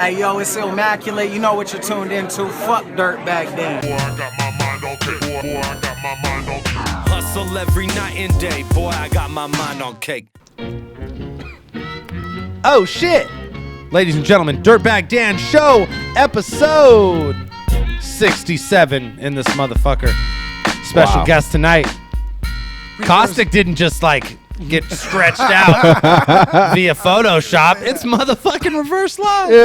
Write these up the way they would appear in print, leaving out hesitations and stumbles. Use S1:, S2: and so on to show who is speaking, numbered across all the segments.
S1: Hey, yo, it's immaculate. You know what you're tuned into. Fuck DIRTBAG Dan.
S2: Boy, I got my mind on cake. Boy, I got my mind on cake.
S3: Hustle every night and day. Boy, I got my mind on cake.
S4: Oh, shit. Ladies and gentlemen, DIRTBAG Dan Show, episode 67 in this motherfucker. Special guest tonight. Caustic didn't just, like, get stretched out via Photoshop. It's motherfucking reverse live.
S5: Yay!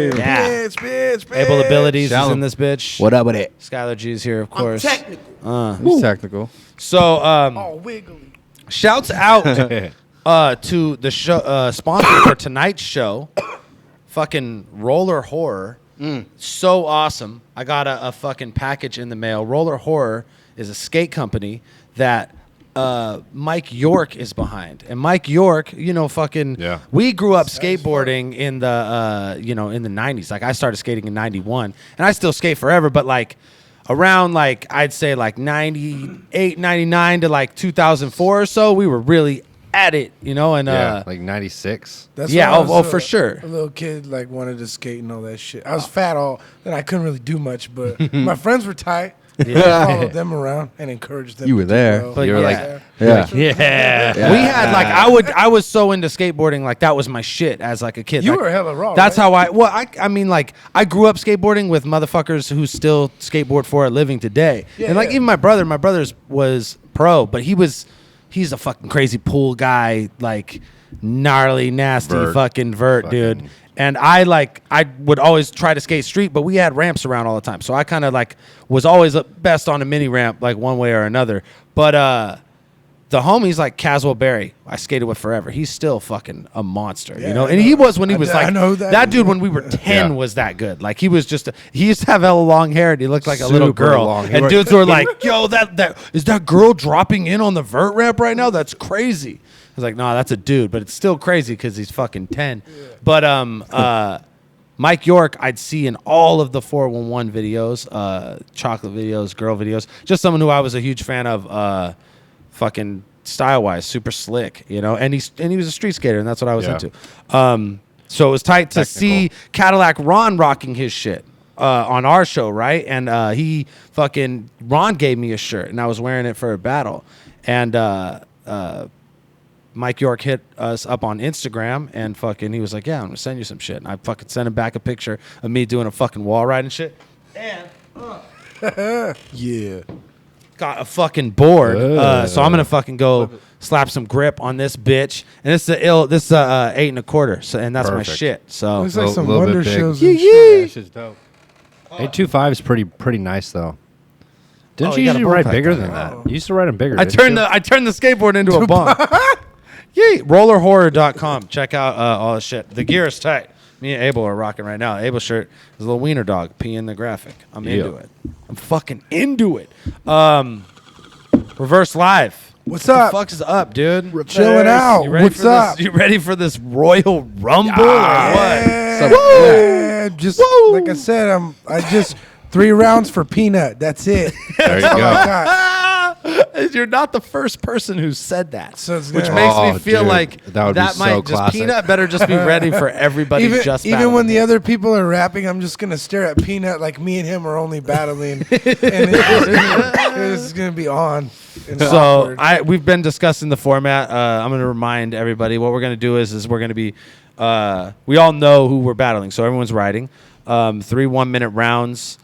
S4: Yeah.
S5: Bitch.
S4: Abel Abilities is in this bitch.
S5: What up with it?
S4: Skylar G's here, of course.
S1: Technical.
S5: Who's technical?
S4: So,
S1: Oh, wiggly.
S4: shouts out to the show sponsor for tonight's show, fucking Roller Horror. So awesome. I got a fucking package in the mail. Roller Horror is a skate company that Mike York is behind. And Mike York, we grew up skateboarding in the in the 90s. Like I started skating in 91 and I still skate forever, but like around like I'd say like 98, 99 to like 2004 or so, we were really at it, and
S5: like 96.
S6: That's
S4: yeah,
S6: when I was
S4: for sure.
S6: A little kid like wanted to skate and all that shit. I was fat and I couldn't really do much, but my friends were tight. I followed them around and encouraged them.
S5: You were
S6: to do
S5: there.
S6: well.
S4: But
S5: you were
S4: yeah.
S5: Yeah.
S4: We had like I was so into skateboarding, like that was my shit as like a kid.
S6: You
S4: like,
S6: were hella raw.
S4: That's
S6: right?
S4: how I mean like I grew up skateboarding with motherfuckers who still skateboard for a living today.
S6: Yeah,
S4: and like
S6: yeah.
S4: even my brother's was pro, but he's a fucking crazy pool guy, like gnarly, nasty fucking vert, dude. And I would always try to skate street, but we had ramps around all the time. So I kind of like was always best on a mini ramp, like one way or another. But the homies like Caswell Berry, I skated with forever. He's still fucking a monster, And he was when he was like that dude when we were 10 was that good. Like he was just he used to have hella long hair and he looked like a little girl. And dudes were like, "Yo, that is that girl dropping in on the vert ramp right now? That's crazy." I was like, "Nah, that's a dude, but it's still crazy because he's fucking 10." Yeah. But Mike York, I'd see in all of the 411 videos, chocolate videos, girl videos. Just someone who I was a huge fan of, fucking style-wise, super slick, And he was a street skater, and that's what I was into. So it was tight to see Cadillac Ron rocking his shit on our show, right? And Ron gave me a shirt, and I was wearing it for a battle, and Mike York hit us up on Instagram and he was like, "Yeah, I'm gonna send you some shit." And I fucking sent him back a picture of me doing a fucking wall ride and shit. And
S6: Yeah.
S4: got a fucking board. So I'm gonna fucking go slap some grip on this bitch. And this is 8 1/4. So and that's my shit. So
S6: Looks like some
S5: little
S6: wonder
S5: bit big.
S6: shows
S4: Yeah,
S6: and
S4: yeah.
S6: shit.
S5: That shit's dope. 825 is pretty nice though. Didn't
S4: Oh,
S5: you
S4: you got
S5: usually
S4: a
S5: write
S4: bullpack
S5: bigger
S4: on
S5: than
S4: it.
S5: that? You used to write them bigger.
S4: I
S5: didn't
S4: turned the skateboard into a bomb. Yay! Rollerhorror.com. Check out all the shit. The gear is tight. Me and Abel are rocking right now. Abel's shirt is a little wiener dog. P in the graphic. I'm into it. I'm fucking into it. Reverse live.
S6: What's
S4: What
S6: up?
S4: the fuck's is up, dude?
S6: Chilling out.
S4: You ready
S6: What's
S4: for
S6: up?
S4: This, you ready for this Royal Rumble or what?
S6: Yeah, just like I said, I just 3 rounds for peanut. That's it.
S5: There you
S6: That's all
S5: go.
S6: I got.
S4: You're not the first person who said that,
S6: So it's
S4: which
S6: good.
S4: makes me
S5: Oh,
S4: feel
S5: dude.
S4: like
S5: That would be so
S4: might just
S5: classic.
S4: Peanut better just be ready for everybody.
S6: Even when the other people are rapping, I'm just gonna stare at Peanut like me and him are only battling, and it's gonna be on. And
S4: So
S6: awkward.
S4: we've been discussing the format. I'm going to remind everybody what we're going to do is we're going to be. We all know who we're battling, so everyone's writing 3 1-minute rounds,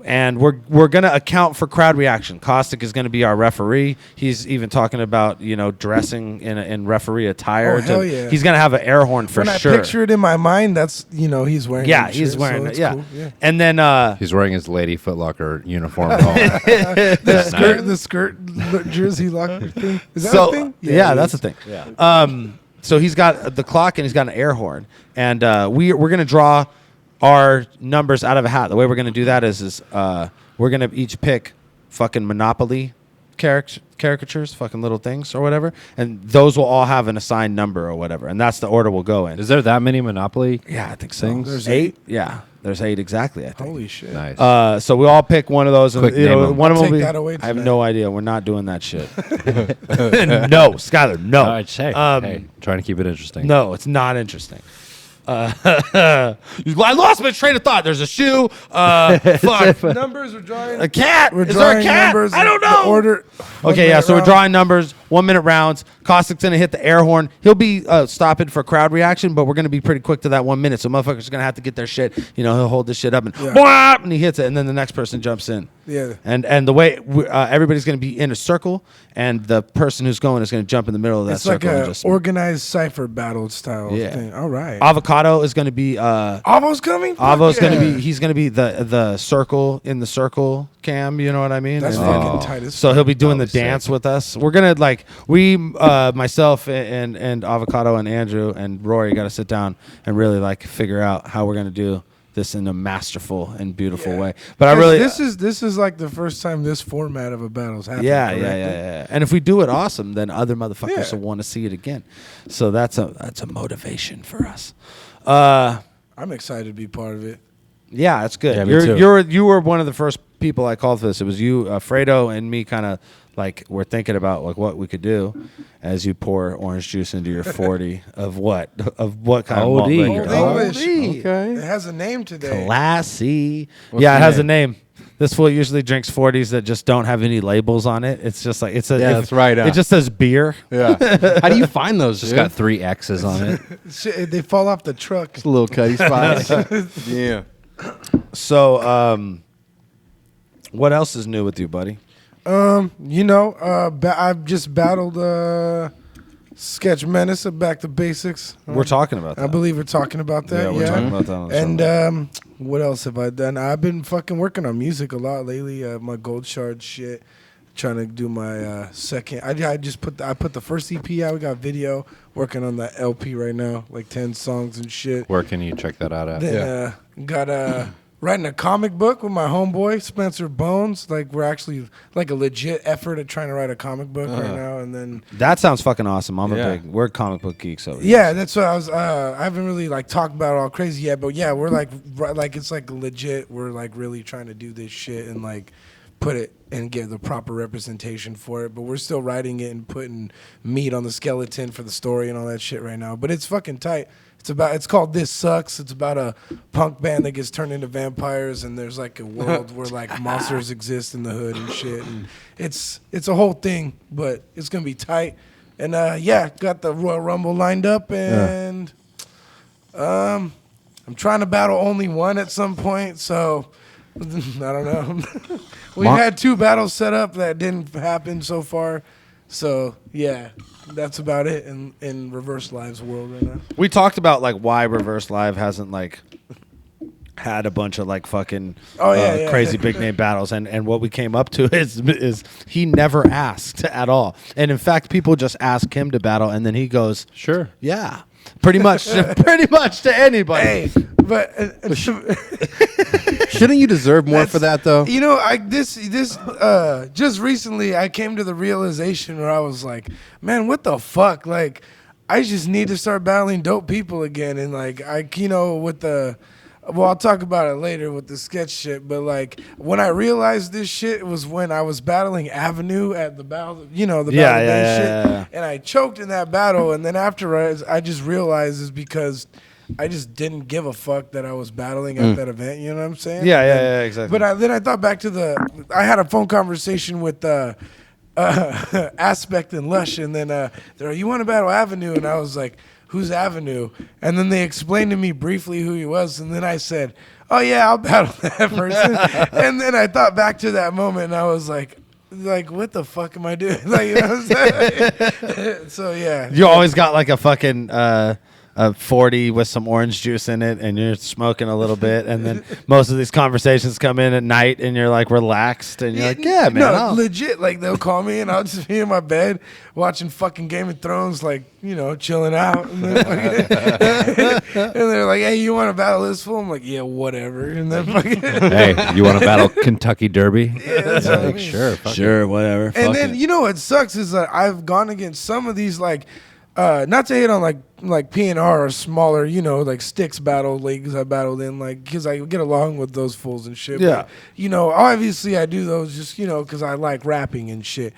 S4: and we're going to account for crowd reaction. Caustic is going to be our referee. He's even talking about dressing in referee attire.
S6: Oh, hell yeah.
S4: He's going to have an air horn for
S6: when
S4: sure.
S6: I picture it in my mind, that's he's wearing.
S4: Yeah,
S6: that
S4: he's
S6: shirt,
S4: wearing
S6: so
S4: it.
S6: it's
S4: Yeah.
S6: cool.
S4: And then
S5: He's wearing his Lady Foot Locker uniform at home.
S6: the skirt jersey locker thing. Is that a thing?
S4: Yeah,
S6: it
S4: that's
S6: is.
S4: the thing. Yeah. So he's got the clock and he's got an air horn, and we're gonna draw our numbers out of a hat. The way we're gonna do that is we're gonna each pick fucking Monopoly caricatures, fucking little things or whatever, and those will all have an assigned number or whatever, and that's the order we'll go in.
S5: Is there that many Monopoly?
S4: Yeah, I think so.
S5: Things?
S6: There's
S4: 8. Yeah, there's 8 exactly. I think.
S6: Holy shit!
S5: Nice.
S4: So we all pick one of those, and
S5: Quick name 'em.
S4: one of
S6: I'll
S4: them will
S6: take
S4: be.
S6: that away
S4: I have
S6: tonight.
S4: no idea. We're not doing that shit. No, Skylar. No.
S5: All right, hey, trying to keep it interesting.
S4: No, it's not interesting. I lost my train of thought. There's a shoe. Fuck.
S6: Numbers. We're drawing.
S4: A cat.
S6: We're
S4: Is there a
S6: drawing
S4: cat?
S6: numbers.
S4: I don't
S6: The
S4: know.
S6: order.
S4: Okay, yeah. So we're drawing numbers. 1 minute rounds. Caustic's gonna hit the air horn. He'll be stopping for crowd reaction, but we're gonna be pretty quick to that 1 minute. So motherfuckers are gonna have to get their shit. You know, he'll hold this shit up and whap, and he hits it, and then the next person jumps in.
S6: Yeah.
S4: And the way everybody's gonna be in a circle, and the person who's going is gonna jump in the middle of that
S6: It's like
S4: circle. and
S6: a
S4: just
S6: organized cipher battle style
S4: Yeah.
S6: thing. All right.
S4: Avocado is gonna be
S6: Avo's coming.
S4: Avo's
S6: Fuck
S4: gonna
S6: yeah.
S4: be he's gonna be the circle in the circle cam. You know what I mean?
S6: That's
S4: And-
S6: fucking tight as
S4: So he'll be doing the
S5: That'll be
S4: dance
S5: sick.
S4: with us. We're gonna myself and Avocado and Andrew and Rory got to sit down and really like figure out how we're gonna do this in a masterful and beautiful way. But I really
S6: this is like the first time this format of a battle's happened.
S4: yeah. And if we do it awesome, then other motherfuckers
S6: Yeah.
S4: will want to see it again. So that's a motivation for us.
S6: I'm excited to be part of it.
S4: Yeah, that's good.
S5: Yeah, me too.
S4: You were one of the first people I called for this. It was you, Fredo, and me. Kind of like we're thinking about like what we could do as you pour orange juice into your 40 of what kind of malt
S5: OD.
S4: liquor.
S6: Old English.
S5: Okay.
S6: It has a name today.
S4: Classy.
S5: What's
S4: Yeah, it
S5: the
S4: has a
S5: name?
S4: name. This fool usually drinks 40s that just don't have any labels on it. It's just like
S5: that's right,
S4: It just says beer.
S5: Yeah. How do you find those? Just
S4: dude?
S5: got 3 X's on it.
S6: Shit, they fall off the truck.
S5: Just a little cutty spots. Yeah.
S4: So, what else is new with you, buddy?
S6: I've just battled Sketch Menace at Back to Basics.
S4: We're talking about that.
S6: I believe we're talking about that.
S4: Yeah, we're talking about that on the show.
S6: And what else have I done? I've been fucking working on music a lot lately. My Gold Shard shit. Trying to do my second. I put the first EP out. We got video. Working on that LP right now, like 10 songs and shit.
S5: Where can you check that out at?
S6: Then got writing a comic book with my homeboy Spencer Bones. Like we're actually like a legit effort at trying to write a comic book right now. And then
S4: That sounds fucking awesome. We're comic book geeks over here.
S6: yeah, that's what I was. I haven't really like talked about it all crazy yet, but yeah, we're like it's like legit. We're like really trying to do this shit and like put it and give the proper representation for it. But we're still writing it and putting meat on the skeleton for the story and all that shit right now. But it's fucking tight. It's called This Sucks. It's about a punk band that gets turned into vampires, and there's like a world where like monsters exist in the hood and shit. And it's a whole thing, but it's gonna be tight. And got the Royal Rumble lined up, and I'm trying to battle only one at some point. So I don't know. We've had 2 battles set up that didn't happen so far. So yeah, that's about it in Reverse Live's world right now.
S4: We talked about like why Reverse Live hasn't like had a bunch of like fucking crazy big name battles, and what we came up to is he never asked at all, and in fact people just ask him to battle, and then he goes,
S5: Sure.
S4: yeah, pretty much to anybody.
S6: Hey, but
S5: Shouldn't you deserve more for that, though?
S6: You know, just recently I came to the realization where I was like, man, what the fuck? Like, I just need to start battling dope people again. And like, I'll talk about it later with the sketch shit. But like, when I realized this shit, it was when I was battling Avenue at the battle, the battle day shit. And I choked in that battle. And then afterwards, I just realized it's because I just didn't give a fuck that I was battling at that event. You know what I'm saying?
S4: Yeah, exactly.
S6: But then I thought back to I had a phone conversation with Aspect and Lush, and then they're like, you want to battle Avenue? And I was like, who's Avenue? And then they explained to me briefly who he was, and then I said, oh yeah, I'll battle that person. And then I thought back to that moment, and I was like, what the fuck am I doing? Like, you know what I'm saying? So yeah.
S4: You always got like a fucking a 40 with some orange juice in it, and you're smoking a little bit, and then most of these conversations come in at night, and you're like relaxed, and you're like, yeah, man.
S6: No, legit. Like they'll call me, and I'll just be in my bed watching fucking Game of Thrones, like chilling out, and, then and they're like, hey, you want to battle this fool? I'm like, yeah, whatever. And then fucking
S5: Hey, you want to battle Kentucky Derby?
S6: Yeah, that's what I mean.
S5: Sure.
S4: Whatever.
S6: And
S4: Fuck
S6: then
S4: it.
S6: what sucks is that I've gone against some of these like not to hate on like PNR or smaller, like Sticks battle leagues I battled in, like because I get along with those fools and shit.
S4: Yeah.
S6: But, obviously I do those just because I like rapping and shit.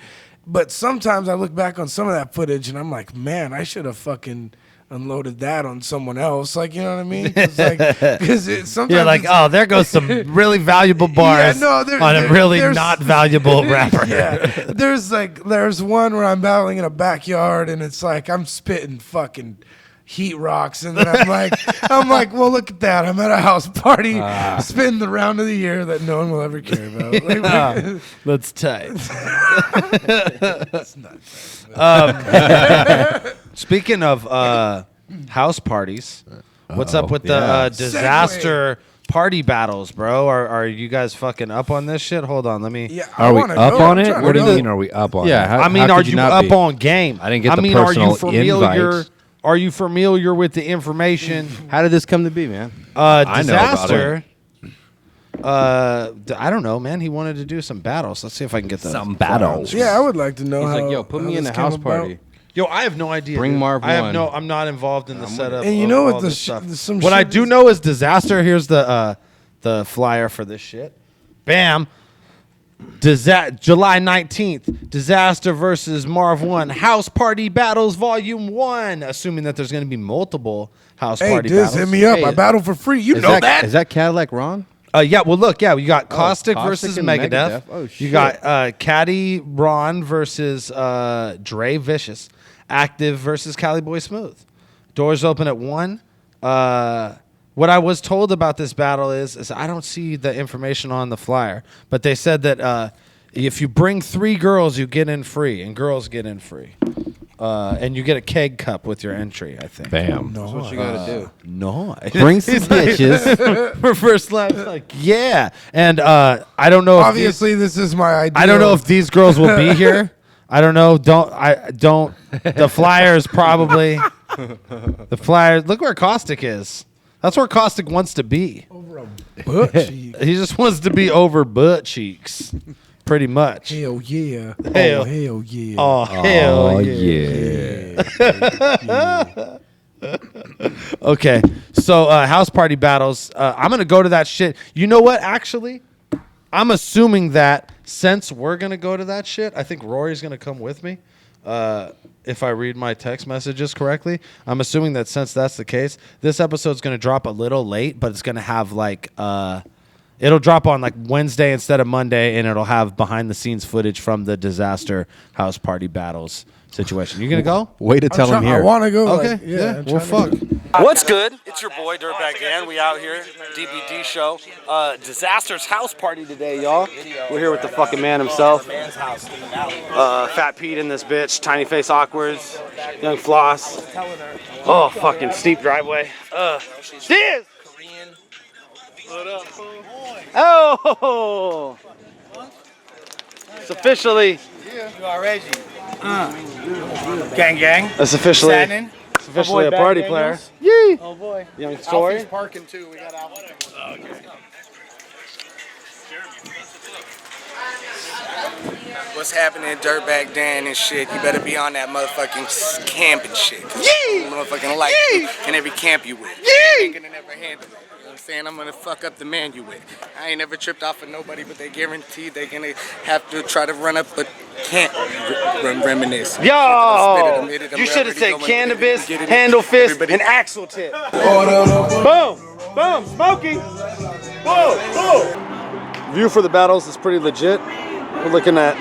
S6: But sometimes I look back on some of that footage and I'm like, man, I should have fucking unloaded that on someone else. Like, you know what I mean? It's like, because sometimes
S4: You're like, oh, there goes some really valuable bars on a really not valuable rapper.
S6: Yeah, there's one where I'm battling in a backyard, and it's like I'm spitting fucking heat rocks, and then I'm like, well, look at that. I'm at a house party, spitting the round of the year that no one will ever care about. Like,
S4: that's tight.
S6: that's not tight.
S4: Speaking of house parties, what's up with the disaster party battles, bro? Are you guys fucking up on this shit? Hold on, let me.
S6: Yeah,
S5: Are we up on it? What do you mean? Are we up on it?
S4: Yeah,
S5: How,
S4: I mean,
S5: how
S4: are
S5: could
S4: you
S5: not
S4: up
S5: be?
S4: on game?
S5: I didn't get the
S4: are you
S5: personal
S4: familiar?
S5: invite.
S4: Are you familiar with the information?
S5: How did this come to be, man?
S4: Disaster. I don't know, man. He wanted to do some battles. Let's see if I can get that.
S5: Some battles.
S6: Yeah, I would like to know.
S5: He's
S6: how,
S5: like, yo, put
S6: how
S5: me in
S6: this
S5: the
S6: came
S5: house
S6: about.
S5: party.
S4: Yo, I have no idea.
S5: Bring
S4: dude.
S5: Marv
S4: I have
S5: one.
S4: no. I'm not involved in the setup.
S6: And you
S4: of
S6: know what
S4: all
S6: the
S4: this
S6: sh-
S4: stuff.
S6: some
S4: What
S6: shit
S4: I do
S6: is-
S4: know is disaster. Here's the flyer for this shit. Bam. July 19th, Disaster versus Marv 1, House Party Battles Volume 1. Assuming that there's going to be multiple house
S6: Hey,
S4: party
S6: Diz,
S4: battles.
S6: hit me up.
S5: Hey,
S6: I battle for free. You know that.
S5: Is that Cadillac Ron?
S4: Yeah, well, look, yeah, you got Caustic
S5: Caustic
S4: versus
S5: and
S4: Megadeth.
S5: Megadeth. Oh,
S4: You
S5: shit.
S4: got Caddy Ron versus Dre Vicious. Active versus Cali Boy Smooth. Doors open at 1. What I was told about this battle is I don't see the information on the flyer, but they said that if you bring 3 girls, you get in free, and girls get in free. And you get a keg cup with your entry, I think.
S5: Bam.
S6: No,
S5: That's what you got to do.
S4: No.
S5: Bring some bitches.
S4: For first laugh, like, yeah. And I don't know if
S6: obviously this is my idea.
S4: I don't know if these girls will be here. I don't know. Don't. The flyers probably. The flyers. Look where Caustic is. That's where Caustic wants to be.
S6: over a butt cheek.
S4: He just wants to be over butt cheeks, pretty much.
S6: Hell yeah.
S4: Hell.
S6: Oh, hell yeah.
S4: Oh hell
S5: Oh,
S4: yeah.
S5: yeah.
S4: Okay, so house party battles. I'm gonna go to that shit. You know what? Actually, I'm assuming that since we're gonna go to that shit, I think Rory's gonna come with me. If I read my text messages correctly, I'm assuming that since that's the case, this episode's gonna drop a little late, but it's gonna have like it'll drop on like Wednesday instead of Monday, and it'll have behind the scenes footage from the disaster house party battles situation. You gonna go?
S5: Way to tell him
S6: I
S5: here.
S6: want to go.
S4: Okay,
S6: Like,
S4: yeah.
S6: I'm
S4: Well,
S6: trying to
S4: fuck.
S6: go.
S7: What's good? It's your boy Dirtbag Dan. We out here, DBD show. Disaster's house party today, y'all. We're here with the fucking man himself. Fat Pete in this bitch. Tiny Face Awkwards. Young Floss. Oh, fucking steep driveway. Diz! Oh! It's officially.
S1: You already. Gang gang.
S7: It's officially.
S1: Satin.
S7: It's officially a
S1: Bad
S7: party
S1: Daniels.
S7: player. Yee!
S1: Oh boy.
S7: Young Story.
S1: Alfie's parking too. We got Alfie. What's happening, Dirtbag Dan and shit? You better be on that motherfucking camp and shit.
S7: Yee!
S1: Motherfucking life
S7: Yee!
S1: in every camp you with.
S7: Yee!
S1: I ain't gonna never handle it. You know what I'm saying? I'm gonna fuck up the man you with. I ain't never tripped off of nobody, but they guaranteed they're gonna have to try to run up, but can't reminisce.
S7: Yo! You should have said cannabis, handle fist, and axle tip. Boom! Boom! Smoking! Boom! Boom! View for the battles is pretty legit. We're looking at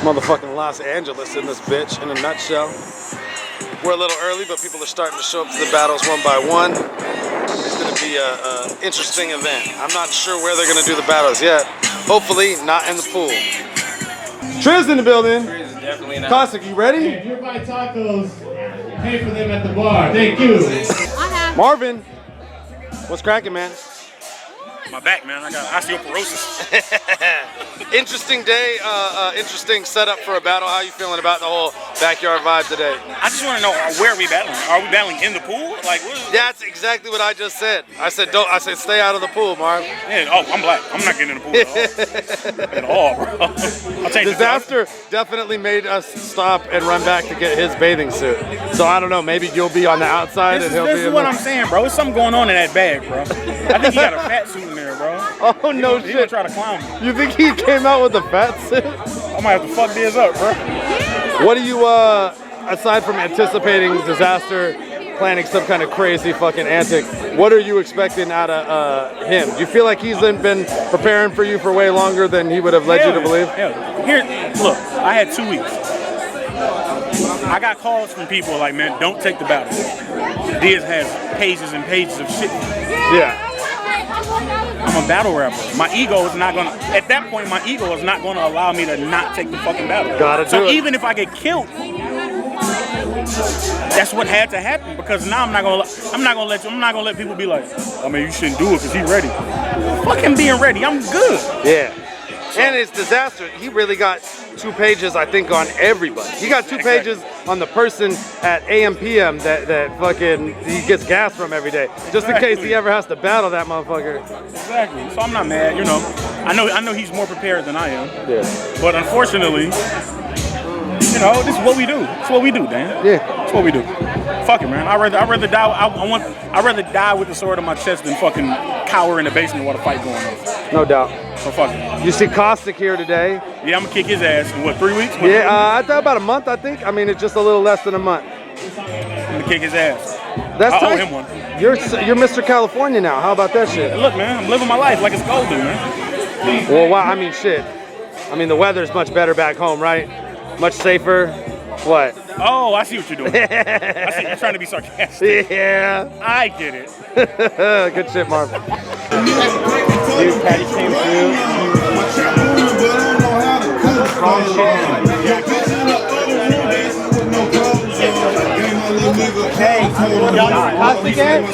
S7: motherfucking Los Angeles in this bitch in a nutshell. We're a little early, but people are starting to show up to the battles one by one. It's gonna be an interesting event. I'm not sure where they're gonna do the battles yet. Hopefully not in the pool. Triz in the building.
S1: Definitely not.
S7: Caustic, you ready?
S8: If you buy tacos, pay for them at the bar. Thank you.
S7: Marvin, what's cracking, man?
S9: My back, man. I got osteoporosis.
S7: Interesting day, interesting setup for a battle. How you feeling about the whole backyard vibe today?
S9: I just want to know where are we battling? Are we battling in the pool? Like what?
S7: That's exactly what I just said. I said don't. I said stay out of the pool, Marv.
S9: Yeah, oh, I'm black. I'm not getting in the pool at all, bro. I'll change
S7: Disaster definitely made us stop and run back to get his bathing suit. So I don't know. Maybe you'll be on the outside and he'll
S9: This
S7: be
S9: is
S7: in
S9: what
S7: the...
S9: I'm saying, bro. There's something going on in that bag, bro. I think he got a fat suit in there, bro.
S7: Oh no
S9: He gonna
S7: shit!
S9: try to clown me.
S7: You think he came out with a fat suit?
S9: I might have to fuck this up, bro.
S7: What do you aside from anticipating Disaster planning some kind of crazy fucking antic. What are you expecting out of him? Do you feel like he's been preparing for you for way longer than he would have led you to believe?
S9: Here, look, I had 2 weeks. I got calls from people like, man, don't take the battle. Diz has pages and pages of shit.
S7: Yeah.
S9: I'm a battle rapper. My ego is not gonna, at that point, my ego is not gonna allow me to not take the fucking battle.
S7: Gotta do it.
S9: So even if I get killed, that's what had to happen, because now I'm not gonna let people be like, I mean, you shouldn't do it because he's ready. Fucking being ready, I'm good.
S7: Yeah. And it's disaster. He really got 2 pages, I think, on everybody. He got 2 pages on the person at AM PM that fucking he gets gas from every day, just in case he ever has to battle that motherfucker.
S9: Exactly. So I'm not mad. You know, I know he's more prepared than I am.
S7: Yeah.
S9: But unfortunately, you know, this is what we do. It's what we do, Dan.
S7: Yeah.
S9: It's what we do. Fuck it, man. I'd rather die. I'd rather die with the sword in my chest than fucking cower in the basement while the fight going on.
S7: No doubt.
S9: So fuck it.
S7: You see Caustic here today.
S9: Yeah, I'm gonna kick his ass in what, 3 weeks?
S7: Yeah, I thought about a month, I think. I mean, it's just a little less than a month.
S9: I'm gonna kick his ass.
S7: That's
S9: I owe
S7: tight.
S9: him one.
S7: You're Mr. California now. How about that shit?
S9: Look, man, I'm living my life like it's gold, dude, man.
S7: Well, wow. I mean, shit. I mean, the weather's much better back home, right? Much safer. What?
S9: Oh, I see what you're doing. I see you're trying to be sarcastic.
S7: Yeah.
S9: I get it.
S7: Good shit, Marv.
S9: Dude, Patty came through.
S10: Hey, y'all know again?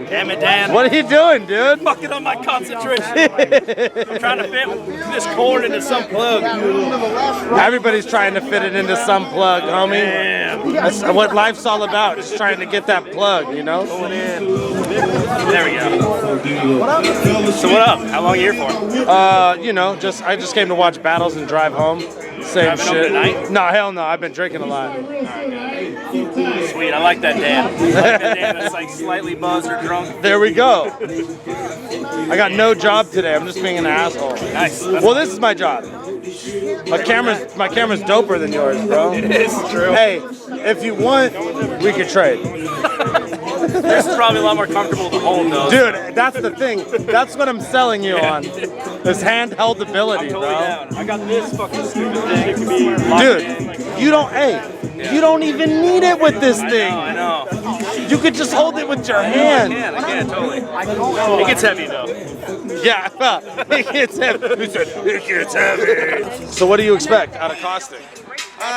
S10: Damn it, Dan.
S7: What are you doing, dude?
S10: Fucking on my concentration. I'm trying to fit this cord into some plug.
S7: Everybody's trying to fit it into some plug, homie.
S10: Damn.
S7: That's what life's all about. Just trying to get that plug, you know?
S10: Going in. There we go. What up? So what up? How long are you here for?
S7: You know, I just came to watch battles and drive home. Same
S10: Driving home
S7: shit.
S10: tonight?
S7: No, hell no. I've been drinking a lot.
S10: Sweet, I like that Dan. I like that Dan that's like slightly buzzed or drunk.
S7: There we go. I got no job today. I'm just being an asshole.
S10: Nice.
S7: Well, this is my job. My camera's doper than yours, bro.
S10: It is true.
S7: Hey, if you want, we could trade.
S10: This is probably a lot more comfortable to hold, though.
S7: Dude, that's the thing. That's what I'm selling you on. This handheld ability,
S10: I'm totally
S7: bro.
S10: down. I got this fucking stupid thing. It can be
S7: Dude, you don't even need it with this thing.
S10: I know.
S7: You could just hold it with your hand.
S10: I can, totally. It gets heavy, though.
S7: Yeah, it gets heavy. It gets heavy. So what do you expect out of Caustic?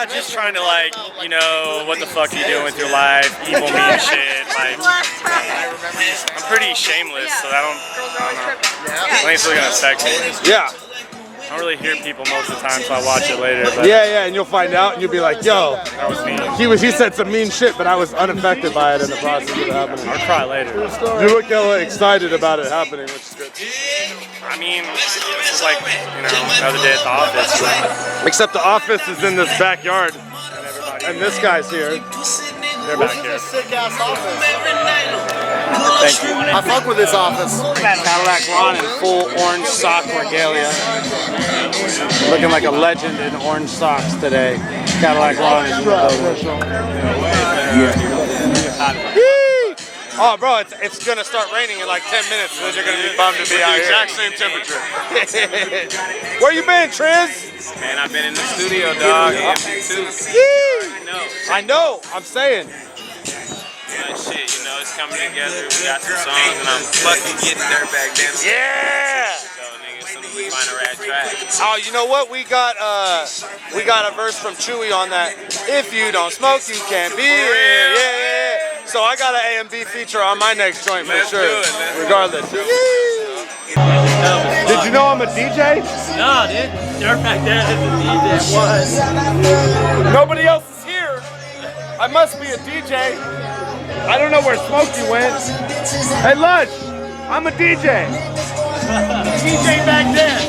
S10: Just trying to, like, you know, what the fuck are you doing with your life? Evil, mean shit. Like, I'm pretty shameless, so I don't know. I think it's really gonna affect me.
S7: Yeah.
S10: I don't really hear people most of the time, so I watch it later. But
S7: Yeah, and you'll find out, and you'll be like, yo,
S10: that was me.
S7: he said some mean shit, but I was unaffected by it in the process of it happening.
S10: I'll cry later.
S7: You look hella excited about it happening, which is good.
S10: I mean, this is like, you know, another day at the office.
S7: Except the office is in this backyard, and this guy's here.
S10: They're back here.
S1: Sick ass office.
S10: Thank you.
S1: I fuck with this office.
S7: Cadillac Ron in full orange sock regalia. Looking like a legend in orange socks today. Cadillac Ron is in the building. Oh, bro, it's gonna start raining in like 10 minutes, and then you're gonna be bummed to be out here.
S2: Exact same temperature.
S7: Where you been, Triz?
S10: Man, I've been in the studio, dog.
S7: I know. I'm saying.
S10: Shit, you know, it's coming together. We got some songs, and I'm fucking getting DIRTBAG dancing.
S7: Yeah.
S10: So, nigga, as soon as we find a rad track.
S7: Oh, you know what? We got a verse from Chewy on that. If you don't smoke, you can't be here. Yeah. So I got an A&B feature on my next joint for sure. Regardless. Did you know I'm a DJ?
S10: No, dude. DIRTBAG Dan is a DJ. What?
S7: Nobody else is here. I must be a DJ. I don't know where Smokey went. Hey, Lush, I'm a DJ. DJ back then.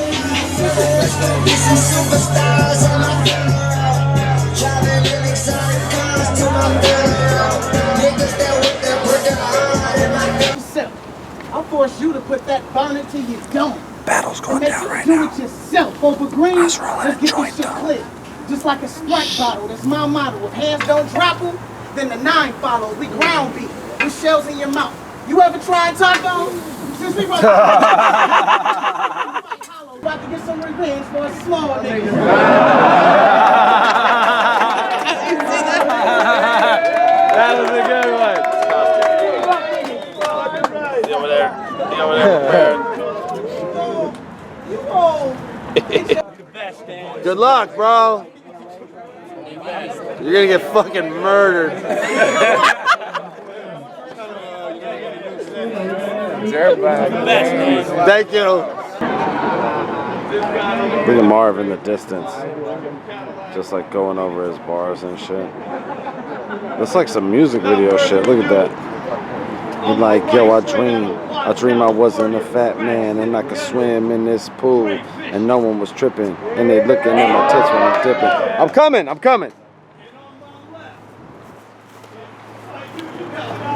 S11: I'll force you to put that burner to your dome.
S3: Battle's going down right
S11: do
S3: now.
S11: it yourself over green.
S3: I was rolling a
S11: Let's get
S3: joint,
S11: this shit
S3: though.
S11: clear. Just like a Sprite bottle. That's my motto. If hands don't drop them, then the 9 follows. We ground beat with shells in your mouth. You ever tried tacos? Since we about to get some revenge for a small nigga.
S7: That was a good one.
S10: Get over there. Get over there.
S7: Good luck, bro. You're gonna get fucking murdered. Thank you. Look at Marv in the distance. Just like going over his bars and shit. That's like some music video shit. Look at that. He's like, yo, I dream I wasn't a fat man and I could swim in this pool and no one was tripping and they looking at my tits when I'm dipping. I'm coming.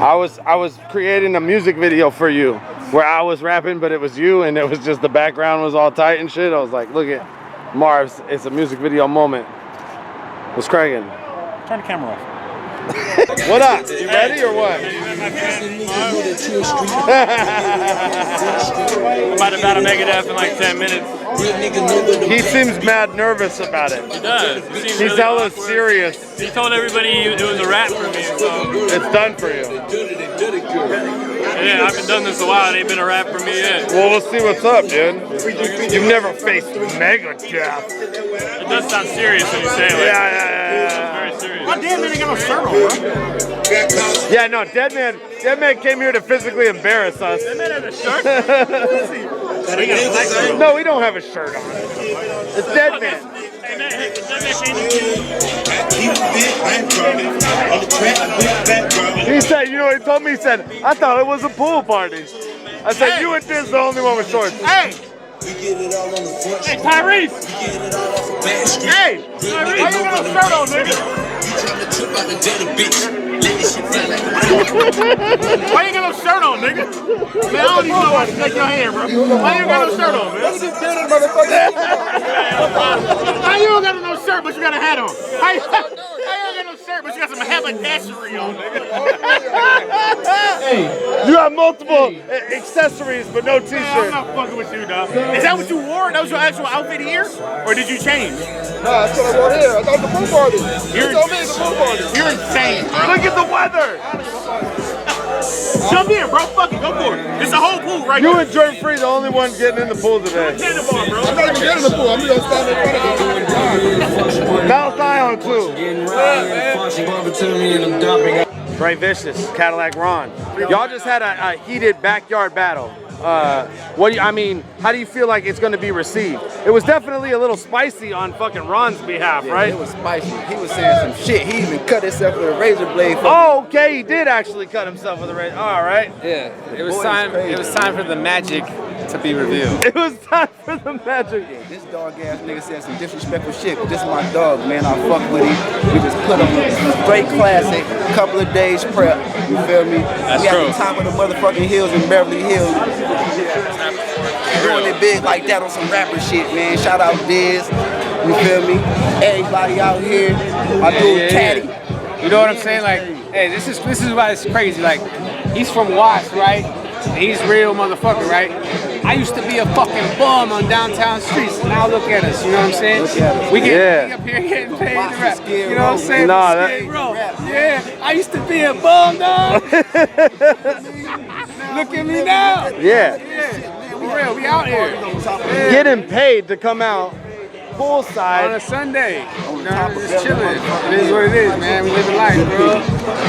S7: I was creating a music video for you where I was rapping, but it was you and it was just the background was all tight and shit. I was like, look at Marv's, it's a music video moment. What's cracking?
S9: Turn the camera off.
S7: What up? You ready or what?
S10: I'm about to battle Megadeth in like 10 minutes.
S7: He seems mad nervous about it.
S10: He does.
S7: He's hella serious.
S10: He told everybody it was a rap for me, so.
S7: It's done for you.
S10: Yeah, I've been doing this a while. It ain't been a rap for me yet.
S7: Well, we'll see what's up, dude. You've never faced Megadeth.
S10: It does sound serious when you say it. Like,
S7: Yeah.
S10: very serious.
S9: My damn man ain't got no shirt on, bro.
S7: Yeah, no, Dead Man came here to physically embarrass us.
S10: That man has a shirt?
S7: No, we don't have a shirt on. It's Dead Man. He said, you know what he told me? He said, I thought it was a pool party. I said, you and Diz the only one with shorts.
S9: Hey, Tyrese! Hey! Tyrese! Why you got no shirt on, nigga? Why you got no shirt on, nigga? Man, I don't even know why to shake your hand, bro. Why you got no shirt on, man? How you don't got no shirt, but you got a hat on? How you don't got no shirt, but you got some haberdashery on, nigga?
S7: You have multiple accessories, but no t-shirt.
S9: I'm not fucking with you, dog. Is that what you wore? That was your actual outfit here? Or did you change?
S12: Nah, that's what I wore here. I thought the pool party.
S9: You're
S12: told me it's a pool party.
S9: You're insane, bro.
S7: Look at the weather.
S9: Jump in, bro. Fuck it. Go for it. It's a whole pool right
S7: You
S9: here.
S7: and Jordan Free the only one getting in the pool today.
S9: Cannonball, bro.
S12: I'm not even getting in the pool. I'm just gonna stand in front of it.
S7: Mouth eye on clue. Right Vicious, Cadillac Ron. Y'all just had a heated backyard battle. How do you feel like it's going to be received? It was definitely a little spicy on fucking Ron's behalf, right?
S13: It was spicy. He was saying some shit. He even cut himself with a razor blade.
S7: Oh, okay, he did actually cut himself with a razor. All right.
S13: Yeah,
S14: It was time. It was time for the magic to be revealed.
S7: It was time for the magic.
S13: Yeah, this dog ass nigga said some disrespectful shit. But this is my dog, man. I fuck with him. We just put him a straight classic. Couple of days prep. You feel me?
S14: That's
S13: we
S14: true.
S13: at the top of the motherfucking hills in Beverly Hills. Doing it big like that on some rapper shit, man. Shout out Diz. You feel me? Everybody out here. My dude Caddy.
S14: You know what I'm saying? Like, hey, this is why it's crazy. Like, he's from Watts, right? He's real motherfucker, right? I used to be a fucking bum on downtown streets. Now look at us, you know what I'm saying? We get up here getting paid to rap. You know what I'm saying?
S7: Nah,
S14: Bro. Yeah, I used to be a bum, dog. Look at me now.
S7: Yeah.
S14: For real, we out here.
S7: Getting paid to come out poolside
S14: on a Sunday. Just chilling. It is what it is, man. We living life, bro.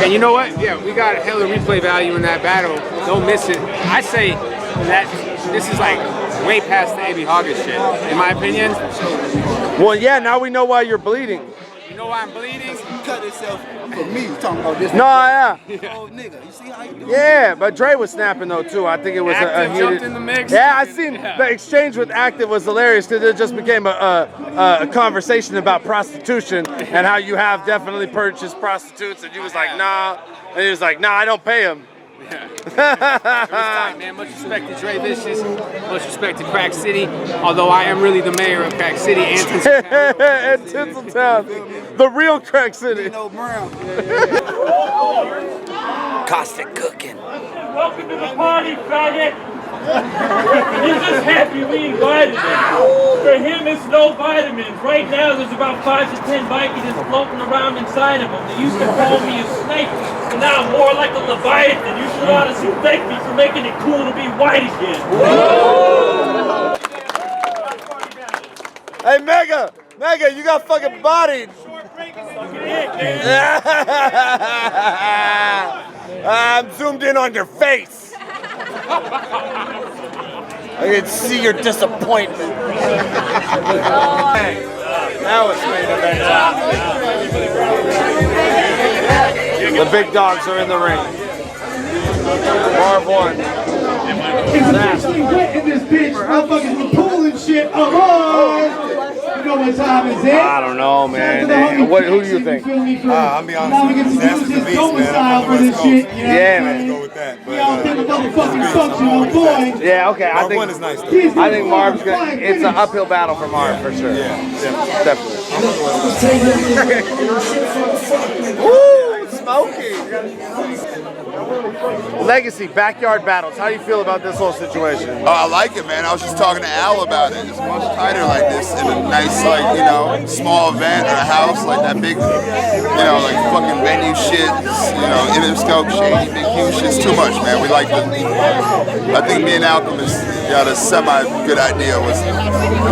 S14: And you know what? Yeah, we got hella replay value in that battle. Don't miss it. I say that this is like way past the A.B. Hoggett shit, in my opinion.
S7: Well, yeah, now we know why you're bleeding.
S14: You know why I'm bleeding?
S13: He cut himself for me talking about this.
S7: No, yeah.
S13: Oh, nigga, you see how you do?
S7: Yeah, but Dre was snapping though too. I think it was a
S14: Active
S7: heated.
S14: jumped in the mix.
S7: Yeah, I seen the exchange with Active was hilarious because it just became a conversation about prostitution and how you have definitely purchased prostitutes, and you was like, nah, and he was like, nah, I don't pay them.
S14: It was tight, man. Much respect to Dre Vicious. Much respect to Crack City. Although I am really the mayor of Crack City and Tinseltown.
S7: And Tinseltown. The real Crack City.
S15: Caustic cooking.
S16: Welcome to the party, faggot. He's just happy we invited him. For him, it's no vitamins. Right now, there's about 5 to 10 Vikings floating around inside of him. They used to call me a snake, but now I'm more like a Leviathan. You should honestly thank me for making it cool to be white again.
S7: Hey, Mega, you got fucking bodied. I'm zoomed in on your face. I can see your disappointment. Now it's main event time. The big dogs are in the ring. Marv won.
S8: It's officially wet in this bitch. Motherfuckers with pool and shit. Oh, you know what time is it?
S7: I don't know, man. Who do you think?
S8: I'll be honest with you. That's the beast, man. For this shit,
S7: yeah, man.
S8: Go with that. We all think motherfucking functional boy.
S7: Yeah, okay. I think
S8: is nice, though.
S7: I think Marv's gonna. It's an uphill battle for Marv for sure. Yeah, definitely. Woo, smoky. Legacy, backyard battles. How do you feel about this whole situation?
S17: Oh, I like it, man. I was just talking to Al about it. It's much tighter like this in a nice, like, you know, small event or a house, like that big, you know, like fucking venue shit, you know, Interscope, shady, big, huge shit's too much, man. We like the, I think me and Alchemist got a semi-good idea.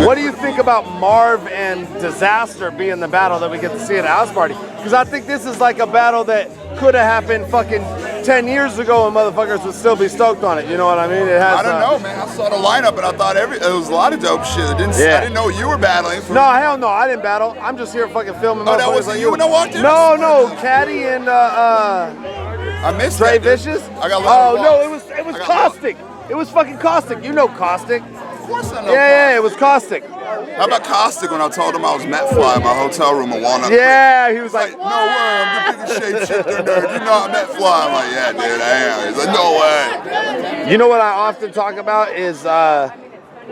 S7: What do you think about Marv and Disaster being the battle that we get to see at a house party? Because I think this is like a battle that could have happened fucking 10 years ago and motherfuckers would still be stoked on it. You know what I mean? It has.
S17: I don't know, man. I saw the lineup and I thought it was a lot of dope shit. I didn't know you were battling.
S7: No, hell no. I didn't battle. I'm just here fucking filming.
S17: Oh, that wasn't you when I walked in?
S7: No, Caddy and
S17: I missed
S7: Dre
S17: that,
S7: Vicious.
S17: I got
S7: no, it was Caustic. It was fucking Caustic. You know Caustic.
S17: Of course I know.
S7: Yeah, it was Caustic.
S17: How about Caustic when I told him I was Met Fly in my hotel room in Walnut Creek?
S7: Yeah, he was like,
S17: no way, I'm the biggest shapeshifter nerd. You know I'm Met Fly. I'm like, yeah, dude, I am. He's like, no way.
S7: You know what I often talk about is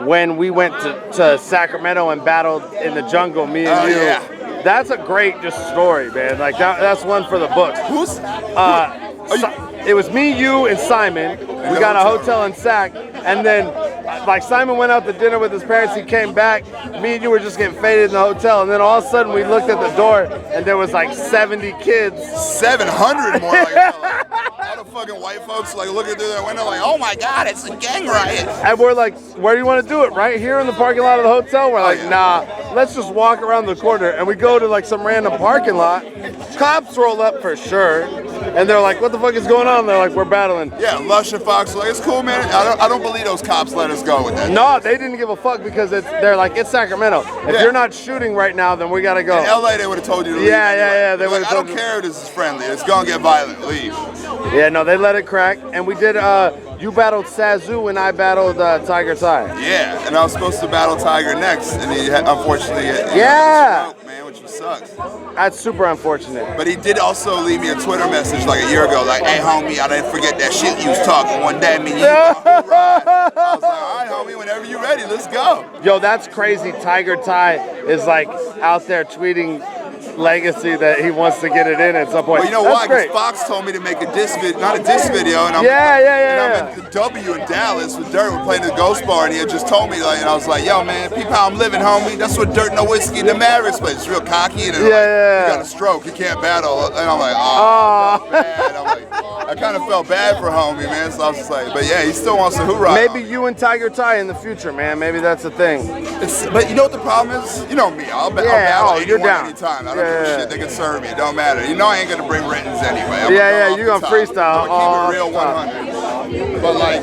S7: when we went to Sacramento and battled in the jungle, me and you.
S17: Yeah.
S7: That's a great just story, man. Like that's one for the books. It was me, you, and Simon. We got a hotel in Sac, and then like Simon went out to dinner with his parents. He came back. Me and you were just getting faded in the hotel, and then all of a sudden we looked at the door, and there was like 70 kids.
S17: 700 more. Like, all the fucking white folks like looking through their window, like, oh my god, it's a gang riot.
S7: And we're like, where do you want to do it? Right here in the parking lot of the hotel? We're like, nah, let's just walk around the corner. And we go to like some random parking lot. Cops roll up for sure. And they're like, what the fuck is going on? They're like, we're battling.
S17: Yeah, Lush and Fox were like, it's cool, man. I don't believe those cops let us go with that.
S7: No, they didn't give a fuck because they're like, it's Sacramento. If you're not shooting right now, then we gotta go.
S17: In LA, they would have told you to leave.
S7: Yeah. They would have told
S17: you. I don't care if this is friendly. It's gonna get violent. Leave.
S7: Yeah, no, they let it crack. And we did, you battled Sazu and I battled Tiger Ty.
S17: Yeah, and I was supposed to battle Tiger next, and he unfortunately hit. Man, which sucks.
S7: That's super unfortunate.
S17: But he did also leave me a Twitter message like a year ago, like, hey homie, I didn't forget that shit you was talking one day. I was like, all right, homie, whenever you're ready, let's go.
S7: Yo, that's crazy. Tiger Ty is like out there tweeting Legacy that he wants to get it in at some point.
S17: Well, you know why? Because Fox told me to make a diss video, not a diss video, and I'm at the W in Dallas with Dirt. We're playing the Ghost Bar, and he had just told me, like, and I was like, yo, man, peep how I'm living, homie. That's what Dirt No Whiskey the Mavericks play. It's real cocky, and he got a stroke. He can't battle, and I'm like, oh, man. I'm like, I kind of felt bad for homie, man. So I was just like, but yeah, he still wants to hoorah.
S7: Maybe you and Tiger Ty in the future, man. Maybe that's a thing.
S17: But you know what the problem is? You know me. I'll battle anyone anytime. I don't give a shit. They can serve me. It don't matter. You know I ain't gonna bring writtens anyway.
S7: You're gonna freestyle.
S17: Keep it real 100. But like,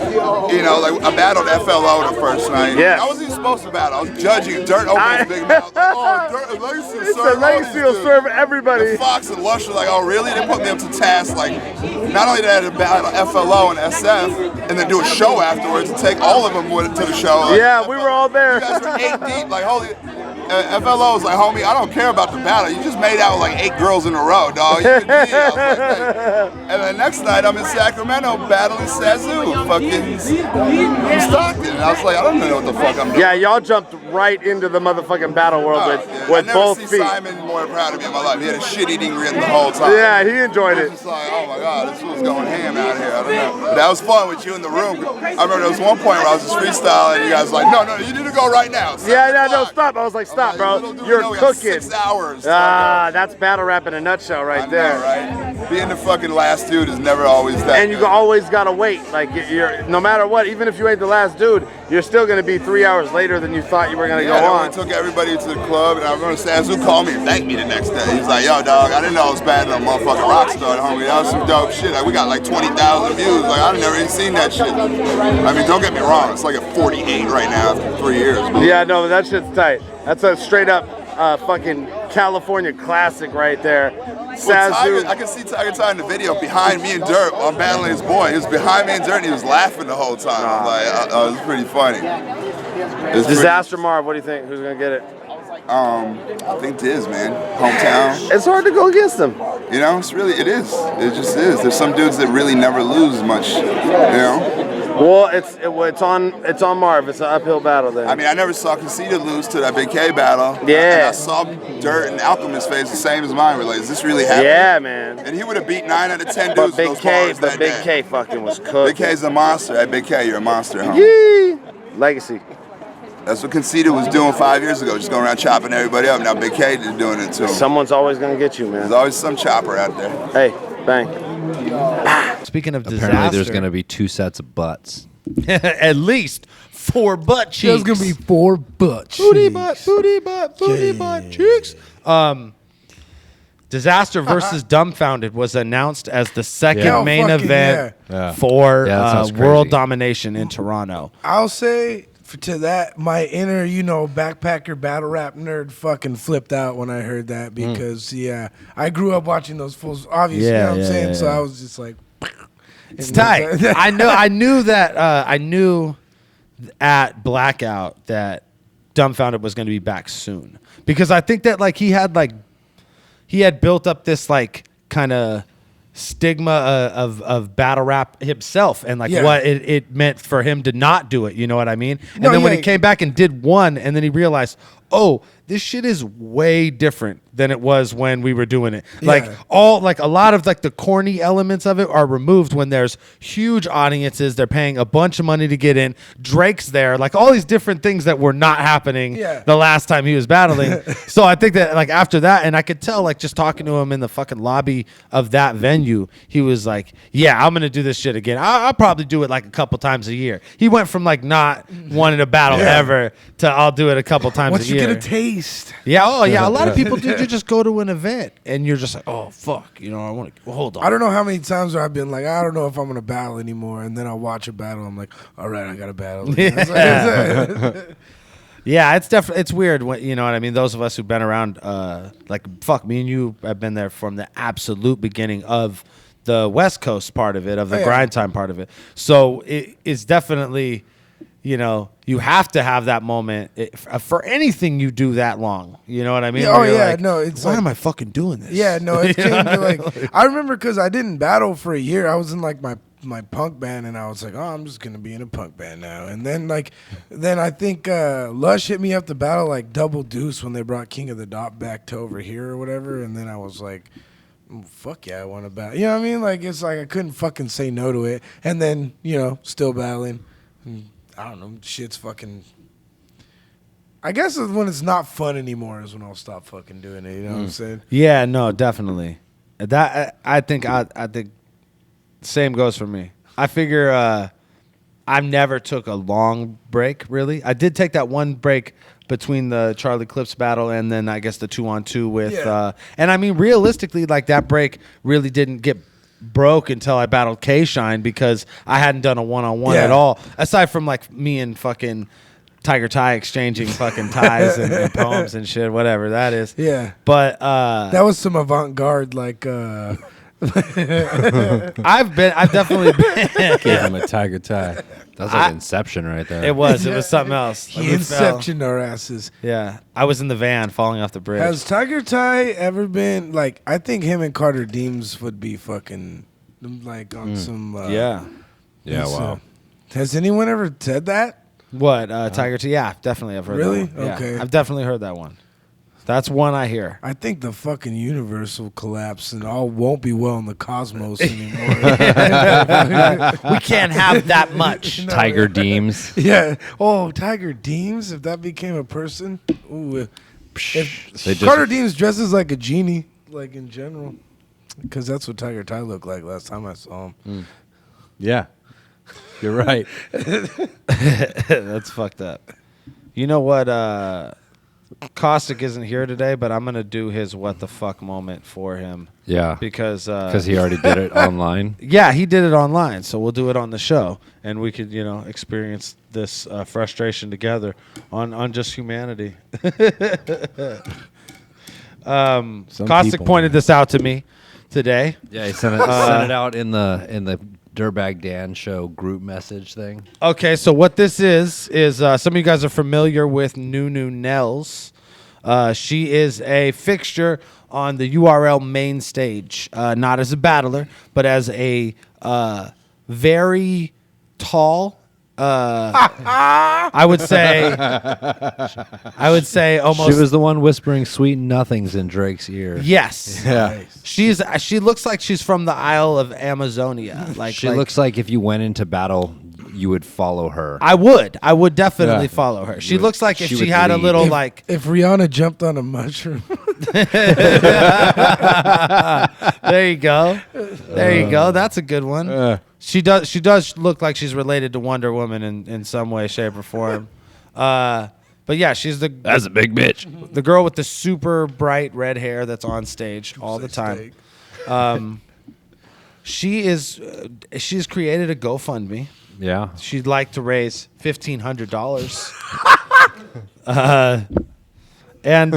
S17: you know, like I battled FLO the first night.
S7: Yeah.
S17: I wasn't even supposed to battle. I was judging. Dirt opened his big mouth. Like, oh, Dirt, Legacy will
S7: serve everybody.
S17: And Fox and Lush were like, oh really? They put me up to task. Like, not only did I have to battle FLO and SF, and then do a show afterwards and take all of them to the show. Like,
S7: we were all there.
S17: You guys were 8 deep. Like, holy. FLO was like, homie, I don't care about the battle. You just made out with like 8 girls in a row, dog. You could be. I was like, hey. And then next night, I'm in Sacramento battling Sazu, fucking Stockton. And I was like, I don't know what the fuck I'm doing.
S7: Yeah, y'all jumped right into the motherfucking battle world with both feet.
S17: I've never seen Simon more proud of me in my life. He had a shit-eating grin the whole time.
S7: Yeah, he enjoyed it.
S17: Just like, oh my God, this was going ham out here. I don't know. But that was fun with you in the room. I remember there was one point where I was just freestyling and you guys were like, no, you need to go right now.
S7: No, stop. I was like, stop, bro. You're cooking.
S17: 6 hours.
S7: That's battle rap in a nutshell right there.
S17: Right? Being the fucking last dude is never always that.
S7: And you always gotta wait. Like you're, no matter what, even if you ain't the last dude, you're still gonna be 3 hours later than you thought you were gonna go on.
S17: We took everybody to the club, and I remember Sazu called me and thanked me the next day. He's like, yo, dog, I didn't know I was bad no motherfucking Rockstar, homie. That was some dope shit. Like, we got like 20,000 views. Like, I've never even seen that shit. I mean, don't get me wrong, it's like a 48 right now after 3 years.
S7: Yeah, no, that shit's tight. That's a straight up fucking California classic right there. Sazu.
S17: I can see Tiger Ty in the video behind me and Dirt. I'm battling his boy. He was behind me and Dirt, and he was laughing the whole time. I was like, it was pretty funny.
S7: Disaster Marv, what do you think? Who's gonna get it?
S17: I think Diz, man. Hometown.
S7: It's hard to go against them.
S17: You know, it is. It just is. There's some dudes that really never lose much. You know.
S7: Well, it's on Marv. It's an uphill battle there.
S17: I mean, I never saw Conceited lose to that Big K battle.
S7: Yeah.
S17: And I saw Dirt and Alchemist's face the same as mine. We're like, is this really happening?
S7: Yeah, man.
S17: And he would have beat 9 out of 10 dudes.
S7: But Big K fucking was cooked.
S17: Big K's a monster. Hey, Big K, you're a monster, homie.
S7: Yee! Legacy.
S17: That's what Conceited was doing 5 years ago, just going around chopping everybody up. Now Big K is doing it too.
S7: Someone's always gonna get you, man.
S17: There's always some chopper out there.
S7: Hey, bang.
S4: Speaking of disaster,
S5: apparently there's gonna be 2 sets of butts.
S4: At least 4 butt cheeks.
S6: There's gonna be 4 butt cheeks.
S4: Booty butt cheeks. Disaster versus Dumbfounded was announced as the second main event for world domination in Toronto.
S6: I'll say to that, my inner, backpacker battle rap nerd fucking flipped out when I heard that because, I grew up watching those fools, obviously, you know what I'm saying? So I was just like...
S4: It's tight. I knew at Blackout that Dumbfounded was going to be back soon because I think that he had built up this kind of stigma of battle rap himself and what it meant for him to not do it. You know what I mean? And then when he came back and did one, and then he realized, oh, this shit is way different than it was when we were doing it. A lot of the corny elements of it are removed when there's huge audiences. They're paying a bunch of money to get in. Drake's there, all these different things that were not happening the last time he was battling. So I think that after that, and I could tell just talking to him in the fucking lobby of that venue, he was like, yeah, I'm going to do this shit again. I'll probably do it a couple times a year. He went from not wanting to battle ever to I'll do it a couple times a year.
S6: Once you get a taste.
S4: Yeah, a lot of people do. You just go to an event and you're just like, oh fuck, I want to hold on.
S6: I don't know how many times I've been like, I don't know if I'm gonna battle anymore, and then I'll watch a battle. I'm like, all right, I got to battle.
S4: Yeah, it's definitely weird when you know what I mean. Those of us who've been around, me and you have been there from the absolute beginning of the West Coast part of it, of the grind time part of it. So it's definitely. You have to have that moment for anything you do that long. You know what I mean?
S6: It's
S4: why am I fucking doing this?
S6: Yeah, no, it came to I remember because I didn't battle for a year. I was in my punk band, and I was like, oh, I'm just gonna be in a punk band now. And then then I think Lush hit me up to battle Double Deuce when they brought King of the Dot back to over here or whatever. And then I was like, fuck yeah, I want to battle. You know what I mean? It's I couldn't fucking say no to it. And then still battling. I don't know, shit's fucking... I guess when it's not fun anymore is when I'll stop fucking doing it, you know what I'm saying?
S4: Yeah, no, definitely. I think same goes for me. I figure I never took a long break, really. I did take that one break between the Charlie Clips battle and then I guess the 2-on-2 with... and I mean, realistically, that break really didn't get... broke until I battled K-Shine because I hadn't done a one-on-one at all. Aside from me and fucking Tiger Ty exchanging fucking ties and poems and shit, whatever that is.
S6: Yeah.
S4: But
S6: that was some avant-garde
S4: I've definitely been.
S5: Gave him a tiger tie. That was like Inception right there.
S4: It was something else.
S6: He inceptioned our asses.
S4: Yeah, I was in the van falling off the bridge.
S6: Has Tiger Ty ever been like? I think him and Carter Deems would be fucking like on some.
S5: Yeah. Wow.
S6: Has anyone ever said that?
S4: What Tiger T? Yeah, definitely. I've heard.
S6: Really?
S4: That one. Yeah,
S6: Okay.
S4: I've definitely heard that one. That's one I hear.
S6: I think the fucking universe will collapse and all won't be well in the cosmos anymore.
S4: We can't have that much.
S5: Tiger Deems.
S6: Yeah. Oh, Tiger Deems. If that became a person, ooh. If
S5: They
S6: Carter Deems dresses like a genie, like in general, because that's what Tiger Ty looked like last time I saw him.
S5: Yeah. You're right.
S4: That's fucked up. You know what? Caustic isn't here today, but I'm gonna do his what the fuck moment for him.
S5: Yeah.
S4: Because
S5: he already did it online.
S4: Yeah, he did it online, so we'll do it on the show, and we could experience this frustration together on just humanity. Caustic pointed this out to me today.
S5: Yeah, he sent it out in the Dirtbag Dan show group message thing.
S4: Okay, so what this is some of you guys are familiar with Nu Nellz. She is a fixture on the URL main stage, not as a battler, but as a very tall. I would say almost.
S5: She was the one whispering sweet nothings in Drake's ear.
S4: Yes.
S5: Yeah.
S4: She looks like she's from the Isle of Amazonia.
S5: She looks like if you went into battle, you would follow her.
S4: I would definitely follow her. She looks like if she had a little
S6: if Rihanna jumped on a mushroom.
S4: There you go. That's a good one. She does look like she's related to Wonder Woman in some way, shape, or form. But yeah, that's
S5: a big bitch.
S4: The girl with the super bright red hair that's on stage all the time. She's created a GoFundMe.
S5: Yeah.
S4: She'd like to raise $1,500. And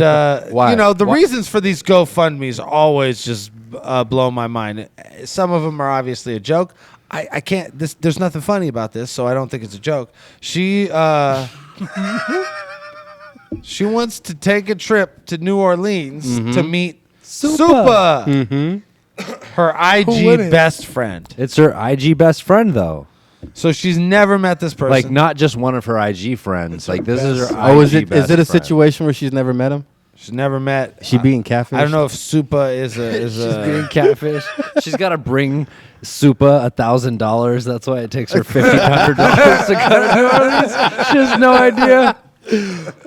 S5: Why?
S4: the reasons for these GoFundMes always just blow my mind. Some of them are obviously a joke. I can't. There's nothing funny about this, so I don't think it's a joke. She she wants to take a trip to New Orleans to meet Supa, her IG best friend.
S5: It's her IG best friend, though.
S4: So she's never met this person.
S5: Like, not just one of her IG friends. Like, this is her IG
S18: is it a
S5: friend.
S18: situation where she's never met him?
S4: She's never met.
S18: She being catfish?
S4: I don't know if Supa is a.
S5: She's being catfish. She's got to bring Supa $1,000. That's why it takes her $1,500 to go to New Orleans. She has no idea.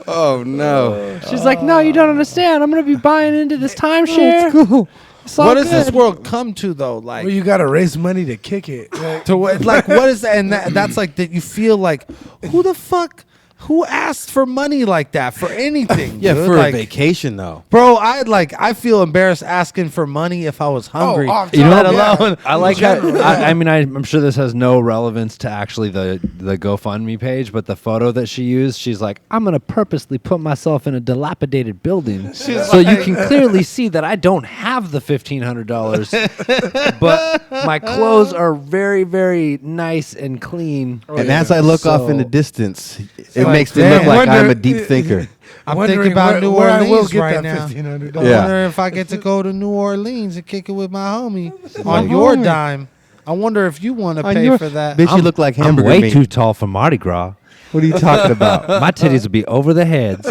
S18: Oh no!
S5: She's like, no, you don't understand. I'm gonna be buying into this timeshare.
S18: It's cool.
S4: What does this world come to though? Like,
S6: Well, you got to raise money to kick it.
S4: to what? Like, what is that? And that's like that. You feel like, who the fuck? Who asked for money like that for anything?
S18: Yeah,
S4: dude?
S18: for
S4: Like,
S18: a vacation though.
S4: Bro, I feel embarrassed asking for money if I was hungry.
S5: You know,
S4: let alone.
S5: I like how, I'm sure this has no relevance to actually the GoFundMe page, but the photo that she used, she's like, I'm going to purposely put myself in a dilapidated building so you can clearly see that I don't have the $1,500, but my clothes are very, very nice and clean.
S18: And as I look off in the distance, it makes me look like I'm a deep thinker.
S4: I'm thinking about New
S6: where I will
S4: Orleans
S6: get
S4: right
S6: that
S4: now.
S6: $1,500.
S4: I wonder if I get to go to New Orleans and kick it with my homie on your dime. I wonder if you want to pay for that.
S18: Bitch, you look like hamburger
S5: I'm way
S18: meat.
S5: too tall for Mardi Gras.
S18: What are you talking about?
S5: My titties will be over the heads.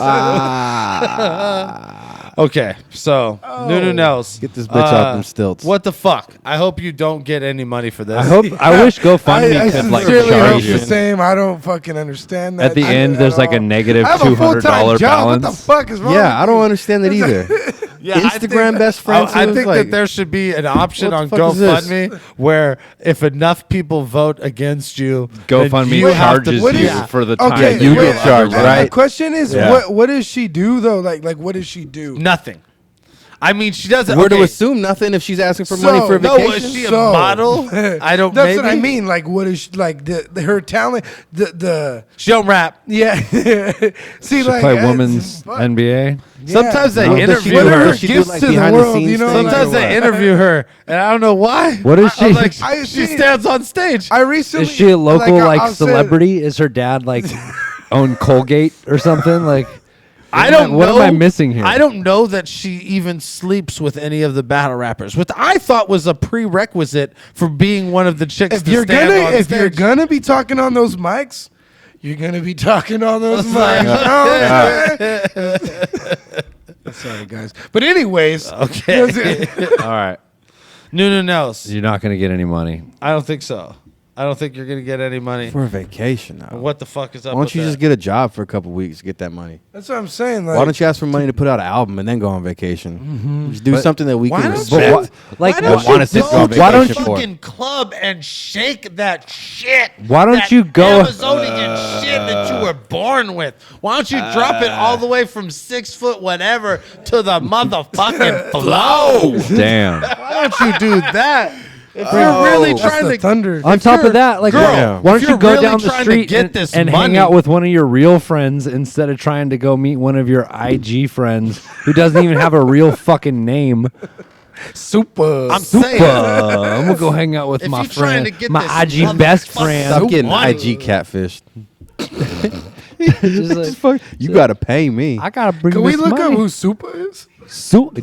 S4: Okay, so Nu Nellz.
S18: Get this bitch off them stilts.
S4: What the fuck? I hope you don't get any money for this.
S5: I wish GoFundMe
S6: I
S5: could like
S6: sincerely hope
S5: charge
S6: the
S5: you.
S6: same. I don't fucking understand that.
S5: At the end, there's like a negative
S6: I have a full-time
S5: $200
S6: job. What
S5: balance.
S6: the fuck is wrong?
S18: Yeah, I don't understand that either.
S4: Yeah,
S18: Instagram best friends.
S4: I think
S18: like,
S4: that there should be an option
S18: what
S4: on
S18: the fuck is this?
S4: GoFundMe where if enough people vote against you,
S5: GoFundMe
S4: then you have
S5: charges
S4: to,
S5: you for the time
S6: Okay,
S18: you
S5: you're
S18: get charged,
S5: underground.
S18: right?
S6: The question is,
S5: Yeah.
S6: what does she do though? Like what does she do?
S4: Nothing. I mean, she doesn't.
S18: We're to assume nothing if she's asking for money for a vacation.
S4: No, is she a model? I don't.
S6: That's what I mean. Like, what is she, like her talent? The
S4: she don't rap.
S6: Yeah. See,
S5: She
S6: like
S5: play women's NBA.
S4: Sometimes they
S5: What does
S4: interview
S5: she do?
S4: her.
S5: Does she do, like,
S6: to the
S18: behind the
S6: world,
S18: scenes
S6: you know.
S18: things?
S4: Sometimes they interview her, and I don't know why.
S5: What is she?
S4: I'm like, she stands on stage.
S6: I recently
S5: Is she a local
S6: I'll say-
S5: celebrity? Is her dad like own Colgate or something? Like,
S4: I don't know.
S5: What am I missing here?
S4: I don't know that she even sleeps with any of the battle rappers, which I thought was a prerequisite for being one of the chicks.
S6: If
S4: to
S6: you're
S4: stand
S6: gonna,
S4: on
S6: if
S4: stage.
S6: you're gonna be talking on those mics, you're gonna be talking on those mics. Sorry, guys. But anyways,
S4: Okay.
S5: All right.
S4: Nu Nellz.
S5: You're not going to get any money.
S4: I don't think so. I don't think you're gonna get any money
S18: For a vacation now.
S4: What the fuck is up?
S18: Why don't
S4: with
S18: you
S4: that?
S18: just get a job for a couple weeks to get that money?
S6: That's what I'm saying. Like,
S18: Why don't you ask for money to put out an album and then go on vacation? Just do something that we
S4: Why
S18: can
S4: don't
S18: respect.
S4: Why don't
S18: want
S4: you
S18: us to go
S4: go
S18: on
S4: to
S18: vacation
S4: the
S18: for.
S4: fucking club and shake that shit?
S5: Why don't
S4: that
S5: you go-
S4: Amazonian shit that you were born with? Why don't you drop it all the way from 6 foot whatever to the motherfucking flow?
S5: Damn.
S4: Why don't you do that? If you're really trying to
S6: thunder.
S5: On top of that, like,
S4: girl,
S5: why don't
S4: if
S5: you
S4: you're
S5: go
S4: really
S5: down the
S4: trying to
S5: street
S4: get
S5: and,
S4: this
S5: and
S4: money-
S5: hang out with one of your real friends instead of trying to go meet one of your IG friends who doesn't even have a real fucking name?
S6: Super.
S4: I'm
S5: Super.
S4: saying,
S5: I'm gonna go hang out with
S4: if
S5: my
S4: you're trying
S5: friend,
S4: to get
S5: my
S4: this
S5: IG best
S4: motherfucking
S5: friend.
S18: Stop getting
S4: money.
S18: IG catfished.
S5: Just like,
S18: You gotta pay me.
S5: I gotta bring.
S6: Can we
S5: this
S6: look
S5: money.
S6: up who Super is?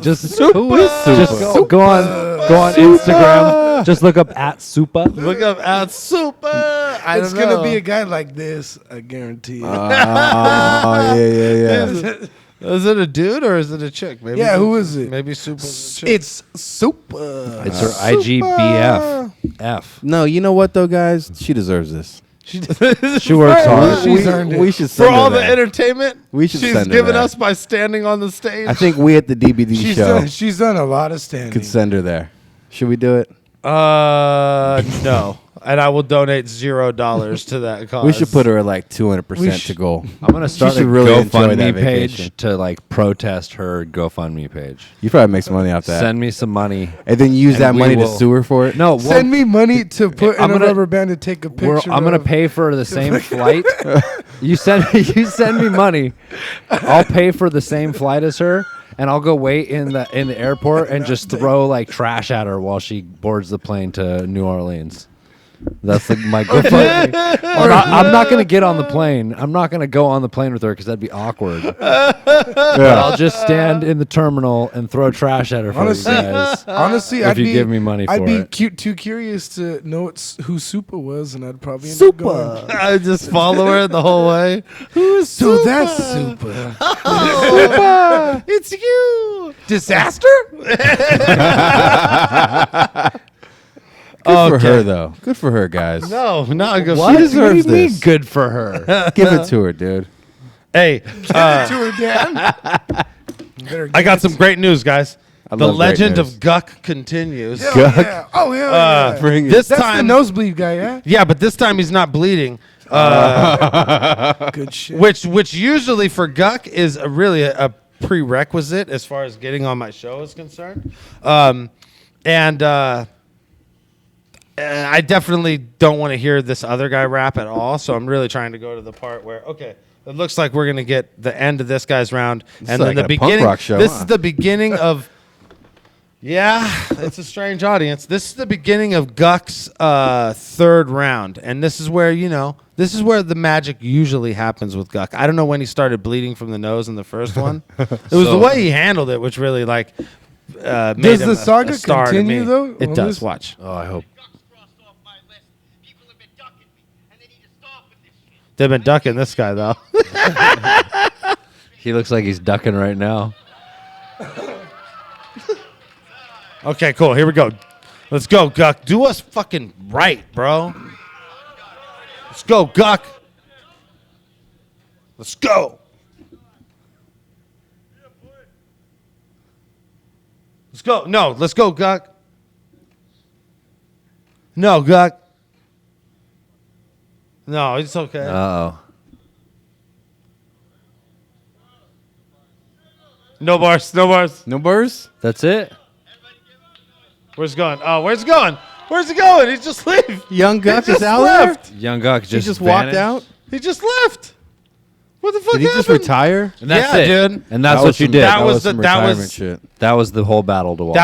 S5: Just
S18: Super.
S5: Who is Super? Just go on Instagram. Just look up at Super.
S4: Look up at Super.
S6: It's gonna be a guy like this. I guarantee.
S18: Oh yeah.
S4: Is it a dude or is it a chick? Maybe
S6: Yeah, who is it?
S4: Maybe Super's a chick.
S6: It's Super.
S5: It's her IGBF. F.
S18: No, you know what though, guys? She deserves this.
S5: She works hard.
S6: She's earned it.
S18: We should
S4: For
S18: send her
S4: all the
S18: that.
S4: entertainment
S18: We should
S4: she's
S18: send her
S4: given
S18: that.
S4: us by standing on the stage.
S18: I think we at the DBD show
S6: She's done a lot of standing.
S18: could send her there. Should we do it?
S4: No. And I will donate $0 to that cause.
S18: We should put her at like 200%
S6: We
S18: to goal.
S5: I'm gonna start a
S18: should really enjoy
S5: GoFundMe
S18: that
S5: page
S18: vacation.
S5: to like protest her GoFundMe page.
S18: You probably make some money off that.
S5: Send me some money.
S18: And then use
S5: and
S18: that
S5: we
S18: money to
S5: will-
S18: sue her for it?
S5: No, well,
S6: Send me money to put in
S5: I'm
S6: a
S5: gonna-
S6: rubber band to take a picture.
S5: I'm gonna
S6: of-
S5: pay for the same flight. You send me money. I'll pay for the same flight as her, and I'll go wait in the airport and just throw like trash at her while she boards the plane to New Orleans. That's like my GoFundMe. I'm not gonna get on the plane. I'm not gonna go on the plane with her because that'd be awkward. But I'll just stand in the terminal and throw trash at her for
S6: Honestly,
S5: you guys.
S6: honestly,
S5: if
S6: I'd
S5: you
S6: be,
S5: give me money for
S6: I'd be
S5: it.
S6: too curious to know who Super was, and I'd probably end up going.
S4: I just follow her the whole way. Who's
S6: So
S4: Super?
S6: that's Super.
S4: Super! It's you!
S6: Disaster?
S18: Good for her, though. Good for her, guys.
S4: No, not good.
S5: What?
S18: She deserves
S5: What do you mean
S18: this.
S5: good for her?
S18: Give it to her, dude.
S4: Hey,
S6: To her dad. Better
S4: I got some great news, guys.
S18: I
S4: The
S18: love great
S4: legend
S18: news.
S4: of Guck continues.
S6: Hell
S18: Guck.
S6: yeah. Oh hell yeah.
S18: Bring it.
S4: This
S6: That's the
S4: time,
S6: nosebleed guy, yeah.
S4: yeah, but this time he's not bleeding.
S6: Good shit.
S4: Which usually for Guck is really a prerequisite as far as getting on my show is concerned. And I definitely don't want to hear this other guy rap at all. So I'm really trying to go to the part where, okay, it looks like we're going to get the end of this guy's round.
S18: It's
S4: And
S18: like
S4: then the
S18: a punk
S4: beginning.
S18: rock show,
S4: This
S18: huh?
S4: is the beginning of. Yeah, it's a strange audience. This is the beginning of Guck's third round. And this is where, this is where the magic usually happens with Guck. I don't know when he started bleeding from the nose in the first one. It was the way he handled it, which really made
S6: Does
S4: him
S6: the
S4: a
S6: saga
S4: star to
S6: continue
S4: me.
S6: though?
S4: It
S6: on
S4: does.
S6: this?
S4: Watch.
S18: Oh, I hope.
S4: They've been ducking this guy though.
S5: He looks like he's ducking right now.
S4: Okay, cool. Here we go. Let's go, Guck. Do us fucking right, bro. Let's go, Guck. Let's go. Let's go. No, let's go, Guck. No, Guck. No, it's okay.
S5: Uh-oh.
S4: No bars. No bars.
S18: No bars.
S5: That's it.
S4: Where's it going? Oh, where's it going? Where's it going? He just left.
S18: Young Guck
S4: He
S18: is
S4: just
S18: out
S4: left.
S5: Young Guck
S18: there. He just walked out.
S4: He just left. What the fuck
S18: Did he
S4: happened?
S18: just retire?
S5: And that's
S4: Yeah,
S5: it.
S4: dude.
S5: And that's
S18: That
S5: what
S18: was
S5: you
S18: some-
S5: did.
S4: That was
S18: some
S4: the- that was-
S18: retirement shit.
S5: That was the whole battle to watch.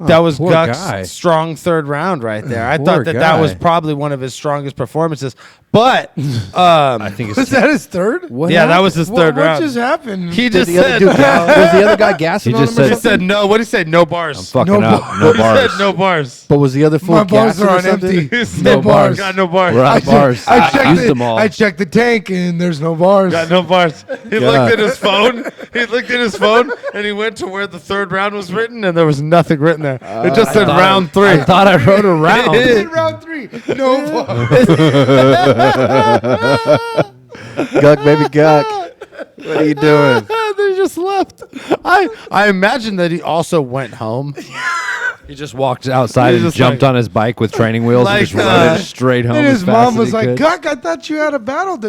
S4: That was
S18: poor
S4: Guck's
S18: guy.
S4: strong third round right there. I
S18: Poor
S4: thought that
S18: guy.
S4: was probably one of his strongest performances. But
S5: I think it's
S6: Was that his third?
S18: What
S4: yeah, that
S18: happened?
S4: was his third
S6: What
S4: round.
S6: just happened?
S4: He
S18: Did
S4: just
S18: the other
S4: said
S18: dude was the other guy gassing
S5: He
S18: on
S5: just
S18: him or
S5: said-
S4: he said
S18: something?
S4: no. What did he say? No bars.
S5: I'm fucking
S6: No
S5: up. No
S4: He
S5: bars.
S4: said no bars.
S18: But was the other fool
S6: My bars
S18: gassing
S6: are
S18: or
S6: on
S18: something?
S6: empty.
S4: He said
S6: No bars.
S4: Got no bars.
S5: We're out of bars.
S6: I checked
S5: used
S6: it.
S5: them all.
S6: I checked the tank and there's no bars.
S4: Got no bars. He
S18: God.
S4: looked at his phone. He looked at his phone and he went to where the third round was written, and there was nothing written there. It just said round 3.
S5: I thought I wrote a round.
S6: In round 3, no bars.
S18: Guck, baby Guck. What are you doing?
S4: They just left. I imagine that he also went home.
S5: He just walked outside
S4: He
S5: and
S4: just
S5: jumped
S4: like-
S5: on his bike with training wheels
S4: Like,
S5: and just rode it straight home.
S6: And
S5: as
S6: his
S5: fast
S6: mom
S5: as
S6: was
S5: he
S6: like,
S5: could.
S6: Guck, I thought you had a battle.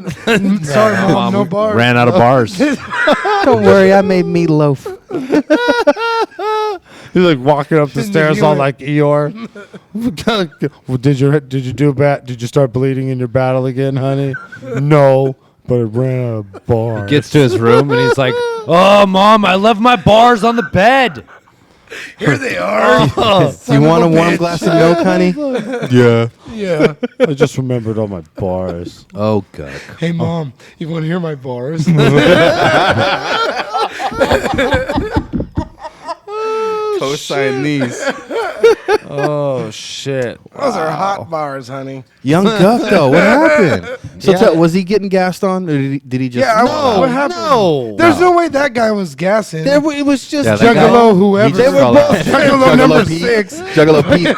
S6: Sorry, mom, no bars.
S5: Ran out of bars.
S18: Don't worry, I made meatloaf.
S4: He's like walking up the
S6: In the
S4: stairs all
S6: unit.
S4: like Eeyore. Well, did you do bat? Did you start bleeding in your battle again, honey? No, but it ran out of bars.
S5: Gets to his room and he's like, "Oh, mom, I left my bars on the bed."
S6: Here they are.
S18: Do you want a warm glass of milk, honey?
S4: Yeah.
S6: Yeah.
S4: I just remembered all my bars.
S18: Oh, Guck.
S6: Hey, mom, you want to hear my bars?
S18: Co-sign these.
S4: Oh shit!
S6: Those are hot bars, honey.
S18: Young Guck, though, what happened? So
S4: Yeah.
S18: was he getting gassed on, or did he just?
S6: Yeah,
S4: No,
S6: what happened?
S4: no.
S6: There's no way that guy was gassing.
S4: It was just
S5: Yeah, that guy-
S6: Juggalo, whoever.
S5: he just
S6: They were
S5: fell
S6: both
S5: out.
S6: Juggalo number
S18: Pete.
S6: 6.
S18: Juggalo Pete.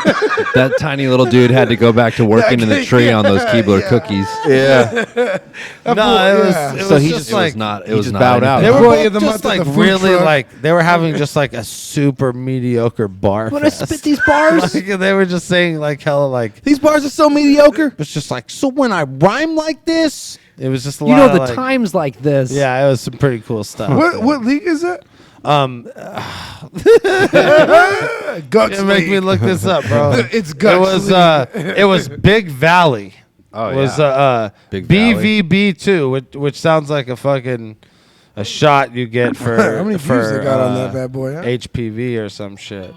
S5: That tiny little dude had to go back to working in the tree on those Keebler cookies.
S18: Yeah.
S4: no. It was
S18: So he
S4: just
S18: just
S4: like
S5: It was not. It
S18: he
S5: was
S18: just
S5: not
S18: bowed out.
S4: they
S5: anything.
S4: were
S6: Boy
S4: both
S6: of the
S4: just
S6: month at
S4: like
S6: the food
S4: really
S6: truck.
S4: like they were having just like a super mediocre bar.
S18: Want to
S4: fest.
S18: spit these bars?
S4: Like, they were just saying like hella like
S18: These bars are so mediocre.
S4: it's just like so when I rhyme like this, it was just a
S5: You
S4: lot
S5: know
S4: of,
S5: the
S4: like,
S5: times like this.
S4: Yeah, it was some pretty cool stuff.
S6: What league is that? Guck's
S4: You make me
S6: league.
S4: look this up, bro.
S6: It's
S4: It
S6: Guck's
S4: was
S6: league.
S4: it was Big Valley.
S5: Oh,
S4: It was
S5: yeah. Big Valley.
S4: BVB2, which sounds like a fucking a shot you get for
S6: How many
S4: for
S6: views they got on that bad boy? Huh?
S4: HPV or some shit.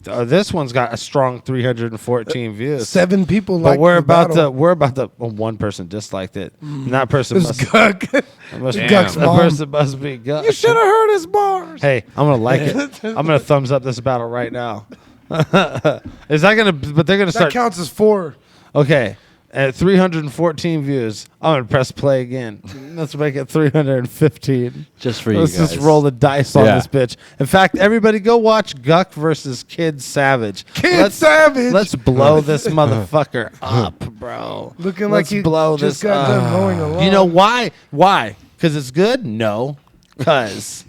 S4: This one's got a strong 314 views.
S6: 7 people
S4: But
S6: like
S4: we're
S6: the
S4: about
S6: battle.
S4: to well, one person disliked it. And that person
S6: It was
S4: must
S6: Guck.
S4: that must be
S6: Guck's
S4: that
S6: mom.
S4: person must be Guck.
S6: You should have heard his bars.
S4: Hey, I'm gonna like it. I'm gonna thumbs up this battle right now. Is that gonna? But they're gonna
S6: That
S4: start.
S6: counts as 4.
S4: Okay, at 314 views, I'm gonna press play again. Let's make it 315.
S5: Just for you
S4: Let's
S5: guys.
S4: just roll the dice on
S5: Yeah.
S4: this bitch. In fact, everybody go watch Guck versus Kid Savage.
S6: Savage.
S4: Let's blow this motherfucker up, bro.
S6: Looking like
S4: Let's
S6: he
S4: blow
S6: just
S4: this
S6: got done
S4: up.
S6: mowing a lawn.
S4: You know why? Why? Because it's good? No. Because.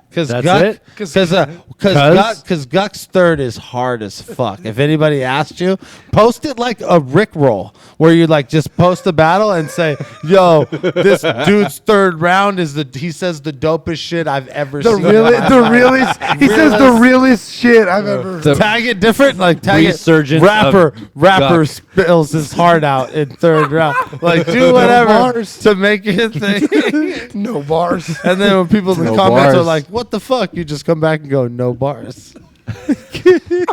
S4: Because
S5: That's
S4: Guck,
S5: it?
S4: Because Guck's third is hard as fuck. If anybody asked you, post it like a Rickroll, where you like just post the battle and say, "Yo, this dude's third round is he says the dopest shit I've ever seen."
S6: He says the realest shit I've ever.
S4: Tag it different, like tag
S5: Resurgence
S4: it. Rapper
S5: Guck.
S4: spills his heart out in third round. Like do whatever
S6: bars.
S4: to make it thing.
S6: No bars.
S4: And then when people in the
S18: No
S4: comments are
S18: bars.
S4: like, "What the fuck?" You just come back and go, "No bars." All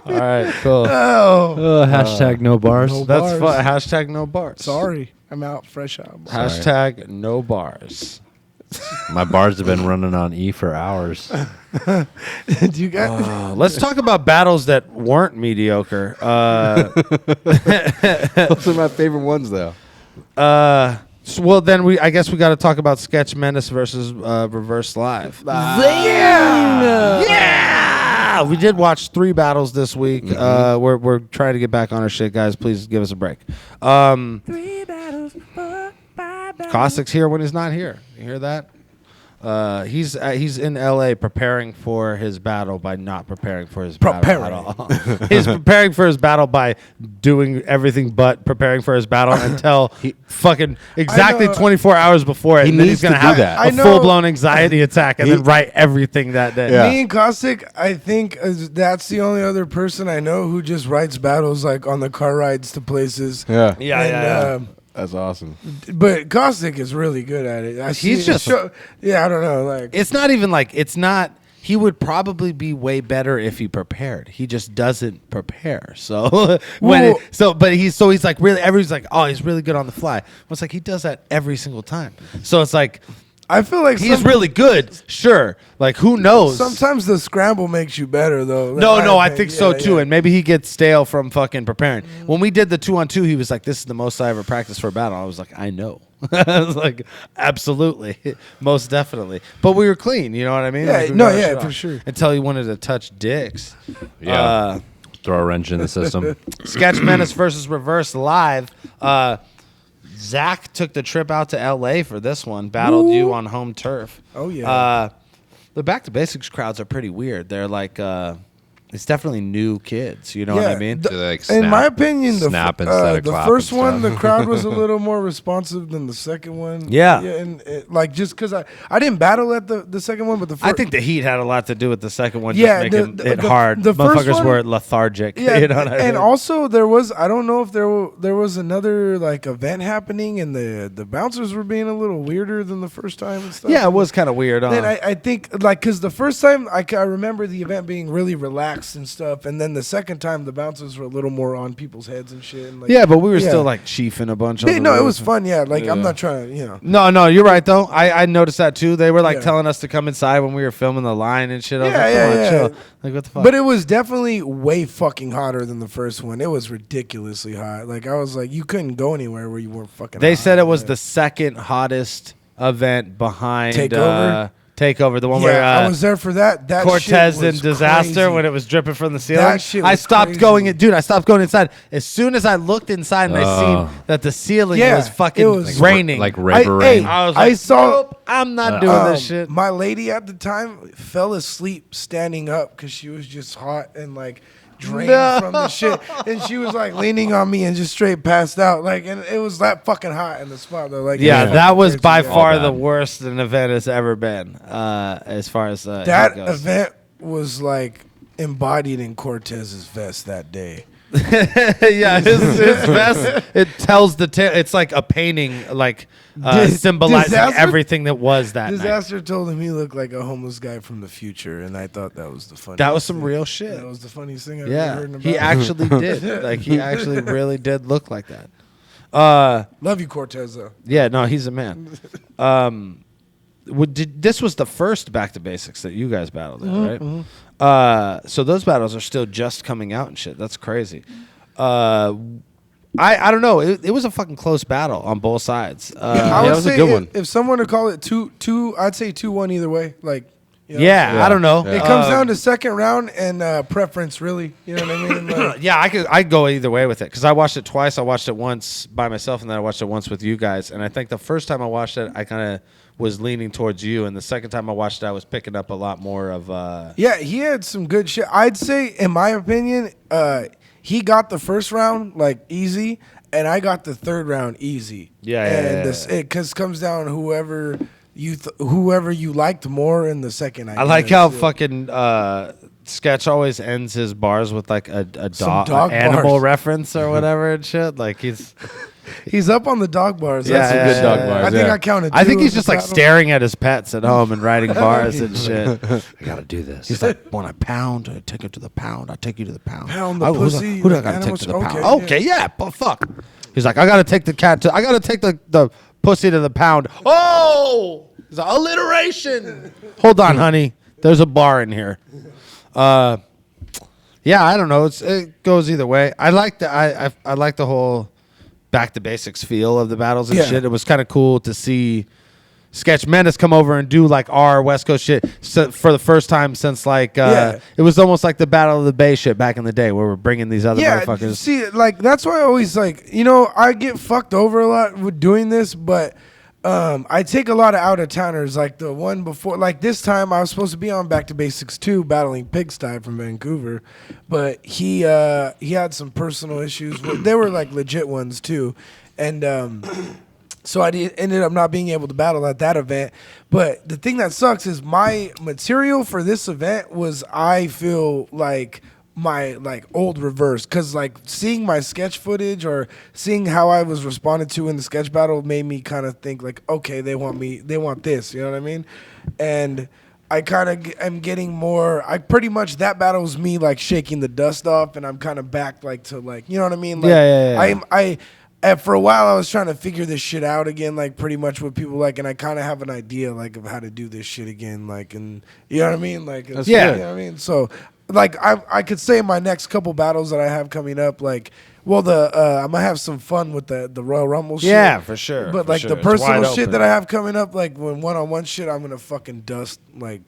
S4: right, cool.
S6: Oh,
S5: Hashtag no bars.
S6: No
S4: That's
S6: bars.
S4: fun. Hashtag no bars.
S6: sorry. I'm out. Fresh out.
S4: Hashtag no bars.
S5: My bars have been running on E for hours.
S6: Do you got?
S4: Let's talk about battles that weren't mediocre.
S18: Those are my favorite ones, though.
S4: Well, then I guess we got to talk about Sketch Menace versus Reverse Live. Yeah, we did watch 3 battles this week. We're trying to get back on our shit, guys. Please give us a break.
S15: 3 battles, 4, 5 battles.
S4: Caustic's here when he's not here. You hear that? He's in LA preparing for his battle by not preparing for his battle at all. He's preparing for his battle by doing everything but preparing for his battle until fucking exactly 24 hours before it.
S18: He
S4: and then
S18: needs
S4: he's gonna
S18: to do
S4: have
S18: that.
S4: a full blown anxiety attack and then write everything that day.
S6: Me and Caustic, I think that's the only other person I know who just writes battles like on the car rides to places.
S18: Yeah. That's awesome.
S6: But Caustic is really good at it.
S4: He's just
S6: I don't know. Like
S4: it's not even like it's not. He would probably be way better if he prepared. He just doesn't prepare. So he's like really. Everybody's like, oh, he's really good on the fly. Well, it's like he does that every single time. So it's like.
S6: I feel like
S4: he's really good, sure. Like who knows?
S6: Sometimes the scramble makes you better, though.
S4: No, I think so too. And maybe he gets stale from fucking preparing. When we did the 2-on-2, he was like, "This is the most I ever practiced for a battle." I was like, "I know." I was like, "Absolutely, most definitely." But we were clean. You know what I mean?
S6: Yeah,
S4: Like,
S6: for sure.
S4: Until he wanted to touch dicks.
S5: Yeah. Throw a wrench in the system.
S4: Sketch Menace versus Reverse live. Zach took the trip out to LA for this one, battled you on home turf.
S6: Oh, yeah.
S4: The Back to Basics crowds are pretty weird. They're like, it's definitely new kids. You know what I mean?
S6: In my opinion, the
S5: clap
S6: first
S5: and
S6: one,
S5: stuff.
S6: the crowd was a little more responsive than the second one.
S4: Yeah.
S6: And like just because I didn't battle at the second one, but the first.
S4: I think the heat had a lot to do with the second one.
S6: Yeah,
S4: just making it hard.
S6: The first
S4: Motherfuckers
S6: one,
S4: were lethargic.
S6: Yeah,
S4: you know what I mean?
S6: and also there was, I don't know if there was another like event happening, and the bouncers were being a little weirder than the first time and stuff.
S4: Yeah, it was kind of weird.
S6: Then I think like because the first time I remember the event being really relaxed and stuff, and then the second time the bouncers were a little more on people's heads and shit. And like,
S4: yeah, but we were still like chiefing a bunch of.
S6: No, it was fun. Yeah, like I'm not trying to,
S4: No, you're right though. I noticed that too. They were like telling us to come inside when we were filming the line and shit. I was like, come on, chill. Like what the fuck?
S6: But it was definitely way fucking hotter than the first one. It was ridiculously hot. Like I was like, you couldn't go anywhere where you weren't fucking.
S4: They
S6: hot.
S4: said it was the second hottest event behind Takeover, the one where
S6: I was there for that. That
S4: Cortez
S6: shit was
S4: and Disaster
S6: crazy.
S4: when it was dripping from the ceiling.
S6: That shit was
S4: I stopped
S6: crazy.
S4: going in, dude. I stopped going inside as soon as I looked inside and I seen that the ceiling was fucking raining,
S5: like river rain.
S4: I was like, nope, I'm not doing this shit.
S6: My lady at the time fell asleep standing up because she was just hot and like drained from the shit, and she was like leaning on me and just straight passed out. Like, and it was that fucking hot in the spot though. Like,
S4: yeah, that was by far the worst an event has ever been. As far as
S6: that
S4: goes.
S6: event was like embodied in Cortez's vest that day.
S4: Yeah, his vest, it tells the tale. It's like a painting, like symbolizing everything that was that
S6: Disaster
S4: night.
S6: told him he looked like a homeless guy from the future, and I thought that was the funniest.
S4: That was some
S6: thing.
S4: real shit.
S6: That was the funniest thing I've ever heard about.
S4: He actually did. Like, he actually really did look like that.
S6: Love you, Cortez, though.
S4: Yeah, no, he's a man. This was the first Back to Basics that you guys battled in, right?
S6: Mm-hmm.
S4: So those battles are still just coming out and shit. That's crazy. I don't know. It was a fucking close battle on both sides.
S6: I would
S4: was
S6: say
S4: a good one.
S6: If someone to call it 2-2, I'd say 2-1 either way. Like, you know,
S4: I don't know.
S6: It comes down to second round and preference, really. You know what I mean? Like,
S4: Yeah, I'd go either way with it because I watched it twice. I watched it once by myself, and then I watched it once with you guys. And I think the first time I watched it, I kind of was leaning towards you, and the second time I watched it, I was picking up a lot more of.
S6: yeah, he had some good shit. I'd say, in my opinion, he got the first round like easy, and I got the third round easy. And it comes down to whoever you liked more in the second.
S4: I like how fucking Sketch always ends his bars with like a dog animal
S6: bars.
S4: reference or whatever and shit. Like
S6: he's up on the dog bars. That's
S4: some good dog bars.
S6: I think I counted.
S4: I think
S6: two
S4: he's
S6: of
S4: just
S6: the
S4: like
S6: battle.
S4: staring at his pets at home and writing bars and shit.
S5: I gotta do this.
S4: He's like, want a pound? I take it to the pound. I take you to the pound.
S6: Pound the
S4: Oh,
S6: pussy.
S4: Who do I gotta take
S6: animals-
S4: to the pound?
S6: okay,
S4: Okay, yeah, but fuck. He's like, I gotta take the cat to. I gotta take the pussy to the pound. Oh, it's an alliteration. Hold on, honey. There's a bar in here. Yeah, I don't know. It goes either way. I like the I like the whole back to basics feel of the battles and shit. It was kind of cool to see Sketch Menace come over and do like our West Coast shit for the first time since like it was almost like the Battle of the Bay shit back in the day where we're bringing these other motherfuckers.
S6: See, like that's why I always like, I get fucked over a lot with doing this, but I take a lot of out of towners. Like the one before, like this time I was supposed to be on Back to Basics 2 battling Pigsty from Vancouver, but he had some personal issues. They were like legit ones too, and so I ended up not being able to battle at that event. But the thing that sucks is my material for this event was, I feel like, my like old reverse, because like seeing my sketch footage or seeing how I was responded to in the sketch battle made me kind of think like, okay, they want this, you know what I mean? And I kind of am getting more, I pretty much, that battle was me like shaking the dust off, and I'm kind of back like to like, you know what I mean? Like,
S4: Yeah.
S6: And for a while I was trying to figure this shit out again, like pretty much what people like, and I kind of have an idea like of how to do this shit again, like, and you know what I mean? Like,
S4: yeah,
S6: you know what I mean? So like I could say my next couple battles that I have coming up, like, well, I'm gonna have some fun with the Royal Rumble shit.
S4: Yeah, for sure.
S6: But
S4: for
S6: like
S4: sure.
S6: the
S4: It's
S6: personal
S4: wide
S6: shit
S4: open.
S6: that I have coming up, like when one-on-one shit, I'm gonna fucking dust like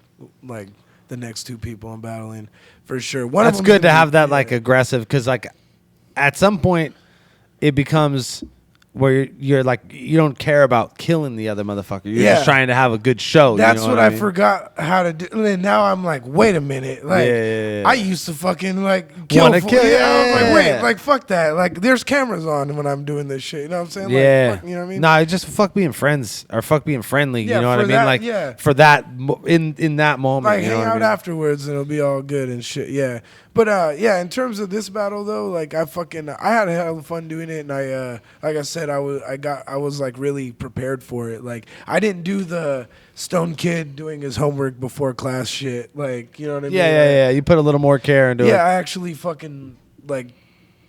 S6: the next two people I'm battling for sure.
S4: That's good to have that like aggressive, because like at some point it becomes where you're like, you don't care about killing the other motherfucker. You're just trying to have a good show.
S6: That's
S4: you know
S6: what
S4: I
S6: I
S4: mean?
S6: forgot how to do. And now I'm like, wait a minute. Like,
S4: Yeah.
S6: I used to fucking like kill.
S4: Wanna kill,
S6: Yeah, I was like,
S4: yeah.
S6: wait, like fuck that. Like, there's cameras on when I'm doing this shit. You know what I'm saying?
S4: Yeah.
S6: Like, fuck, you know what I mean?
S4: Nah, just fuck being friends or fuck being friendly.
S6: Yeah,
S4: you know what I
S6: for
S4: mean?
S6: that,
S4: Like
S6: yeah.
S4: for that in that moment.
S6: Like,
S4: you know
S6: hang
S4: what I
S6: out
S4: mean?
S6: afterwards and it'll be all good and shit. Yeah. But yeah, in terms of this battle though, like I had a hell of fun doing it, and I like I said, I was like really prepared for it. Like, I didn't do the Stone Kid doing his homework before class shit. Like, you know what I mean?
S4: Yeah. You put a little more care into it.
S6: Yeah, I actually fucking like,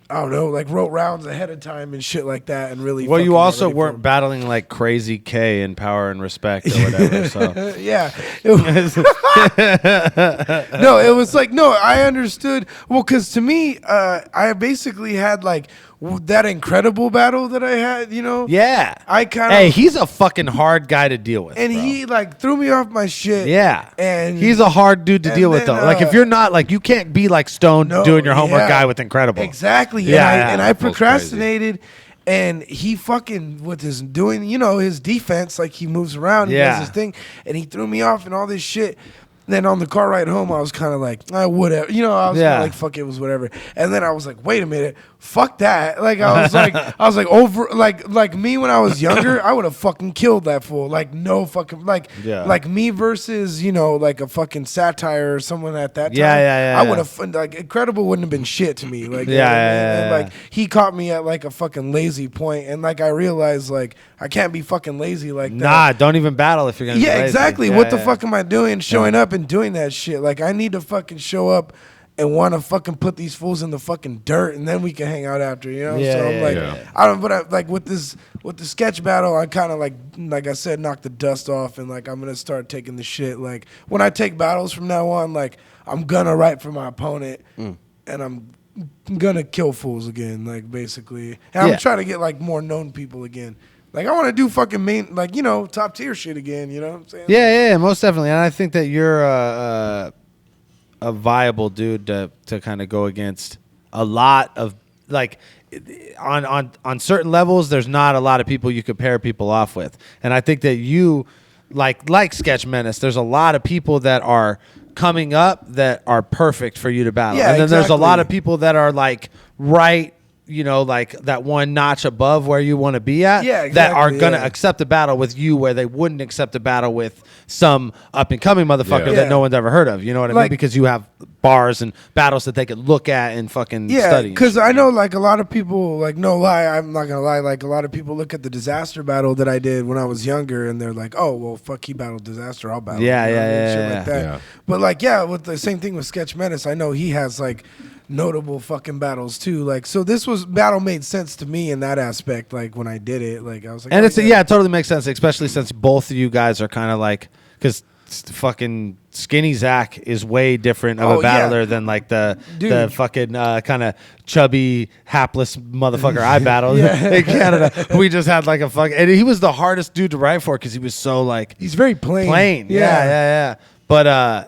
S6: I don't know, like wrote rounds ahead of time and shit like that, and really.
S4: Well, you
S6: fucking got
S4: also
S6: ready for
S4: weren't battling like Crazy K in Power and Respect or whatever. So
S6: yeah. No, it was like, no, I understood. Well, because to me, I basically had like that incredible battle that I had, you know?
S4: Yeah.
S6: I kind of.
S4: Hey, he's a fucking hard guy to deal with.
S6: And
S4: bro.
S6: he like threw me off my shit.
S4: Yeah.
S6: And
S4: he's a hard dude to deal with,
S6: then,
S4: though. Like, if you're not, like, you can't be like Stone doing your homework guy with Incredible.
S6: Exactly.
S4: Yeah.
S6: And I procrastinated. And he fucking, with his doing, you know, his defense, like he moves around, he does his thing, and he threw me off and all this shit. Then on the car ride home, I was kind of like, whatever. You know, I was kinda like, fuck, it was whatever. And then I was like, wait a minute, fuck that. Like, I was like, over, like me when I was younger, I would have fucking killed that fool. Like, no fucking, like me versus, you know, like a fucking satire or someone at that time.
S4: Yeah.
S6: I would have, like, Incredible wouldn't have been shit to me. Like,
S4: Yeah.
S6: And, like, he caught me at like a fucking lazy point, and like I realized, like, I can't be fucking lazy like that.
S4: Nah, don't even battle if you're gonna.
S6: Yeah,
S4: be lazy.
S6: exactly.
S4: Yeah,
S6: What the
S4: yeah.
S6: fuck am I doing? Showing up and doing that shit. Like, I need to fucking show up and want to fucking put these fools in the fucking dirt, and then we can hang out after. You know.
S4: Yeah,
S6: So I'm
S4: yeah,
S6: like,
S4: yeah.
S6: I don't. But I, like with the sketch battle, I kind of like I said, knock the dust off, and like I'm gonna start taking the shit. Like when I take battles from now on, like I'm gonna write for my opponent, and I'm gonna kill fools again. Like basically, and I'm trying to get like more known people again. Like, I want to do fucking main, like, you know, top tier shit again, you know what I'm saying?
S4: Yeah, most definitely. And I think that you're a viable dude to kind of go against a lot of, like, on certain levels, there's not a lot of people you could pair people off with. And I think that you, like Sketch Menace, there's a lot of people that are coming up that are perfect for you to battle.
S6: Yeah,
S4: and then there's a lot
S6: exactly.
S4: of people that are, like, right, you know, like that one notch above where you want to be at,
S6: Yeah,
S4: that are
S6: exactly,
S4: going to
S6: yeah.
S4: accept a battle with you where they wouldn't accept a battle with some up-and-coming motherfucker
S6: Yeah.
S4: that no one's ever heard of. You know what I mean?
S6: Like-
S4: Because you have bars and battles that they could look at and fucking
S6: Yeah,
S4: study.
S6: because I know, like, a lot of people, like, no lie, I'm not going to lie, like, a lot of people look at the Disaster battle that I did when I was younger, and they're like, oh, well, fuck, he battled Disaster, I'll battle.
S4: Yeah,
S6: You know what I mean?
S4: yeah,
S6: Shit
S4: yeah,
S6: like that.
S18: yeah.
S6: But, like, yeah, with the same thing with Sketch Menace, I know he has, like, notable fucking battles, too. Like, so this battle made sense to me in that aspect, like, when I did it. Like, I was like,
S4: and
S6: oh,
S4: it's it totally makes sense, especially since both of you guys are kind of like, because fucking Skinny Zach is way different of
S6: Oh,
S4: a
S6: yeah.
S4: battler than like the
S6: Dude.
S4: fucking kind of chubby, hapless motherfucker I battled
S6: Yeah.
S4: in Canada. We just had like a and he was the hardest dude to write for because he was so like
S6: he's very plain.
S4: Yeah. But I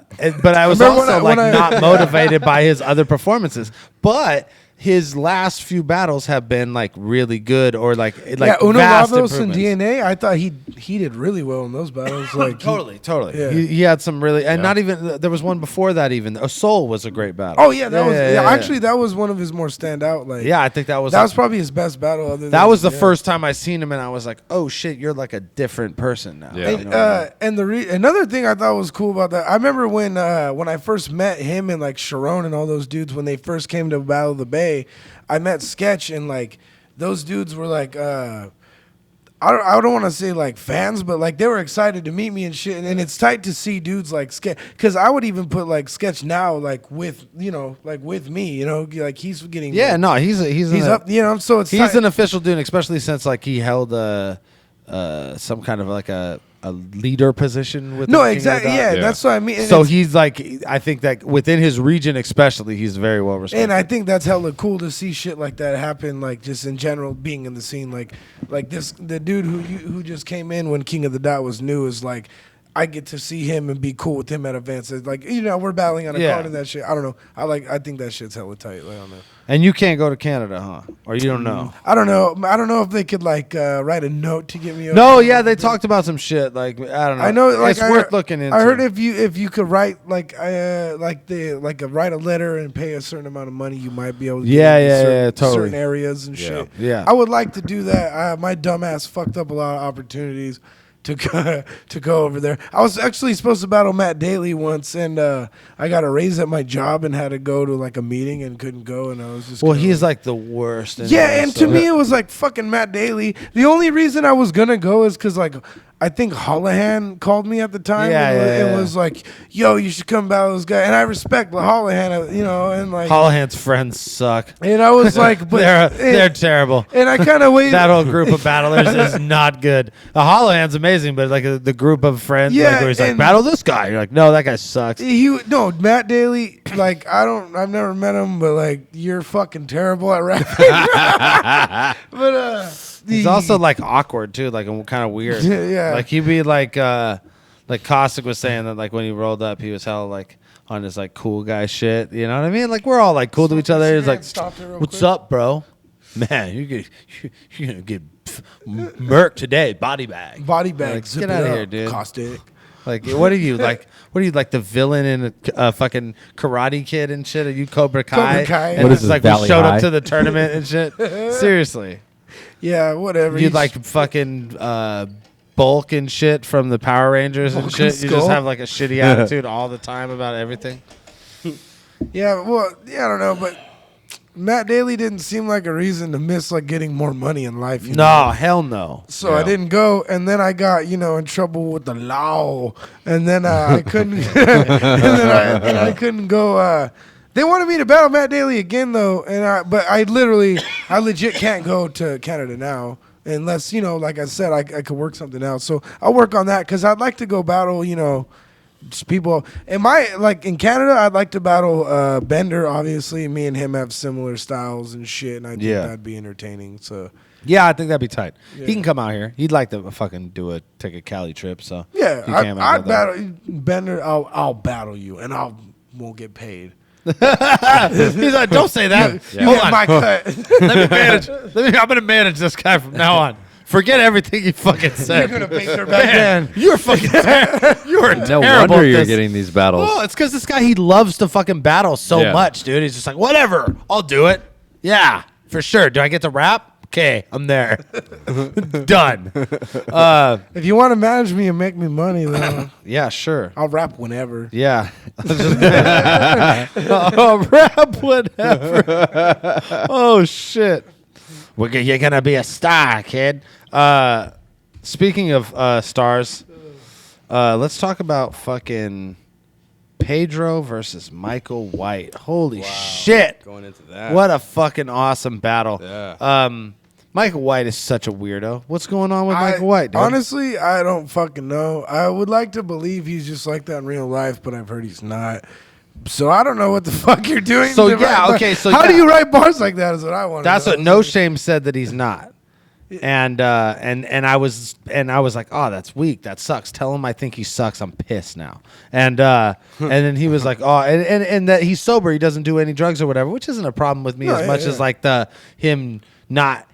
S4: was
S6: Remember
S4: also
S6: when I-
S4: not motivated by his other performances. But his last few battles have been like really good or like
S6: Uno
S4: vast
S6: Vamos and
S4: improvements.
S6: DNA. I thought he did really well in those battles. Like
S4: Totally.
S6: Yeah.
S4: He had some really, and not even there was one before that even. A Soul was a great battle.
S6: Oh yeah, that was actually that was one of his more standout. Like
S4: I think that was
S6: probably his best battle.
S4: That was the first time I seen him, and I was like, oh shit, you're like a different person now.
S6: Yeah. And another thing I thought was cool about that, I remember when I first met him and like Sharon and all those dudes when they first came to Battle of the Bay, I met Sketch and like those dudes were like I don't want to say like fans, but like they were excited to meet me and shit. And it's tight to see dudes like Sketch, because I would even put like Sketch now like with with me, like he's getting he's up, so it's
S4: he's an official dude, especially since like he held some kind of like a leader position with
S6: exactly that's what I mean. And
S4: so he's like, I think that within his region especially, he's very well respected,
S6: and I think that's hella cool to see shit like that happen, like just in general being in the scene, like the dude who just came in when King of the Dot was new is like, I get to see him and be cool with him at events. It's like, we're battling on a card and that shit. I don't know. I think that shit's hella tight. Like, I don't know.
S4: And you can't go to Canada, huh? Or you don't know?
S6: I don't know. I don't know if they could like write a note to get me over.
S4: No, yeah, they talked about some shit. Like, I don't know.
S6: I know, like,
S4: it's worth looking into.
S6: I heard if you could write write a letter and pay a certain amount of money, you might be able to get
S4: totally.
S6: certain areas and shit.
S4: Yeah.
S6: I would like to do that. My dumbass fucked up a lot of opportunities to go over there. I was actually supposed to battle Matt Daly once, and I got a raise at my job and had to go to like a meeting and couldn't go, and I was just
S4: he's like the worst.
S6: And to me it was like fucking Matt Daly. The only reason I was gonna go is because like I think Hollahan called me at the time and was like, yo, you should come battle this guy. And I respect Hollahan, and like
S4: Hollahan's friends suck.
S6: And I was like, but
S4: they're terrible.
S6: And I kind of waited.
S4: That whole group of battlers is not good. The Hollahan's amazing, but like the group of friends, where he's like, battle this guy. You're like, no, that guy sucks.
S6: Matt Daly, like I've never met him, but like you're fucking terrible at rapping. But
S4: he's also like awkward too, like kind of weird.
S6: Yeah.
S4: Like he'd be like Caustic was saying that like when he rolled up, he was hella like on his like cool guy shit. You know what I mean? Like we're all like cool to each other. He's like, "What's up, bro? Man, you're gonna get murked today. Body bag.
S6: Like,
S4: get out of here, dude.
S6: Caustic.
S4: Like, what are you like? What are you like, the villain in a fucking Karate Kid and shit? Are you Cobra Kai?
S6: And
S5: what is
S4: it's
S5: this,
S4: like
S5: Valley
S4: we showed
S5: High?
S4: up to the tournament and shit. Seriously.
S6: Yeah, whatever.
S4: You like fucking Bulk and shit from the Power Rangers and shit. You just have like a shitty attitude all the time about everything.
S6: I don't know, but Matt Daly didn't seem like a reason to miss like getting more money in life.
S4: No, hell no.
S6: So I didn't go, and then I got in trouble with the law, and then I couldn't, and then I couldn't go. They wanted me to battle Matt Daly again though, but I legit can't go to Canada now unless like I said, I could work something out. So I'll work on that because I'd like to go battle just people. In Canada, I'd like to battle Bender. Obviously, me and him have similar styles and shit, and I think that'd be entertaining. So
S4: yeah, I think that'd be tight.
S6: Yeah.
S4: He can come out here. He'd like to fucking take a Cali trip. So
S6: yeah, I'd battle Bender. I'll battle you, and I won't get paid.
S4: He's like, don't say that.
S6: You get my cut.
S4: Let me manage. I'm gonna manage this guy from now on. Forget everything you fucking said.
S6: You're gonna pay her back then.
S4: You're fucking you are
S5: No
S4: terrible.
S5: wonder you're getting these battles.
S4: Oh, it's because this guy, he loves to fucking battle so much, dude. He's just like, whatever, I'll do it. Yeah, for sure. Do I get to rap? Okay, I'm there. Done.
S6: If you want to manage me and make me money, then
S4: yeah, sure.
S6: I'll rap whenever.
S4: Yeah. I'll rap whenever. Oh shit. You're gonna be a star, kid. Speaking of stars, let's talk about fucking Pedro versus Michael White. Holy shit!
S18: Going into that,
S4: what a fucking awesome battle.
S18: Yeah.
S4: Michael White is such a weirdo. What's going on with Michael White, dude?
S6: Honestly, I don't fucking know. I would like to believe he's just like that in real life, but I've heard he's not. So I don't know what the fuck you're doing.
S4: So yeah, okay. So
S6: how do you write bars like that? Is what I want.
S4: That's what No Shame said, that he's not. And I was like, oh, that's weak. That sucks. Tell him I think he sucks. I'm pissed now. And then he was like, oh, and that he's sober. He doesn't do any drugs or whatever, which isn't a problem with me as much as like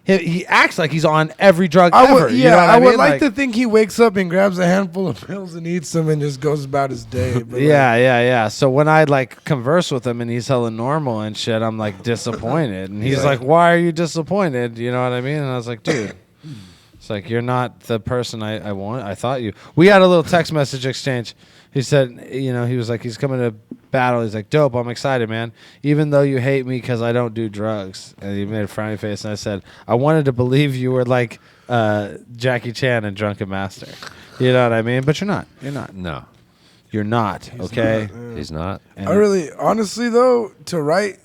S4: he acts like he's on every drug ever. You know what I mean?
S6: would like to think he wakes up and grabs a handful of pills and eats them and just goes about his day. But
S4: yeah. So when I like converse with him and he's hella normal and shit, I'm like disappointed. And he's like, why are you disappointed? You know what I mean? And I was like, dude, it's like, you're not the person I want. I thought you. We had a little text message exchange. He said, he was like, he's coming to battle. He's like, dope, I'm excited, man. Even though you hate me because I don't do drugs. And he made a frowny face. And I said, I wanted to believe you were like Jackie Chan in Drunken Master. You know what I mean? But you're not. You're not.
S5: No.
S4: You're not, okay?
S5: He's not.
S4: And
S6: I really, honestly, though, to write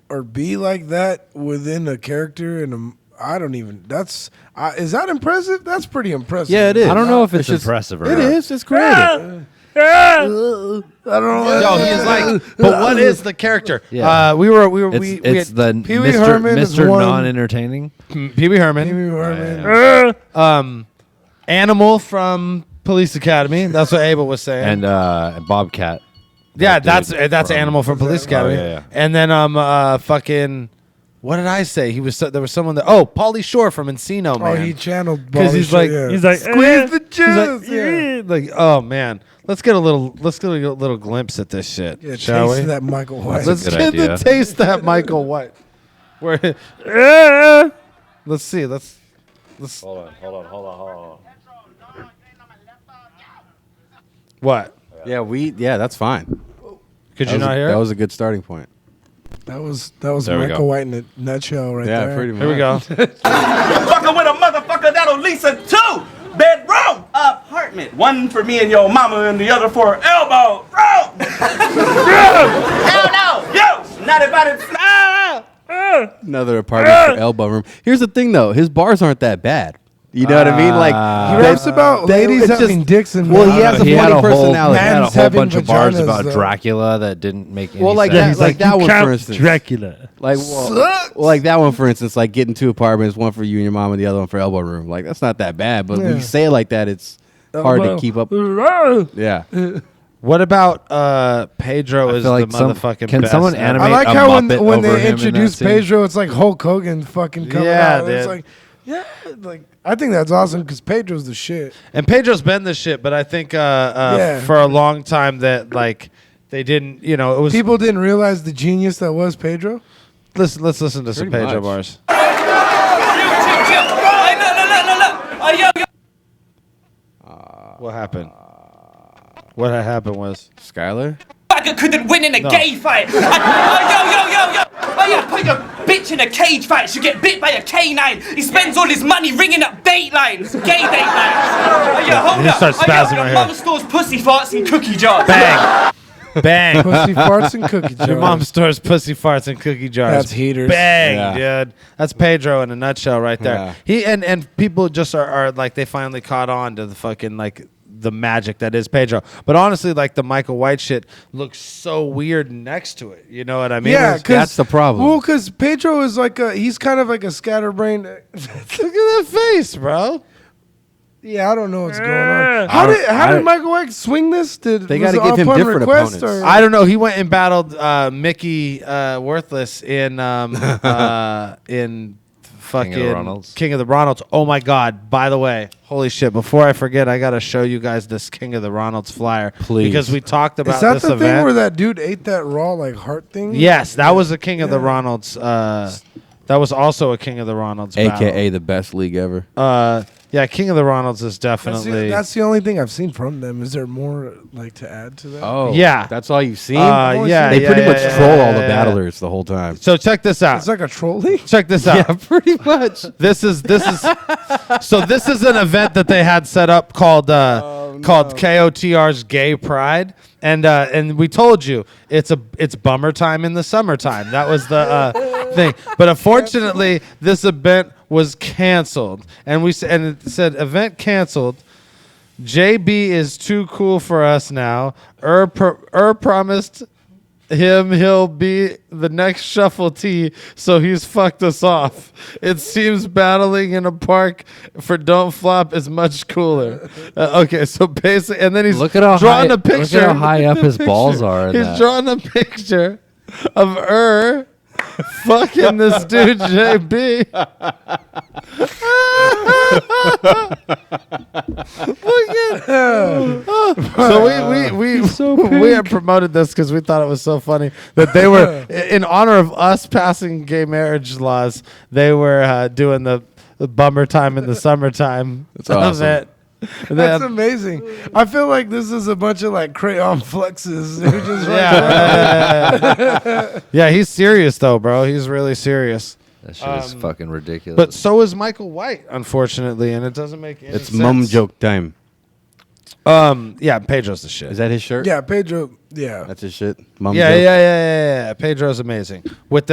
S6: or be like that within a character and I don't even. Is that impressive? That's pretty impressive.
S18: Yeah, it is.
S5: I don't know if it's impressive or not.
S18: It is. It's creative.
S6: I don't know.
S4: Yo, he's like, but what is the character?
S5: Yeah.
S4: We
S5: It's
S4: had
S5: the
S6: Pee Wee Herman is
S5: Mr.
S6: one.
S5: Non-entertaining.
S4: Pee Wee Herman. Animal from Police Academy. That's what Abel was saying.
S5: And Bobcat.
S4: Yeah,
S5: That dude
S4: that's Animal from Police Academy.
S5: yeah.
S4: And then fucking. What did I say? There was someone there. Oh, Pauly Shore from Encino, man.
S6: Oh, he channeled
S4: because he's like
S6: squeeze the juice.
S4: He's like, oh man, let's get a little glimpse at this shit,
S6: Yeah,
S4: shall
S6: taste
S4: we?
S6: that Michael White.
S4: Let's
S5: That's a
S4: get
S5: good
S4: the
S5: idea.
S4: taste that Michael White. Where? Let's see. Let's.
S5: Hold on.
S4: What?
S18: Yeah, that's fine.
S4: Could you not hear?
S18: That was a good starting point.
S6: That was
S5: There we
S6: Michael
S5: go.
S6: White in a nutshell right there.
S18: Yeah, pretty much.
S4: Here we go.
S19: Fucking with a motherfucker that'll lease a 2-bedroom apartment. One for me and your mama and the other for elbow. Bro! Hell no! Yo! Not about it.
S18: Another apartment for elbow room. Here's the thing, though. His bars aren't that bad. You know what I mean? Like
S6: He raps about ladies having dicks and
S18: well, he has a funny personality.
S5: He had a
S6: Man's
S5: whole
S6: having
S5: bunch of bars
S6: vaginas,
S5: about
S6: though.
S5: Dracula that didn't make any
S18: Well, like
S5: sense.
S18: that, like that one, for instance.
S8: Dracula.
S18: Like, like that one, for instance. Like getting 2 apartments, one for you and your mom, and the other one for elbow room. Like that's not that bad. But when you say it like that, it's hard to keep up. Yeah.
S4: What about Pedro is
S5: like
S4: the
S5: some-
S4: mauking
S5: can
S4: best
S5: someone
S4: ever.
S5: animate
S6: I like
S5: a
S6: how
S5: Muppet
S6: when
S5: over
S6: they
S5: him in that
S6: introduce
S5: scene?
S6: Pedro, it's like Hulk Hogan fucking coming
S4: Yeah,
S6: out. It's
S4: dude.
S6: like, yeah, like I think that's awesome because Pedro's the shit.
S4: And Pedro's been the shit, but I think
S6: Yeah.
S4: for a long time that like they didn't, it was
S6: People didn't realize the genius that was Pedro.
S4: Let's listen to some
S18: Pretty
S4: Pedro
S18: much.
S4: bars. What happened? What had happened was
S18: Skylar.
S20: Bagger couldn't win in a gay fight. Yo. Oh yeah, put your bitch in a cage fight. She'll get bit by a canine. He spends all his money ringing up datelines, gay datelines. Oh yeah, hold
S4: He
S20: up.
S4: starts spazzing right
S20: your
S4: here.
S20: mum stores pussy farts and cookie jars.
S4: Bang. Bang.
S6: Pussy farts and cookie jars.
S4: Your mom stores pussy farts and cookie jars.
S6: That's heaters.
S4: Bang,
S18: Yeah.
S4: dude. That's Pedro in a nutshell right there.
S18: Yeah.
S4: He and people just are like they finally caught on to the fucking like the magic that is Pedro. But honestly, like the Michael White shit looks so weird next to it. You know what I mean?
S6: Yeah,
S4: It's-
S18: That's the problem.
S6: Well, because Pedro is like he's kind of like a scatterbrained.
S4: look at that face, bro.
S6: Yeah, I don't know what's going on. How did Michael White swing this?
S18: They
S6: was
S18: gotta
S6: it
S18: give him
S6: upon
S18: different
S6: request,
S18: opponents.
S6: or-
S4: I don't know. He went and battled Mickey Worthless in fucking
S5: Ronalds.
S4: King of the Ronalds. Oh my God! By the way, holy shit! Before I forget, I gotta show you guys this King of the Ronalds flyer,
S18: Please.
S4: because we talked about
S6: Is that
S4: this
S6: the
S4: event.
S6: thing where that dude ate that raw like heart thing?
S4: Yes, that was a King of the Ronalds. That was also a King of the Ronalds,
S18: AKA the best league ever.
S4: battle. Yeah, King of the Ronalds is
S6: That's
S4: definitely.
S6: that's the only thing I've seen from them. Is there more like to add to that?
S18: Oh,
S4: Yeah.
S18: That's all you've seen.
S4: Yeah,
S18: They pretty
S4: yeah,
S18: much
S4: yeah,
S18: troll
S4: yeah,
S18: all the
S4: yeah,
S18: battlers the whole time.
S4: So check this out.
S6: It's like a troll league.
S4: Check this out.
S18: Yeah, pretty much.
S4: This is so this is an event that they had set up called KOTR's Gay Pride, and we told you it's bummer time in the summertime. That was the thing. But unfortunately, this event was canceled, and it said event canceled. JB is too cool for us now. Promised he'll be the next Shuffle T, so he's fucked us off. It seems battling in a park for Don't Flop is much cooler. Okay, so basically, and then he's drawing a picture.
S5: Look at how high up his balls are.
S4: He's drawing a picture of fucking this dude JB. Look at so we had promoted this because we thought it was so funny that they were in honor of us passing gay marriage laws. They were doing the bummer time in the summertime.
S18: That's awesome.
S6: That's amazing. I feel like this is a bunch of like crayon flexes. They're just
S4: yeah, he's serious though, bro. He's really serious.
S5: That shit is fucking ridiculous.
S4: But so is Michael White, unfortunately, and it doesn't make any sense.
S18: It's mum joke time.
S4: Yeah, Pedro's the shit.
S18: Is that his shirt?
S6: Yeah, Pedro. Yeah,
S18: that's his shit. Mum
S4: yeah,
S18: joke.
S4: yeah. Pedro's amazing with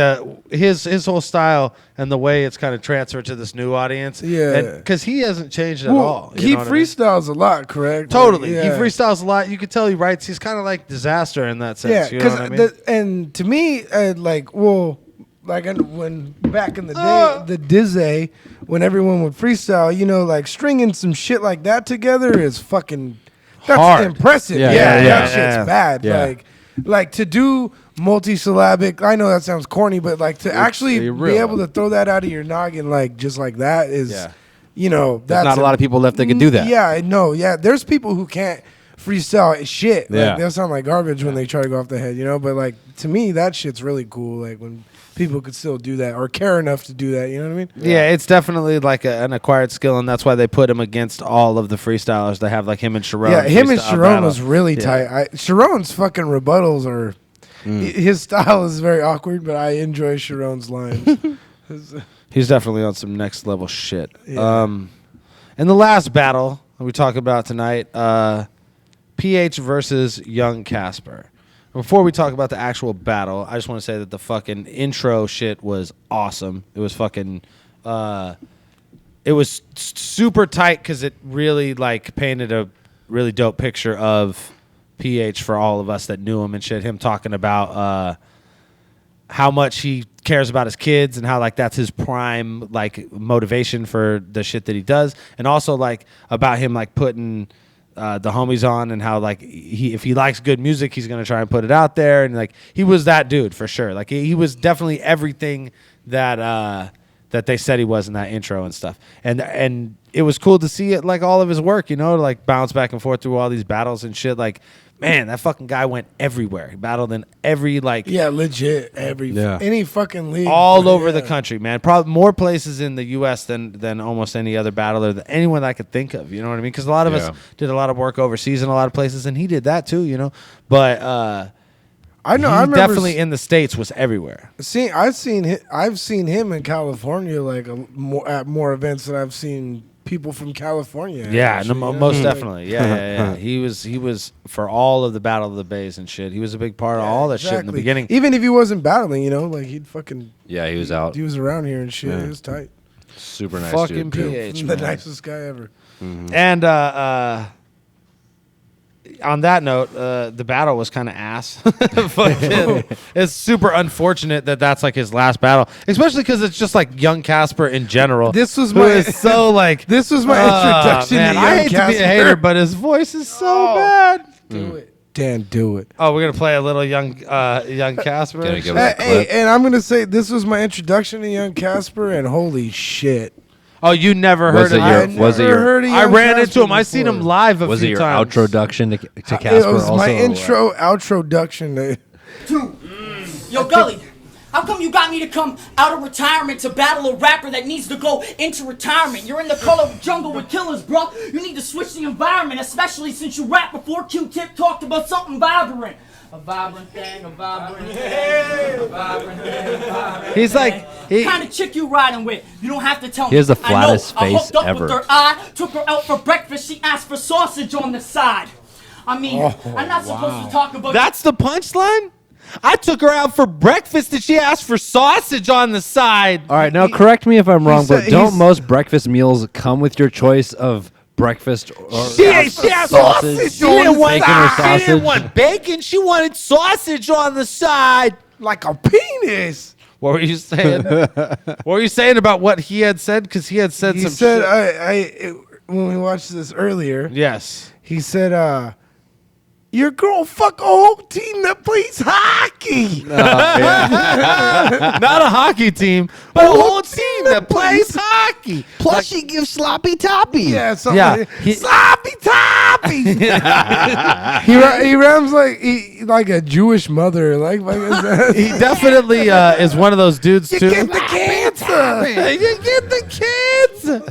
S4: his whole style and the way it's kind of transferred to this new audience.
S6: Yeah,
S4: because he hasn't changed at all.
S6: He freestyles a lot, correct?
S4: Totally,
S6: Like,
S4: he freestyles a lot. You can tell he writes. He's kind of like Disaster in that sense.
S6: Yeah,
S4: you know what I mean?
S6: And to me, when back in the day, the Dizzy, when everyone would freestyle, like stringing some shit like that together is fucking. That's
S4: hard.
S6: Impressive. Yeah, that shit's bad.
S4: Yeah.
S6: Like to do multisyllabic. I know that sounds corny, but like to actually be able to throw that out of your noggin like just like that is, that's
S18: not a lot of people left that can do that.
S6: Yeah, no, yeah. There's people who can't freestyle shit. Like,
S18: Yeah.
S6: they'll sound like garbage when they try to go off the head, But like to me, that shit's really cool. Like when people could still do that or care enough to do that. You know what I mean?
S4: Yeah, it's definitely like an acquired skill, and that's why they put him against all of the freestylers. They have like him and Sharon.
S6: Yeah, him and
S4: freestyle
S6: Sharon
S4: battle.
S6: was really tight. Sharon's fucking rebuttals are. His style is very awkward, but I enjoy Sharon's lines.
S4: He's definitely on some next level shit.
S6: Yeah.
S4: And the last battle we talk about tonight, PH versus Yung Casper. Before we talk about the actual battle, I just want to say that the fucking intro shit was awesome. It was fucking, it was super tight because it really like painted a really dope picture of PH for all of us that knew him and shit. Him talking about how much he cares about his kids and how like that's his prime like motivation for the shit that he does, and also like about him like putting the homies on and how like if he likes good music he's gonna try and put it out there, and like he was that dude for sure. Like he was definitely everything that that they said he was in that intro and stuff, and it was cool to see it like all of his work, like bounce back and forth through all these battles and shit. Like man, that fucking guy went everywhere. He battled in every
S6: legit any fucking league
S4: all over the country, man. Probably more places in the U.S. than almost any other battler, that anyone that I could think of. You know what I mean? Because a lot of us did a lot of work overseas in a lot of places, and he did that too. But
S6: I know.
S4: he
S6: I remember
S4: definitely in the States was everywhere.
S6: I've seen him in California like at more events than I've seen people from California.
S4: Yeah,
S6: actually,
S4: most definitely. Yeah. He was for all of the Battle of the Bays and shit. He was a big part of all that shit in the beginning.
S6: Even if he wasn't battling, like he'd fucking
S5: he was out.
S6: He was around here and shit. It was tight.
S5: Super nice
S4: fucking
S5: dude.
S4: PH,
S6: The nicest guy ever.
S5: Mm-hmm.
S4: And on that note, the battle was kind of ass. Fucking, it's super unfortunate that that's like his last battle, especially because it's just like Yung Casper in general.
S6: This was
S4: my so like
S6: this was my introduction.
S4: Man,
S6: to
S4: I
S6: Yung
S4: hate
S6: Casper.
S4: to be a hater, but his voice is so bad.
S6: Do it, Dan. Do it.
S4: Oh, we're gonna play a little Yung Casper.
S6: Hey, and I'm gonna say this was my introduction to Yung Casper, and holy shit.
S4: Oh, you never heard of him? I ran into him. I seen him live a few times.
S5: Was it your outroduction to Casper?
S6: It was
S5: also,
S6: my outroduction.
S20: Yo, Gully, how come you got me to come out of retirement to battle a rapper that needs to go into retirement? You're in the color jungle with killers, bro. You need to switch the environment, especially since you rapped before Q-Tip talked about something vibrant. A vibrant thing, a vibrant thing, a vibrant thing, a vibrant
S4: He's like
S20: kind of chick you riding with. You don't have to tell me.
S5: He has the flattest
S20: I know,
S5: face
S20: I hooked up
S5: ever.
S20: with her eye, took her out for breakfast. She asked for sausage on the side. I mean, I'm not supposed to talk about.
S4: That's the punchline? I took her out for breakfast and she asked for sausage on the side.
S5: All right, now correct me if I'm wrong, but don't most breakfast meals come with your choice of breakfast or
S4: She had sausage. She didn't want
S5: bacon or sausage.
S4: She didn't want bacon. She wanted sausage on the side.
S6: Like a penis.
S4: What were you saying? What were you saying about what he had said? Because he had said
S6: He
S4: some
S6: said,
S4: shit.
S6: when we watched this earlier.
S4: Yes.
S6: He said, your girl fuck a whole team that plays hockey.
S4: Not a hockey team, but a whole team that plays hockey.
S18: Plus, she gives sloppy toppy.
S6: Yeah, something
S4: Yeah,
S6: like sloppy toppy. he rams like a Jewish mother. Like
S4: he definitely is one of those dudes
S6: you
S4: too.
S6: get the cancer.
S4: You get the cancer.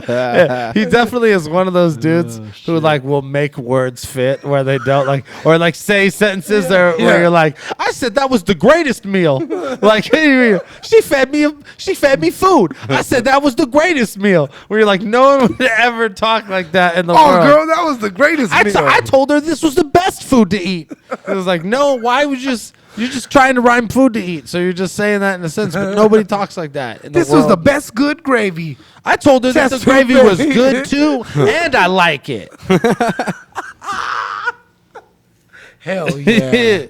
S4: Yeah, he definitely is one of those dudes who like will make words fit where they don't like, or like say sentences where you're like, I said that was the greatest meal. Like she fed me food. I said that was the greatest meal. Where you're like, no one would ever talk like that in the world.
S6: Oh, girl, that was the greatest meal.
S4: I told her this was the best food to eat. It was like, no, why would you're just trying to rhyme food to eat. So you're just saying that in a sense, but nobody talks like that in the
S6: This
S4: world.
S6: was the best good gravy.
S4: I told her that the
S6: That's
S4: gravy
S6: so
S4: was
S6: bad.
S4: good too, and I like it.
S6: Hell yeah.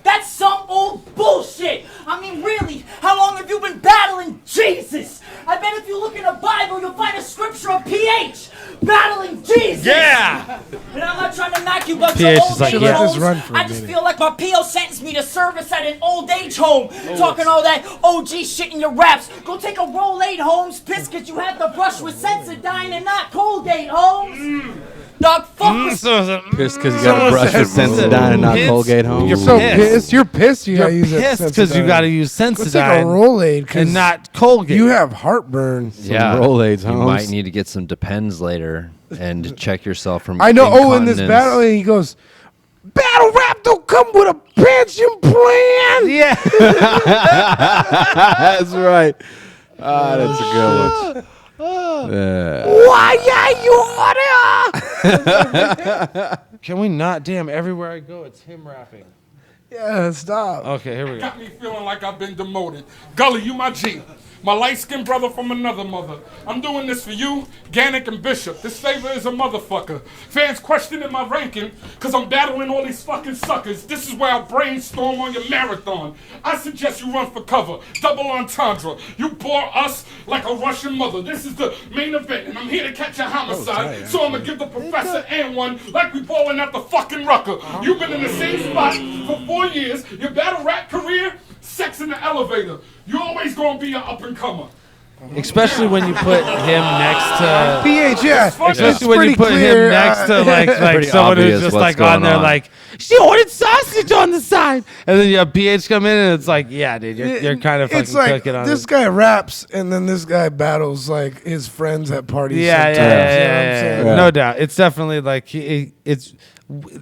S20: That's some old bullshit. I mean, really, how long have you been battling Jesus? I bet if you look in the Bible, you'll find a scripture of PH battling Jesus.
S4: Yeah.
S20: And I'm not trying to knock you, but
S4: PH
S20: your
S4: is
S20: old
S4: like,
S20: age
S4: yeah.
S20: homes,
S6: Run for a
S20: I just
S6: minute.
S20: feel like my PO sentenced me to service at an old age home. Talking all that OG shit in your raps. Go take a Rolade, Holmes. Pissed because you have to brush with Sensodyne and not Colgate, Holmes. Dog, fuck with
S18: Just because you got to brush with Sensodyne and not Colgate home.
S6: You're so pissed. You're pissed. You gotta use that
S4: pissed because you
S6: Sensodyne.
S4: got to use
S6: Go take a
S4: Sensodyne
S6: Rolade 'cause
S4: and not Colgate.
S6: you have heartburn.
S5: Yeah,
S18: Rolades,
S5: you
S18: Holmes.
S5: might need to get some Depends later and check yourself from.
S6: I know. Oh, in this
S5: incontinence.
S6: battle, he goes, battle rap don't come with a pension plan.
S4: Yeah.
S18: That's right. Ah, that's a good one.
S6: Why you order?
S4: Can we not? Damn, everywhere I go, it's him rapping.
S6: Yeah, stop.
S4: Okay, here we go.
S12: Got me feeling like I've been demoted. Gully, you my G. My light-skinned brother from another mother. I'm doing this for you, Gannick and Bishop. This favor is a motherfucker. Fans questioning my ranking, cause I'm battling all these fucking suckers. This is where I brainstorm on your marathon. I suggest you run for cover. Double entendre. You bore us like a Russian mother. This is the main event, and I'm here to catch a homicide. So I'm gonna give the professor and one like we balling at the fucking Rucker. You've been in the same spot for 4 years. Your battle rap career, sex in the elevator. You always gonna be an up-and-comer.
S4: Especially when you put him next to
S6: PH, yeah.
S4: Especially when you put him next to like
S5: Pretty
S4: someone who's
S5: obvious
S4: just
S5: what's
S4: like on
S5: going
S4: there
S5: on.
S4: like she ordered sausage on the side, and then you have PH come in and it's like, yeah, dude, you're kind of fucking
S6: It's like
S4: cooking on
S6: this
S4: it.
S6: guy raps and then this guy battles like his friends at parties.
S4: Yeah,
S6: sometimes, you know what I'm
S4: yeah,
S6: saying?
S4: no doubt. It's definitely like it's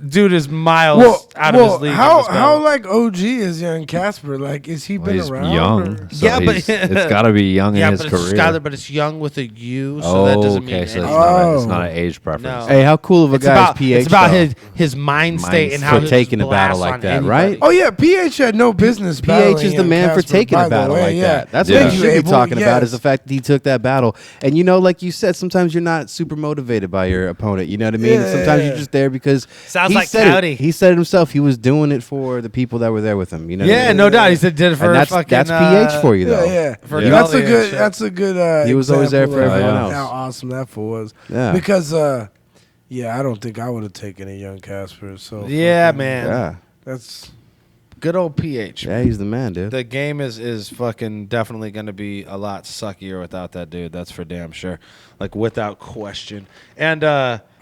S4: dude is miles out of his league. in
S6: How
S4: this battle.
S6: like OG is Young Casper? Like, is he
S5: Well,
S6: been
S5: he's
S6: around?
S5: young.
S6: or-
S5: So
S4: Yeah, but
S5: it's got to be young in his
S4: but
S5: career.
S4: it's Skylar, but it's young with a U, so that doesn't mean
S5: okay, so
S4: anything.
S5: it's not an age preference.
S4: No.
S18: Hey, how cool of a
S4: It's
S18: guy
S4: about,
S18: is PH?
S4: it's about
S18: though?
S4: his mind state and how
S18: for
S4: he'll
S18: taking
S4: just
S18: a battle
S4: blast
S18: like
S4: on
S18: that,
S4: anybody.
S18: right?
S6: Oh yeah, PH had no business.
S18: PH is the
S6: battling
S18: man
S6: Young
S18: for
S6: Casper,
S18: taking
S6: by
S18: a
S6: the
S18: battle
S6: way,
S18: like
S6: yeah.
S18: that. That's
S6: Thank
S18: what you
S6: you,
S18: should be
S6: Abel.
S18: talking about
S6: Yes.
S18: is the fact that he took that battle. And you know, like you said, sometimes you're not super motivated by your opponent. You know what I mean?
S6: Yeah,
S18: Sometimes
S6: yeah.
S18: you're just there because
S4: Sounds
S18: he
S4: like
S18: said
S4: Cody.
S18: it. He said it himself. He was doing it for the people that were there with him. You know? what I
S4: Yeah,
S18: mean?
S4: no doubt. He said did it for
S18: And that's
S4: fucking
S18: PH for you though.
S6: Yeah.
S4: For
S6: That's a
S4: Gully and
S6: good.
S4: shit.
S6: That's a good.
S18: He was always there for
S6: example of
S18: everyone else.
S6: How awesome that fool was.
S18: Yeah.
S6: Because yeah, I don't think I would have taken a Young Casper. So
S4: Yeah,
S6: fucking-
S4: man.
S18: Yeah.
S6: That's
S4: Good old PH.
S18: Yeah, he's the man, dude.
S4: The game is fucking definitely going to be a lot suckier without that dude. That's for damn sure. Like, without question. And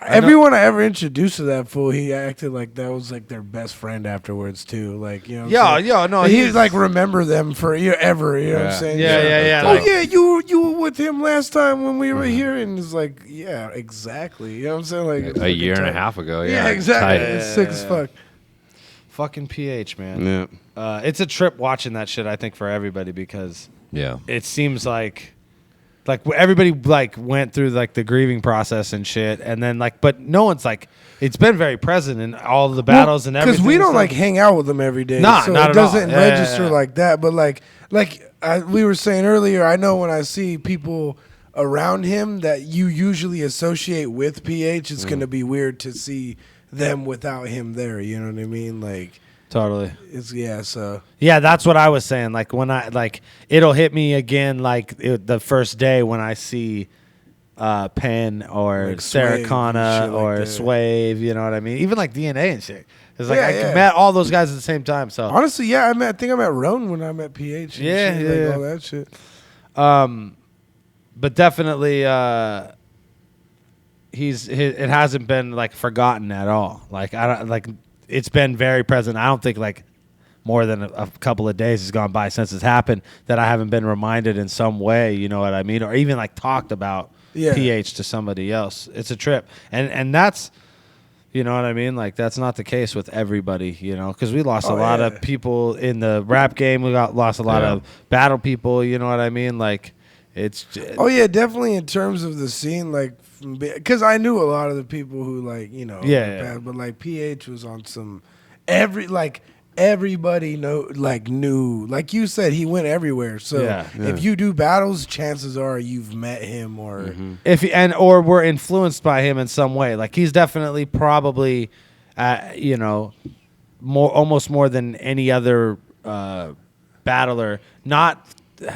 S6: everyone I ever introduced to that fool, he acted like that was like their best friend afterwards too. Like, you know. what I'm saying?
S4: no.
S6: He'd like remember them for ever. You know what I'm saying?
S4: Yeah.
S6: Oh
S4: Like,
S6: yeah, you were with him last time when we were here, and it's like, yeah, exactly. You know what I'm saying? Like
S5: A year and a half ago.
S6: Yeah,
S5: Yeah,
S6: exactly.
S5: tight.
S6: It's sick as fuck.
S4: fucking PH, man.
S18: Yeah.
S4: It's a trip watching that shit, I think, for everybody because
S5: Yeah.
S4: it seems like everybody like went through like the grieving process and shit, and then like, but no one's like, it's been very present in all of the battles and everything.
S6: Because we don't
S4: so-
S6: like hang out with them every day.
S4: Nah,
S6: so
S4: not
S6: it
S4: at all.
S6: doesn't
S4: Yeah,
S6: register
S4: yeah.
S6: like that. But like we were saying earlier, I know when I see people around him that you usually associate with PH, it's gonna be weird to see them without him there. You know what I mean? Like
S4: Totally.
S6: it's so
S4: Yeah, that's what I was saying. Like when it'll hit me again. Like the first day when I see Penn or
S6: Like
S4: Sarah
S6: Swave
S4: Connor
S6: and shit
S4: or
S6: like that.
S4: Swave. You know what I mean? Even like DNA and shit. It's like
S6: Yeah,
S4: I
S6: yeah.
S4: met all those guys at the same time. So
S6: honestly, yeah, I think I met Roan when I met PH. And
S4: Yeah,
S6: shit,
S4: yeah.
S6: like all that shit.
S4: But definitely, it hasn't been like forgotten at all. Like I don't like it's been very present. I don't think like more than a couple of days has gone by since it's happened that I haven't been reminded in some way. You know what I mean? Or even like talked about PH to somebody else. It's a trip, and that's. You know what I mean? Like, that's not the case with everybody, you know, because we lost a lot of people in the rap game. We lost a lot of battle people, you know what I mean? Like, it's...
S6: Oh, yeah, definitely in terms of the scene, like, because I knew a lot of the people who, like, you know, bad, but, like, PH was on some... Everybody knew, like you said, he went everywhere. So if you do battles, chances are you've met him or
S4: or were influenced by him in some way. Like he's definitely probably, you know, almost more than any other battler. Not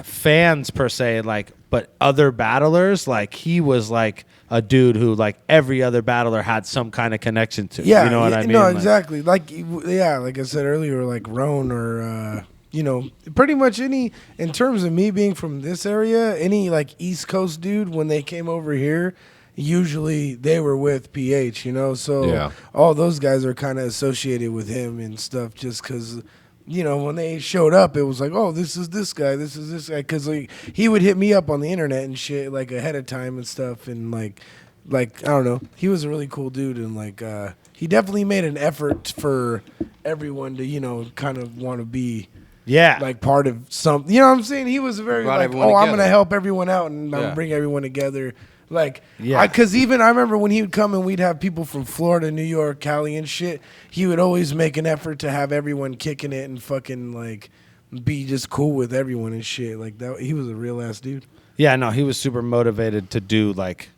S4: fans per se, like, but other battlers. Like he was like a dude who like every other battler had some kind of connection to.
S6: Yeah,
S4: you know what I mean?
S6: No,
S4: Like,
S6: exactly. Like I said earlier, like Roan or you know, pretty much any in terms of me being from this area, any like East Coast dude when they came over here, usually they were with PH. You know, so all those guys are kind of associated with him and stuff, just because. You know, when they showed up, it was like, oh, this is this guy, because like he would hit me up on the internet and shit like ahead of time and stuff, and like I don't know, he was a really cool dude, and like he definitely made an effort for everyone to kind of want to be like part of something. You know what I'm saying? He was very like, oh, I'm gonna help everyone out and I'm gonna bring everyone together. Like, because even I remember when he would come and we'd have people from Florida, New York, Cali and shit, he would always make an effort to have everyone kicking it and fucking like be just cool with everyone and shit. Like that, he was a real ass dude.
S4: Yeah, no, he was super motivated to do like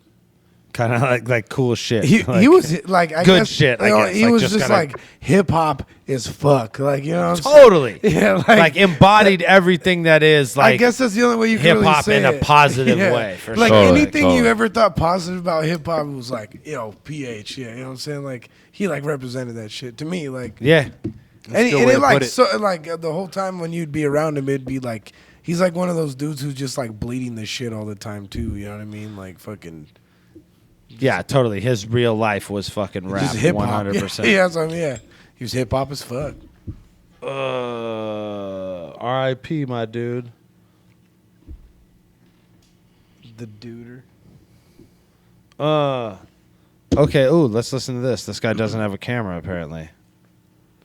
S4: kind of like cool shit.
S6: He was like I
S4: good
S6: guess,
S4: shit.
S6: You know,
S4: I guess.
S6: he
S4: like,
S6: was
S4: just
S6: just
S4: kinda,
S6: like hip hop is fuck. Like you know, what I'm
S4: totally.
S6: saying? Yeah,
S4: like embodied everything that is like.
S6: I guess that's the only way you can
S4: hip
S6: really
S4: hop
S6: say
S4: in a
S6: it.
S4: positive way. For
S6: like
S4: sure.
S6: anything you ever thought positive about hip hop was like, PH. Yeah, you know what I'm saying? Like he like represented that shit to me. Like and it like so like the whole time when you'd be around him, it'd be like he's like one of those dudes who's just like bleeding the shit all the time too. You know what I mean? Like fucking.
S4: Yeah, totally. His real life was fucking rap,
S6: Just hip hop.
S4: 100%.
S6: Yeah, that's what I mean, yeah. He was hip hop as fuck.
S4: R.I.P. my dude.
S6: The duder.
S4: Okay. Ooh, let's listen to this. This guy doesn't have a camera apparently.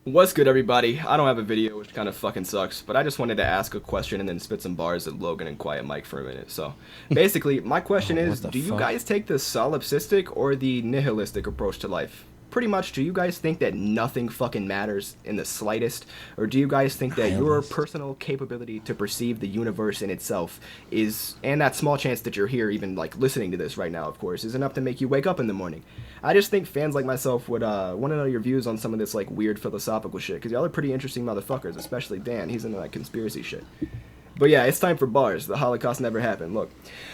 S21: What's good, everybody? I don't have a video, which kind of fucking sucks, but I just wanted to ask a question and then spit some bars at Logan and Quiet Mike for a minute. So, basically, my question is, do you guys take the solipsistic or the nihilistic approach to life? Pretty much, do you guys think that nothing fucking matters in the slightest? Or do you guys think that your personal capability to perceive the universe in itself is, and that small chance that you're here, even like listening to this right now, of course, is enough to make you wake up in the morning? I just think fans like myself would want to know your views on some of this like weird philosophical shit, because y'all are pretty interesting motherfuckers, especially Dan. He's into that conspiracy shit. But yeah, it's time for bars. The Holocaust never happened. Look,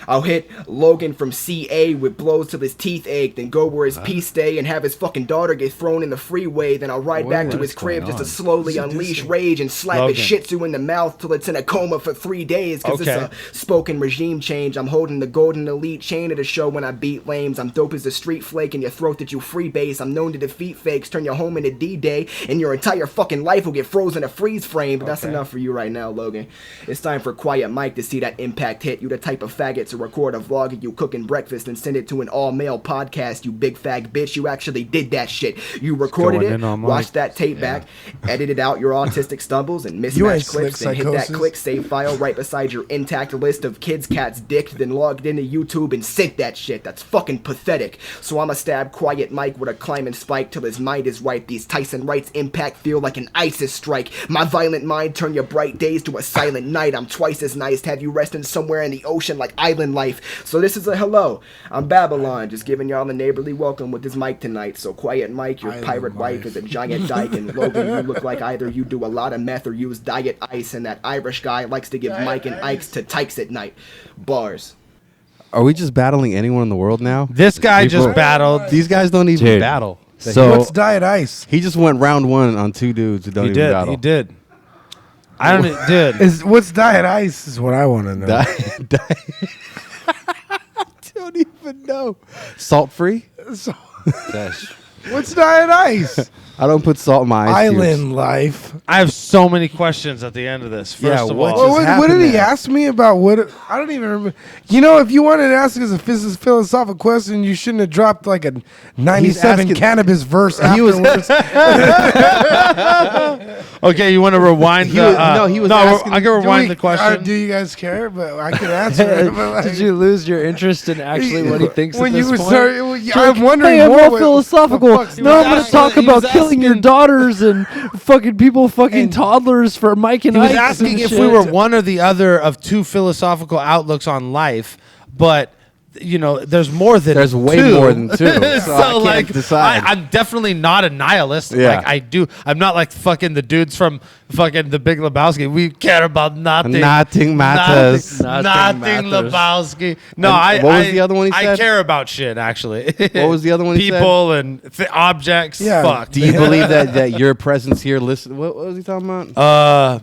S21: I'll hit Logan from CA with blows till his teeth ache, then go where his peace stay and have his fucking daughter get thrown in the freeway. Then I'll ride back to his crib just to slowly unleash rage and slap his shih tzu in the mouth till it's in a coma for 3 days. Cause it's a spoken regime change. I'm holding the golden elite chain of the show when I beat lames. I'm dope as a street flake in your throat that you freebase. I'm known to defeat fakes, turn your home into D-Day, and your entire fucking life will get frozen in a freeze frame. But that's enough for you right now, Logan. It's time for Quiet Mike to see that impact hit. You the type of faggot to record a vlog of you cooking breakfast and send it to an all-male podcast, you big fag bitch. You actually did that shit. You recorded it, watched that tape back, edited out your autistic stumbles and mismatched clips, and hit that click save file right beside your intact list of kids, cats, dick, then logged into YouTube and sent that shit. That's fucking pathetic. So I'ma stab Quiet Mike with a climbing spike till his mind is ripe. These Tyson Wrights impact feel like an ISIS strike. My violent mind turn your bright days to a silent night. I'm I'm twice as nice to have you resting somewhere in the ocean like island life. So this is a hello. I'm Babylon, just giving y'all the neighborly welcome with this mic tonight. So quiet Mike, your pirate wife is a giant dyke, and Logan, you look like either you do a lot of meth or use diet ice, and that Irish guy likes to give Mike and Ike's to tykes at night. Bars.
S18: Are we just battling anyone in the world now?
S4: This guy just battled.
S18: These guys don't even battle.
S6: So what's Diet Ice?
S18: He just went round 1 on 2 dudes who don't even battle.
S4: He did. I don't. Dude.
S6: What's Diet Ice? Is what I want to know.
S18: I don't even know. Salt free.
S6: What's Diet Ice?
S18: I don't put salt in my ice
S6: Island
S18: cubes.
S6: life.
S4: I have so many questions at the end of this. First of all,
S6: what did he ask me about? What I don't even remember. You know, if you wanted to ask us a philosophical question, you shouldn't have dropped like a 97 cannabis verse afterwards.
S4: Okay, you want to rewind?
S18: He was asking.
S4: I can rewind the question.
S6: Do you guys care? But I can answer it. But like,
S5: did you lose your interest in actually what he thinks
S6: when
S5: at
S6: you
S5: this
S6: were
S5: point?
S6: I'm wondering
S5: hey, I'm
S6: more
S5: all
S6: what
S5: philosophical. No, I'm going to talk about killing your daughters and fucking people fucking toddlers for Mike and
S4: He was
S5: Ike
S4: asking
S5: and
S4: if
S5: shit.
S4: we were one or the other of two philosophical outlooks on life, but you know, there's more than
S18: There's way
S4: two.
S18: more than two, so I can't decide.
S4: I'm definitely not a nihilist.
S18: Yeah.
S4: Like I'm not like fucking the dudes from fucking The Big Lebowski. We care about nothing.
S18: Nothing matters.
S4: Nothing
S18: matters.
S4: Lebowski. No,
S18: And what was the other one he
S4: I
S18: said?
S4: care about shit, actually.
S18: What was the other one he said?
S4: People and objects.
S6: Yeah.
S4: Fuck.
S18: Do you believe that your presence here? Listen, what was he talking about?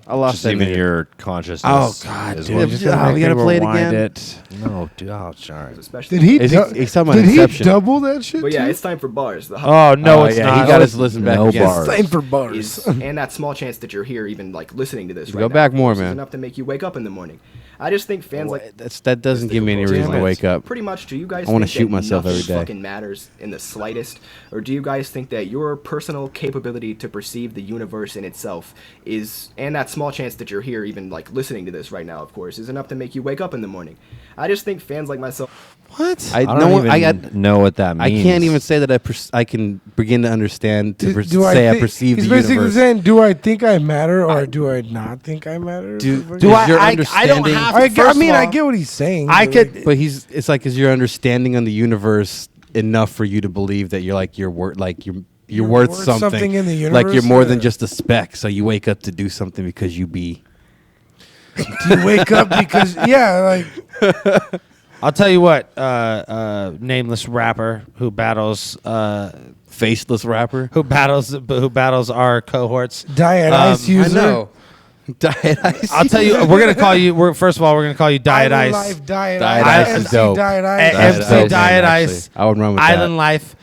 S18: I lost
S5: Just
S18: that
S5: even
S18: minute.
S5: your consciousness.
S18: Oh, God,
S5: is
S18: dude.
S5: what-
S18: We gotta play it again.
S5: No, dude. Oh, sorry.
S6: Did he?
S18: He's talking about
S6: Did
S18: Inception.
S6: he double that shit?
S21: But yeah,
S6: too?
S21: it's time for bars. The
S4: Oh no, it's
S18: yeah,
S4: not.
S18: he got us to listen back
S5: No
S18: again.
S5: bars.
S6: Time for bars.
S21: is, and that small chance that you're here, even like listening to this.
S18: Go
S21: right now,
S18: back more,
S21: is
S18: man.
S21: enough to make you wake up in the morning. I just think fans like
S18: That doesn't give me any reason to wake up.
S21: Pretty much, do you guys
S18: I wanna
S21: think
S18: shoot
S21: that
S18: myself
S21: nothing
S18: every day.
S21: fucking matters in the slightest, or do you guys think that your personal capability to perceive the universe in itself is, and that small chance that you're here, even like listening to this right now, of course, is enough to make you wake up in the morning? I just think fans like myself.
S4: What?
S5: I don't even know what that means.
S18: I can't even say that I can begin to understand
S6: Do
S18: I perceive
S6: He's
S18: the
S6: basically
S18: universe.
S6: saying, do I think I matter or do I not think I matter?
S18: Do
S6: Is
S18: your
S4: I
S18: understanding?
S4: don't have.
S6: I
S4: first
S6: mean,
S4: of all,
S6: I get what he's saying.
S4: I
S6: but
S4: could.
S6: like-
S18: But it's like, is your understanding on the universe enough for you to believe that you're worth something
S6: in the
S18: like you're
S6: universe?
S18: more than just a speck, so you wake up to do something because you be.
S6: do you wake up because like
S4: I'll tell you what. Nameless rapper who battles.
S18: Faceless rapper
S4: Who battles our cohorts.
S6: Diet Ice user?
S18: I know. Diet Ice.
S4: I'll tell you. We're gonna call you. First of all, we're gonna call you Diet
S6: Island
S4: Ice.
S6: Life, Diet
S18: Diet
S6: Ice,
S18: Ice is
S6: MC
S18: dope.
S6: Diet Ice.
S4: MC Diet Ice.
S18: I would run with
S4: Island
S18: that.
S4: Life.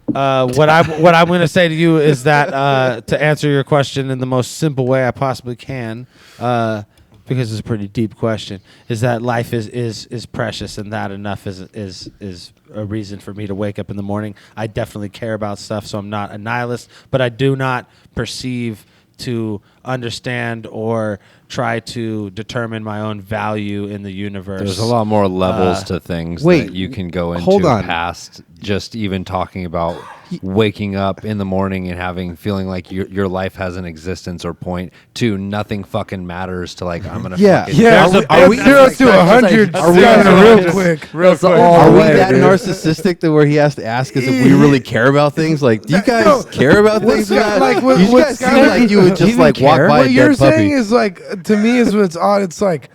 S4: What I'm going to say to you is that to answer your question in the most simple way I possibly can, because it's a pretty deep question, is that life is precious, and that enough is a reason for me to wake up in the morning. I definitely care about stuff, so I'm not a nihilist, but I do not perceive to understand or try to determine my own value in the universe.
S5: There's a lot more levels to things that you can go into
S18: hold on.
S5: past just even talking about waking up in the morning and feeling like your life has an existence or point to nothing fucking matters to like I'm gonna fucking
S6: Are we 0 to 100?
S18: Are we
S6: real quick?
S18: Are we that narcissistic that where he has to ask us if we really care about things? Like, do you guys care about things? You guys seem like you would just like walk by
S6: what
S18: a dead
S6: you're
S18: puppy.
S6: saying is like, to me, is what's odd. It's like,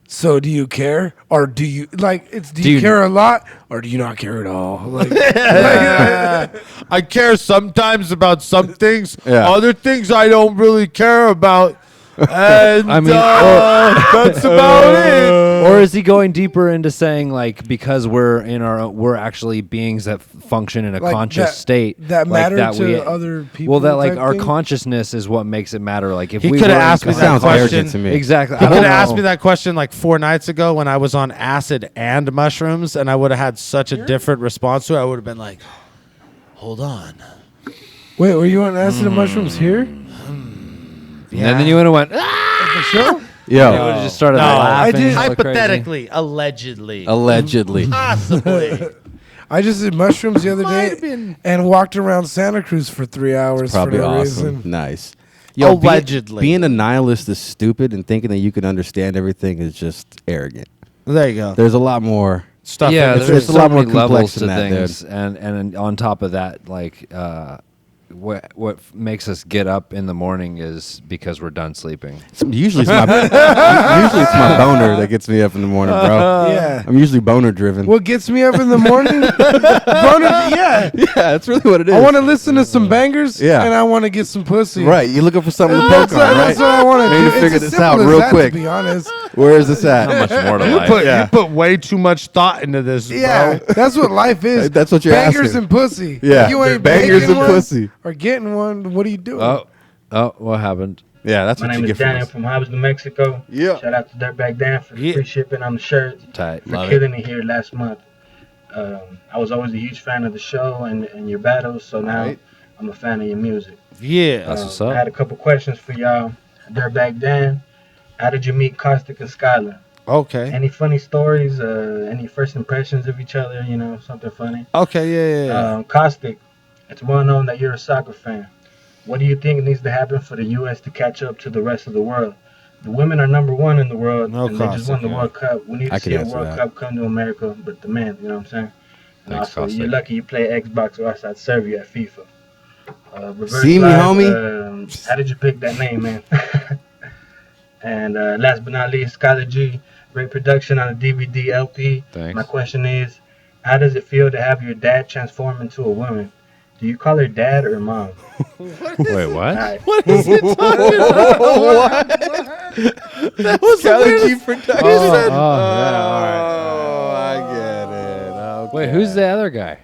S6: so do you care, or do you like? Do you care a lot, or do you not care at all? Like,
S4: I care sometimes about some things.
S18: Yeah.
S4: Other things I don't really care about. And
S5: I mean,
S4: that's about it.
S5: Or is he going deeper into saying like because we're actually beings that function in a
S6: Like
S5: conscious
S6: that-
S5: state
S6: that
S5: like
S6: matter to other people
S5: Well, that like
S6: type
S5: our
S6: thing?
S5: consciousness is what makes it matter. Like if
S4: He
S5: we
S4: could have
S5: were in
S4: asked me that
S18: sounds
S4: question.
S18: arrogant to me.
S5: Exactly.
S4: He
S5: I
S4: could
S5: don't
S4: have asked
S5: know.
S4: me that question like 4 nights ago when I was on acid and mushrooms, and I would have had such a different response to it. I would have been like, "Hold on."
S6: wait, were you on acid and mushrooms here?
S5: And then you would have went.
S6: At the show?
S18: Yo,
S5: You would have just started
S4: No,
S5: laughing.
S6: I did-
S5: like crazy.
S4: Hypothetically, allegedly,
S18: allegedly.
S4: possibly.
S6: I just did mushrooms the other day and walked around Santa Cruz for 3 hours
S18: Probably
S6: for no
S18: awesome.
S6: reason.
S18: Nice. Yo,
S4: Allegedly.
S18: being a nihilist is stupid, and thinking that you can understand everything is just arrogant.
S4: There you go.
S18: There's a lot more
S4: stuff.
S5: Yeah,
S18: it's
S5: there's
S18: a
S5: so
S18: lot more
S5: many levels
S18: complex
S5: to
S18: than that,
S5: things,
S18: dude.
S5: and on top of that, like what makes us get up in the morning is because we're done sleeping.
S18: Usually it's my boner that gets me up in the morning, bro.
S6: Yeah.
S18: I'm usually boner driven.
S6: What gets me up in the morning? Yeah,
S18: that's really what it is.
S6: I want to listen to some bangers.
S18: Yeah.
S6: And I want to get some pussy.
S18: Right, you're looking for something to poke on, right?
S6: That's what I want to
S18: need
S6: do.
S18: to figure
S6: It's as
S18: this out
S6: simple as
S18: real
S6: that,
S18: quick.
S6: To be honest.
S18: Where is this at?
S5: Not much more to life.
S4: You put way too much thought into this,
S6: Yeah,
S4: bro.
S6: that's what life is.
S18: That's what you're
S6: bangers
S18: asking.
S6: and pussy.
S18: Yeah,
S6: If you ain't
S18: bangers
S6: making
S18: and
S6: one
S18: pussy.
S6: or getting one. What are you doing?
S5: Oh, what happened?
S18: Yeah, that's
S1: My
S18: what you
S1: name
S18: get
S1: is
S18: from
S1: Daniel
S18: us.
S1: from Hobbs, New Mexico.
S18: Yeah.
S1: Shout out to Dirtbag Dan for free shipping on the shirts.
S5: Tight.
S1: We're
S5: Love
S1: killing it here last month. I was always a huge fan of the show and your battles, so now I'm a fan of your music.
S4: Yeah.
S5: That's what's up.
S1: I had a couple questions for y'all. Dirtbag Dan, how did you meet Caustic and Skylar?
S4: Okay.
S1: Any funny stories? Any first impressions of each other? You know, something funny.
S4: Okay, yeah.
S1: Caustic, it's well known that you're a soccer fan. What do you think needs to happen for the U.S. to catch up to the rest of the world? The women are #1 in the world, and they just won the World Cup. We need to see a World Cup come to America, but the men, you know what I'm saying? And
S5: Thanks,
S1: also, you're lucky you play Xbox, or else I'd serve you at FIFA. Reverse
S18: See me,
S1: live,
S18: homie?
S1: How did you pick that name, man? And last but not least, Skylar G, great production on a DVD LP.
S5: Thanks.
S1: My question is, how does it feel to have your dad transform into a woman? Do you call her dad or mom?
S5: Wait, what?
S1: Right.
S4: What is he talking about?
S18: What?
S4: That was
S18: Skylar G production.
S5: Oh,
S18: I get it. Okay.
S5: Wait, who's the other guy?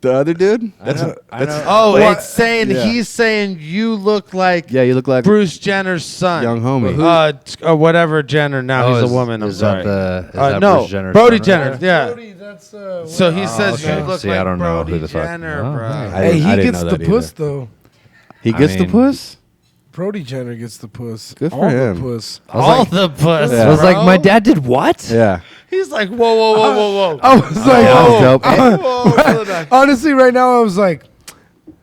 S18: The other dude?
S4: Oh, it's saying he's saying you look like
S18: you look like
S4: Bruce Jenner's son,
S18: young homie.
S4: or whatever Jenner. Now he's a woman. I'm
S5: is
S4: sorry.
S5: That that
S4: no,
S5: Bruce Jenner's
S4: Brody
S5: son?
S4: Jenner. Yeah.
S6: Brody, that's
S4: So he says
S5: okay.
S4: you look
S5: See,
S4: like
S5: I don't know
S4: Brody
S5: who the fuck-
S4: Jenner,
S5: Oh,
S4: bro.
S5: hey.
S6: Hey, he
S18: I didn't
S6: gets
S18: know
S6: the
S18: that
S6: puss
S18: either.
S6: though.
S18: He gets the
S5: mean-
S18: puss?
S6: Brody Jenner gets the puss.
S18: Good for
S6: All
S18: him.
S6: the puss.
S4: All the puss.
S18: Yeah.
S5: I was like,
S4: bro.
S5: my dad did what?
S18: Yeah.
S4: He's like, whoa, whoa, whoa, whoa, whoa.
S6: I was like,
S18: that was dope.
S6: honestly, right now I was like,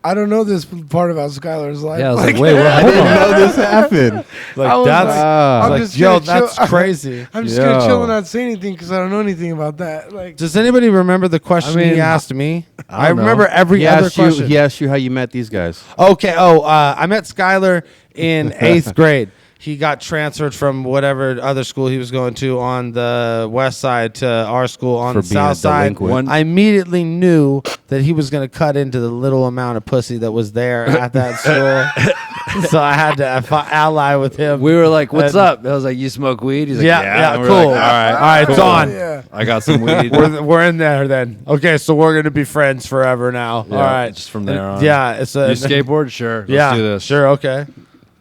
S6: I don't know this part about Skylar's life.
S5: Yeah, I was like, wait, what?
S18: I
S5: Hold
S18: didn't
S5: on.
S18: know this happened.
S4: Like
S6: I was
S4: that's
S6: like,
S18: I'm
S4: like,
S6: just
S4: yo,
S6: gonna chill-
S4: that's crazy.
S6: I'm just gonna
S18: Yo.
S6: chill and not say anything because I don't know anything about that. Like,
S4: Does anybody remember the question
S5: I mean,
S4: he asked me?
S5: I don't know.
S4: remember every
S18: He
S4: other
S18: asked you.
S4: question.
S18: He asked you how you met these guys.
S4: Okay. I met Skylar in 8th grade. He got transferred from whatever other school he was going to on the west side to our school on
S18: For
S4: the
S18: being a
S4: south side.
S18: delinquent.
S4: I immediately knew that he was going to cut into the little amount of pussy that was there at that school. So I had to ally with him.
S5: We were like, what's
S4: And-
S5: up? I was like, you smoke weed? He's like,
S4: Yeah,
S5: And we're
S4: cool.
S5: like, all right.
S4: All right, it's
S5: cool.
S4: on.
S6: yeah.
S5: I got some weed.
S4: We're in there then. Okay, so we're going to be friends forever now.
S5: Yeah,
S4: All right.
S5: just from there on.
S4: Yeah. It's a,
S5: You skateboard? Sure. Let's
S4: yeah,
S5: do this.
S4: sure. Okay.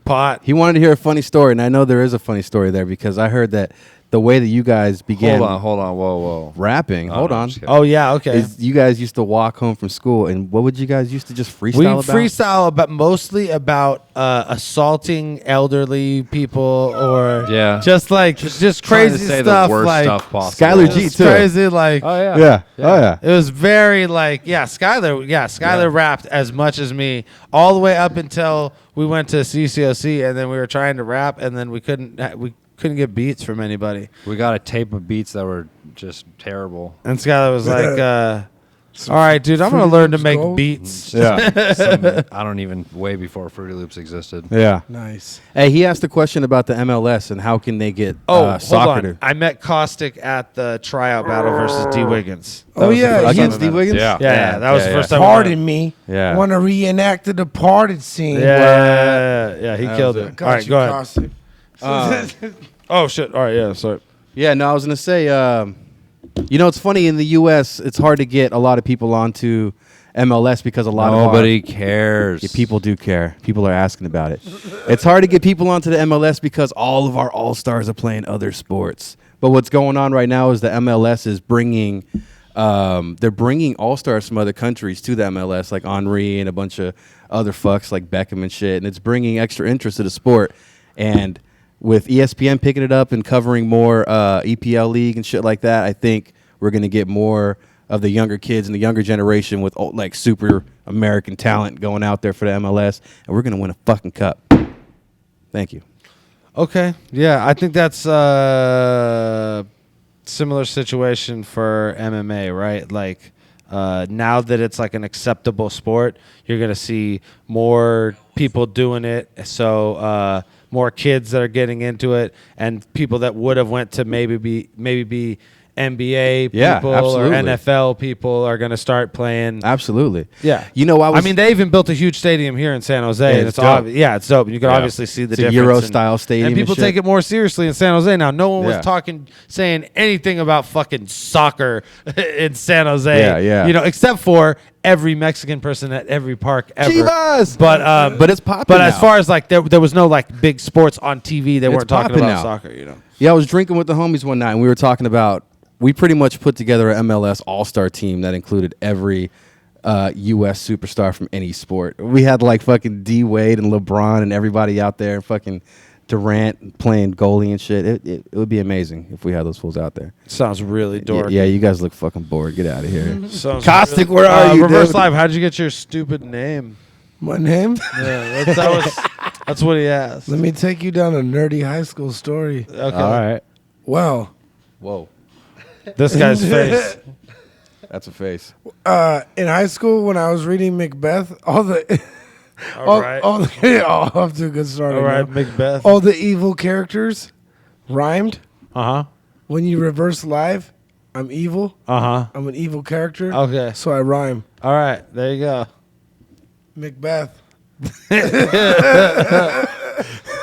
S4: Pot.
S18: He wanted to hear a funny story, and I know there is a funny story there because I heard that the way that you guys began
S5: Hold on. Whoa.
S18: rapping.
S5: Oh,
S18: Hold
S5: no,
S18: on.
S5: I'm just kidding.
S4: Oh, yeah. Okay.
S18: Is you guys used to walk home from school, and what would you guys used to just freestyle
S4: We
S18: about?
S4: freestyle about mostly about assaulting elderly people or
S5: Yeah.
S4: just like just
S5: Trying to
S4: crazy
S5: say
S4: stuff
S5: the worst
S4: like
S5: stuff possible.
S18: Skylar G
S4: just
S18: too.
S4: crazy like
S5: Oh, yeah.
S18: Yeah. Oh yeah.
S4: it was very like Skylar rapped as much as me all the way up until we went to CCOC and then we were trying to rap and then we couldn't get beats from anybody
S5: We got a tape of beats that were just terrible.
S4: and Skylar was like all right dude I'm gonna learn to make beats.
S18: Yeah.
S5: I don't even, way before Fruity Loops existed.
S18: Yeah.
S6: Nice.
S18: Hey, he asked a question about the MLS and how can they get
S4: Hold
S18: soccer
S4: on.
S18: to
S4: I met Caustic at the tryout battle versus D. Wiggins. That
S6: Oh,
S4: was the
S6: yeah,
S4: first time
S18: against
S4: I
S18: D.
S4: met him.
S18: Wiggins?
S4: Yeah, that was the first time.
S6: Pardon me.
S18: Yeah.
S6: Want to reenact the Departed scene.
S4: Yeah, he killed
S18: was
S4: it.
S6: Got
S4: All right,
S6: you,
S4: go ahead.
S6: Caustic.
S4: Oh shit! All right, yeah, sorry.
S18: Yeah, no, I was gonna say, you know, it's funny in the U.S. It's hard to get a lot of people onto MLS because a lot
S5: Nobody
S18: of
S5: cares.
S18: yeah, people do care. People are asking about it. It's hard to get people onto the MLS because all of our all stars are playing other sports. But what's going on right now is the MLS is bringing, they're bringing all stars from other countries to the MLS, like Henry and a bunch of other fucks like Beckham and shit, and it's bringing extra interest to the sport. And with ESPN picking it up and covering more EPL league and shit like that, I think we're gonna get more of the younger kids and the younger generation with like super American talent going out there for the MLS, and we're gonna win a fucking cup. Thank you.
S4: Okay, yeah, I think that's similar situation for MMA, right? Like now that it's like an acceptable sport, you're gonna see more people doing it. So more kids that are getting into it, and people that would have went to maybe be NBA people or NFL people are going to start playing.
S18: Absolutely.
S4: Yeah.
S18: You know,
S4: I mean, they even built a huge stadium here in San Jose. And it's dope. It's dope. You can obviously see the difference.
S18: It's a Euro-style stadium.
S4: And people take it more seriously in San Jose now. No one was saying anything about fucking soccer in San Jose.
S18: Yeah.
S4: You know, except for every Mexican person at every park ever.
S18: Chivas!
S4: But
S18: it's popping
S4: But
S18: now.
S4: as far as like there was no like big sports on TV, they weren't talking about soccer, you know.
S18: Yeah, I was drinking with the homies one night, and we were talking about, we pretty much put together an MLS all-star team that included every U.S. superstar from any sport. We had like fucking D Wade and LeBron and everybody out there, and fucking Durant playing goalie and shit. It would be amazing if we had those fools out there.
S4: Sounds really dorky.
S18: Yeah, you guys look fucking bored. Get out of here.
S4: Caustic,
S18: where are you?
S4: Reverse Live, how'd you get your stupid name?
S6: My name?
S4: Yeah, that's what he asked.
S6: Let me take you down a nerdy high school story.
S4: Okay. All right.
S6: Well.
S18: Whoa.
S4: This guy's face.
S18: That's a face.
S6: In high school, when I was reading Macbeth, all the off to a good start.
S4: All right, Macbeth.
S6: All the evil characters rhymed.
S4: Uh-huh.
S6: When you reverse live, I'm evil.
S4: Uh-huh.
S6: I'm an evil character.
S4: Okay.
S6: So I rhyme.
S4: All right, there you go.
S6: Macbeth.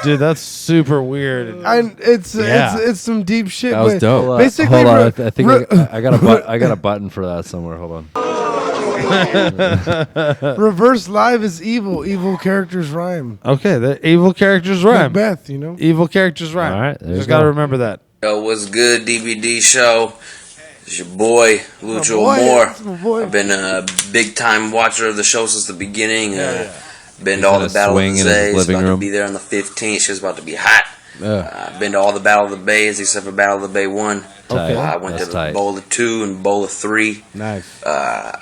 S4: Dude, that's super weird.
S6: It's some deep shit.
S18: That was dope.
S6: Basically,
S5: hold on. I think I got a button for that somewhere. Hold on.
S6: Reverse live is evil. Evil characters rhyme.
S4: Okay, the evil characters rhyme.
S6: Macbeth, you know.
S4: Evil characters rhyme.
S5: All right,
S4: just got to remember that.
S2: Yo, what's good, DVD show? It's your boy, Lucho Moore. I've been a big-time watcher of the show since the beginning. Been to all the Battle of the Bays. About to be there on the 15th. Shit's about to be hot. Been to all the Battle of the Bays except for Battle of the Bay 1.
S5: Okay.
S2: I went to the Bowl of 2 and Bowl of 3.
S18: Nice.
S2: I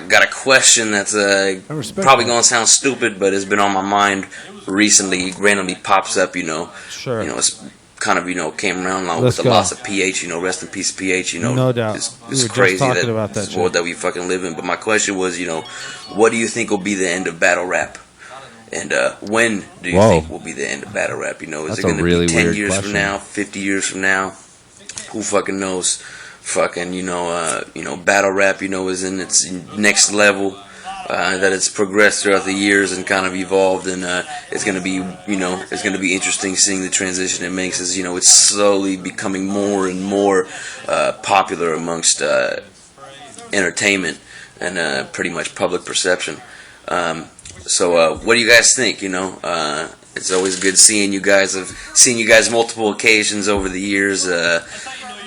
S2: got a question that's probably going to sound stupid, but it's been on my mind recently. It randomly pops up, you know.
S4: Sure.
S2: You know, it's kind of, you know, came around along with the loss of PH, you know, rest in peace PH, you know.
S4: No doubt.
S2: It's crazy that world that we fucking live in. But my question was, you know, what do you think will be the end of battle rap? And when do you think will be the end of battle rap? You know, is it going to be 10 years from now, 50 years from now? Who fucking knows? Fucking, you know, battle rap, you know, is in its next level. That it's progressed throughout the years and kind of evolved, and it's going to be, you know, it's going to be interesting seeing the transition it makes as, you know, it's slowly becoming more and more popular amongst entertainment and pretty much public perception. So what do you guys think? You know, it's always good seeing you guys. I've seen you guys multiple occasions over the years.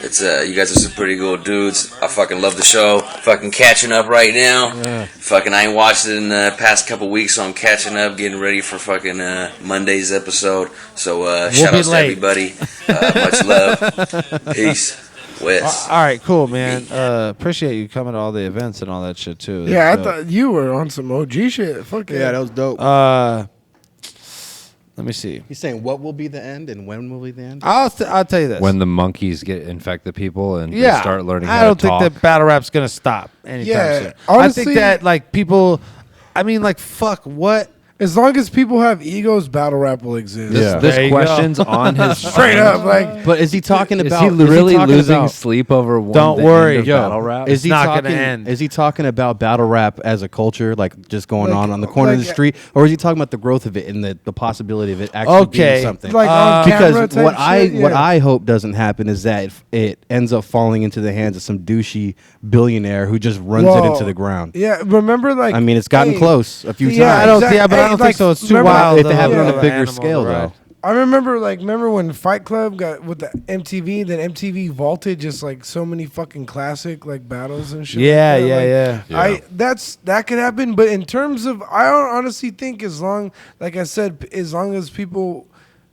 S2: It's you guys are some pretty cool dudes. I fucking love the show. Fucking catching up right now.
S18: Yeah.
S2: Fucking I ain't watched it in the past couple weeks, so I'm catching up, getting ready for fucking Monday's episode. So shout out to everybody. Much love. Peace. Wes.
S4: All right, cool, man. Appreciate you coming to all the events and all that shit too.
S6: Yeah, I thought you were on some OG shit. Fuck yeah,
S18: that was dope.
S4: Let me see.
S18: He's saying what will be the end and when will be the end?
S4: I'll tell you this.
S5: When the monkeys infect the people and they start learning how to talk.
S4: I don't think that battle rap's gonna stop anytime soon.
S6: Honestly,
S4: I think that like people, I mean, like fuck what.
S6: As long as people have egos, battle rap will exist.
S5: This question's on his
S6: straight up. Like,
S18: but is he talking about?
S5: Is he really losing sleep over one?
S4: Don't worry,
S5: battle rap.
S18: Is he
S4: not
S18: talking?
S4: Gonna end.
S18: Is he talking about battle rap as a culture, like just going on the corner of the street, or is he talking about the growth of it and the possibility of it actually being something?
S6: Like on camera
S18: because what
S6: shit,
S18: I hope doesn't happen is that it ends up falling into the hands of some douchey billionaire who just runs it into the ground.
S6: Yeah, remember like
S18: I mean, it's gotten close a few times.
S4: I don't think so. It's too wild.
S18: If they have it on a bigger scale, though.
S6: I remember when Fight Club got with the MTV, then MTV vaulted just like so many fucking classic like battles and shit.
S4: Yeah.
S6: That could happen, but in terms of, I honestly think as long as people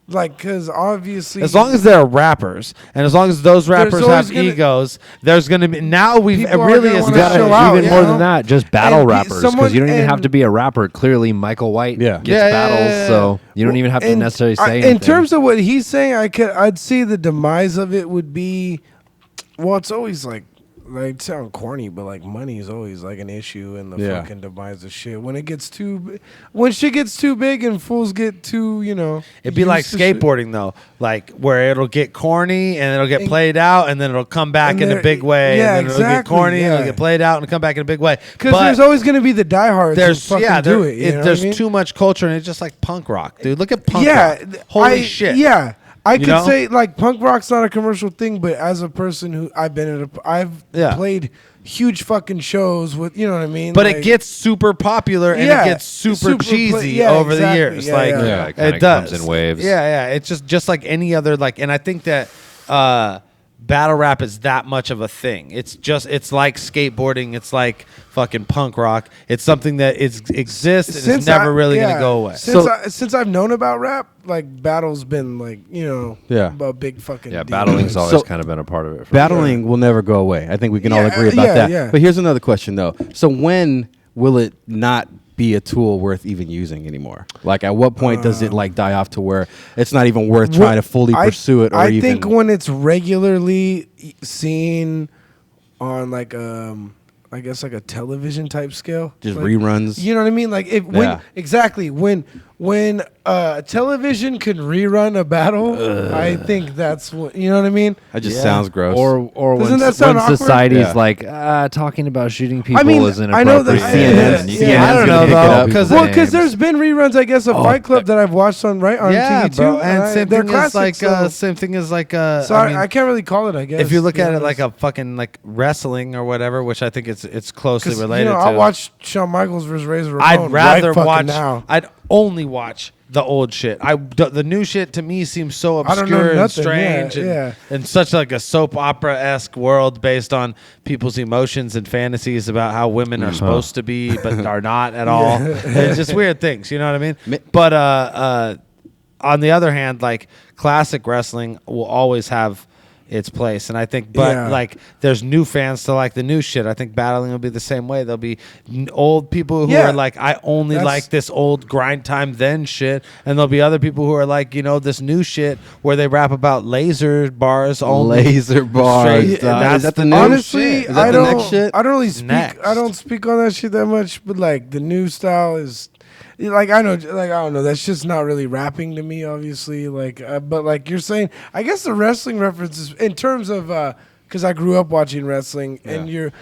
S6: Like, because obviously,
S4: as long as they're rappers, and as long as those rappers have egos, there's gonna be. Now we've really
S5: even more than that, just battle rappers, because you don't even have to be a rapper. Clearly, Michael White gets battles, so you don't even have to necessarily say anything.
S6: In terms of what he's saying, I'd see the demise of it would be, well, it's always like sound corny, but like money is always like an issue in the fucking demise of shit. When shit gets too big and fools get too,
S4: it'd be like skateboarding though, like where it'll get corny and it'll get played out and then it'll come back in a big way.
S6: Yeah,
S4: and then it'll get corny and it'll get played out and come back in a big way.
S6: Because there's always going to be the diehards who fucking do it.
S4: There's too much culture and it's just like punk rock, dude. Look at punk rock. Holy shit.
S6: Yeah. I could say like punk rock's not a commercial thing, but as a person who I've played huge fucking shows with, you know what I mean?
S4: But it gets super popular and it gets super cheesy over the years.
S5: It kind of comes in waves.
S4: Yeah. It's just like any other and I think that battle rap is that much of a thing. It's like skateboarding. It's like fucking punk rock. It's something that exists and it's never really going to go away.
S6: Since I've known about rap, like battle's been like, a big fucking deal.
S5: Battling's always kind of been a part of it.
S18: Battling will never go away. I think we can all agree about that. Yeah. But here's another question though. So when will it not be a tool worth even using anymore? Like at what point does it like die off to where it's not even worth trying to fully pursue it? Or
S6: I think when it's regularly seen on like I guess like a television type scale,
S18: just
S6: like,
S18: reruns.
S6: You know what I mean? Like when television can rerun a battle, I think that's what, you know what I mean?
S18: That just sounds gross.
S5: Or
S6: doesn't
S5: when society's like talking about shooting people is inappropriate.
S6: I know that.
S4: I don't know though,
S6: because there's been reruns, I guess, of Fight Club that I've watched on TV too.
S4: And same thing as like
S6: so I can't really call it, I guess.
S4: If you look at it like a fucking like wrestling or whatever, which I think it's closely related.
S6: I'll watch Shawn Michaels versus Razor Ramon.
S4: I'd rather watch.
S6: Now.
S4: I'd only watch the old shit. The new shit to me seems so obscure and strange and such like a soap opera-esque world based on people's emotions and fantasies about how women are supposed to be but are not at all. It's just weird things, you know what I mean? But on the other hand, like classic wrestling will always have its place, and I think, like, there's new fans to like the new shit. I think battling will be the same way. There'll be old people who are like, I only like this old grind time then shit, and there'll be other people who are like, this new shit where they rap about laser bars only.
S18: Laser bars.
S4: Is that the new
S6: honestly,
S4: shit?
S6: I don't really speak. I don't speak on that shit that much, but like the new style is. Like I know, like I don't know. That's just not really rapping to me, obviously. Like, but like you're saying, I guess the wrestling references in terms of, because I grew up watching wrestling, and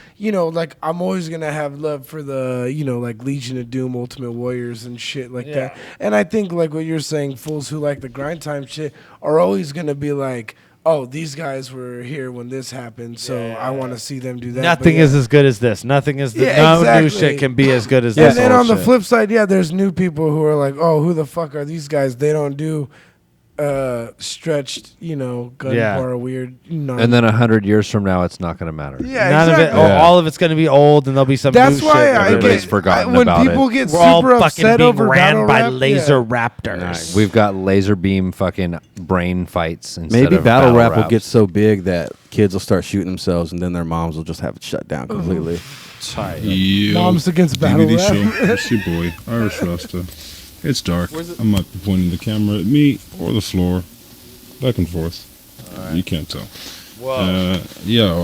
S6: like I'm always gonna have love for the, like Legion of Doom, Ultimate Warriors, and shit like that. And I think like what you're saying, fools who like the grind time shit are always gonna be like, oh, these guys were here when this happened, so I want to see them do that.
S4: Nothing is as good as this. Nothing is no new shit can be as good as this.
S6: And then on the flip side, there's new people who are like, oh, who the fuck are these guys? They don't do stretched, gun bar weird.
S5: And then 100 years from now, it's not going to matter.
S6: Yeah,
S4: none of it. All of it's going to be old, and there'll be some.
S6: That's
S4: new
S6: why
S4: shit.
S5: Everybody's forgotten about it.
S6: When people get
S4: We're
S6: super
S4: all
S6: upset
S4: fucking being
S6: over
S4: ran by
S6: rap,
S4: laser raptors.
S5: Nice. We've got laser beam fucking brain fights.
S18: Maybe battle rap will get so big that kids will start shooting themselves, and then their moms will just have it shut down completely.
S6: Moms against battle rap.
S3: Show. It's your boy Irish Rasta. It's dark. I'm not pointing the camera at me or the floor. Back and forth. Right. You can't tell. I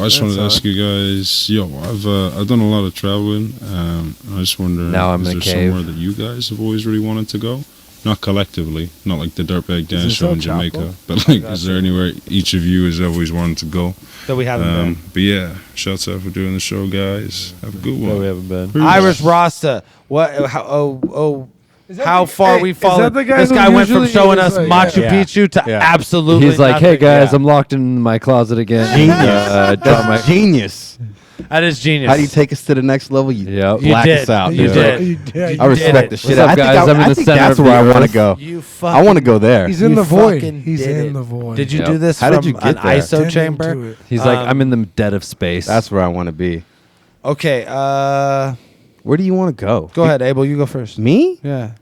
S3: just wanted to ask you guys. I've done a lot of traveling. I just wonder, is there somewhere that you guys have always really wanted to go? Not collectively, not like the Dirtbag Dance Show in Jamaica, but like, is there anywhere each of you has always wanted to go?
S4: That we haven't been.
S3: But shouts out for doing the show, guys. Have a good one.
S5: No, we haven't been.
S4: Irish Rasta. What? How far we fallen. This guy went from showing us Machu Picchu to absolutely.
S5: He's like, hey guys, I'm locked in my closet again.
S18: Genius. That's genius.
S4: That is genius.
S18: How do you take us to the next level? You black us out.
S4: You did.
S18: I respect the shit.
S5: What's up, guys? I'm in the center
S18: that's
S5: of
S18: where I
S5: the
S18: want to
S5: earth.
S18: go. I want to go there.
S6: He's in the void. He's in the void.
S4: Did you do this
S18: How
S4: from
S18: did you get
S4: an
S18: there?
S4: ISO chamber?
S5: He's like, I'm in the dead of space.
S18: That's where I want to be.
S4: Okay.
S18: Where do you want to go?
S4: Go ahead, Abel. You go first.
S18: Me?
S4: Yeah.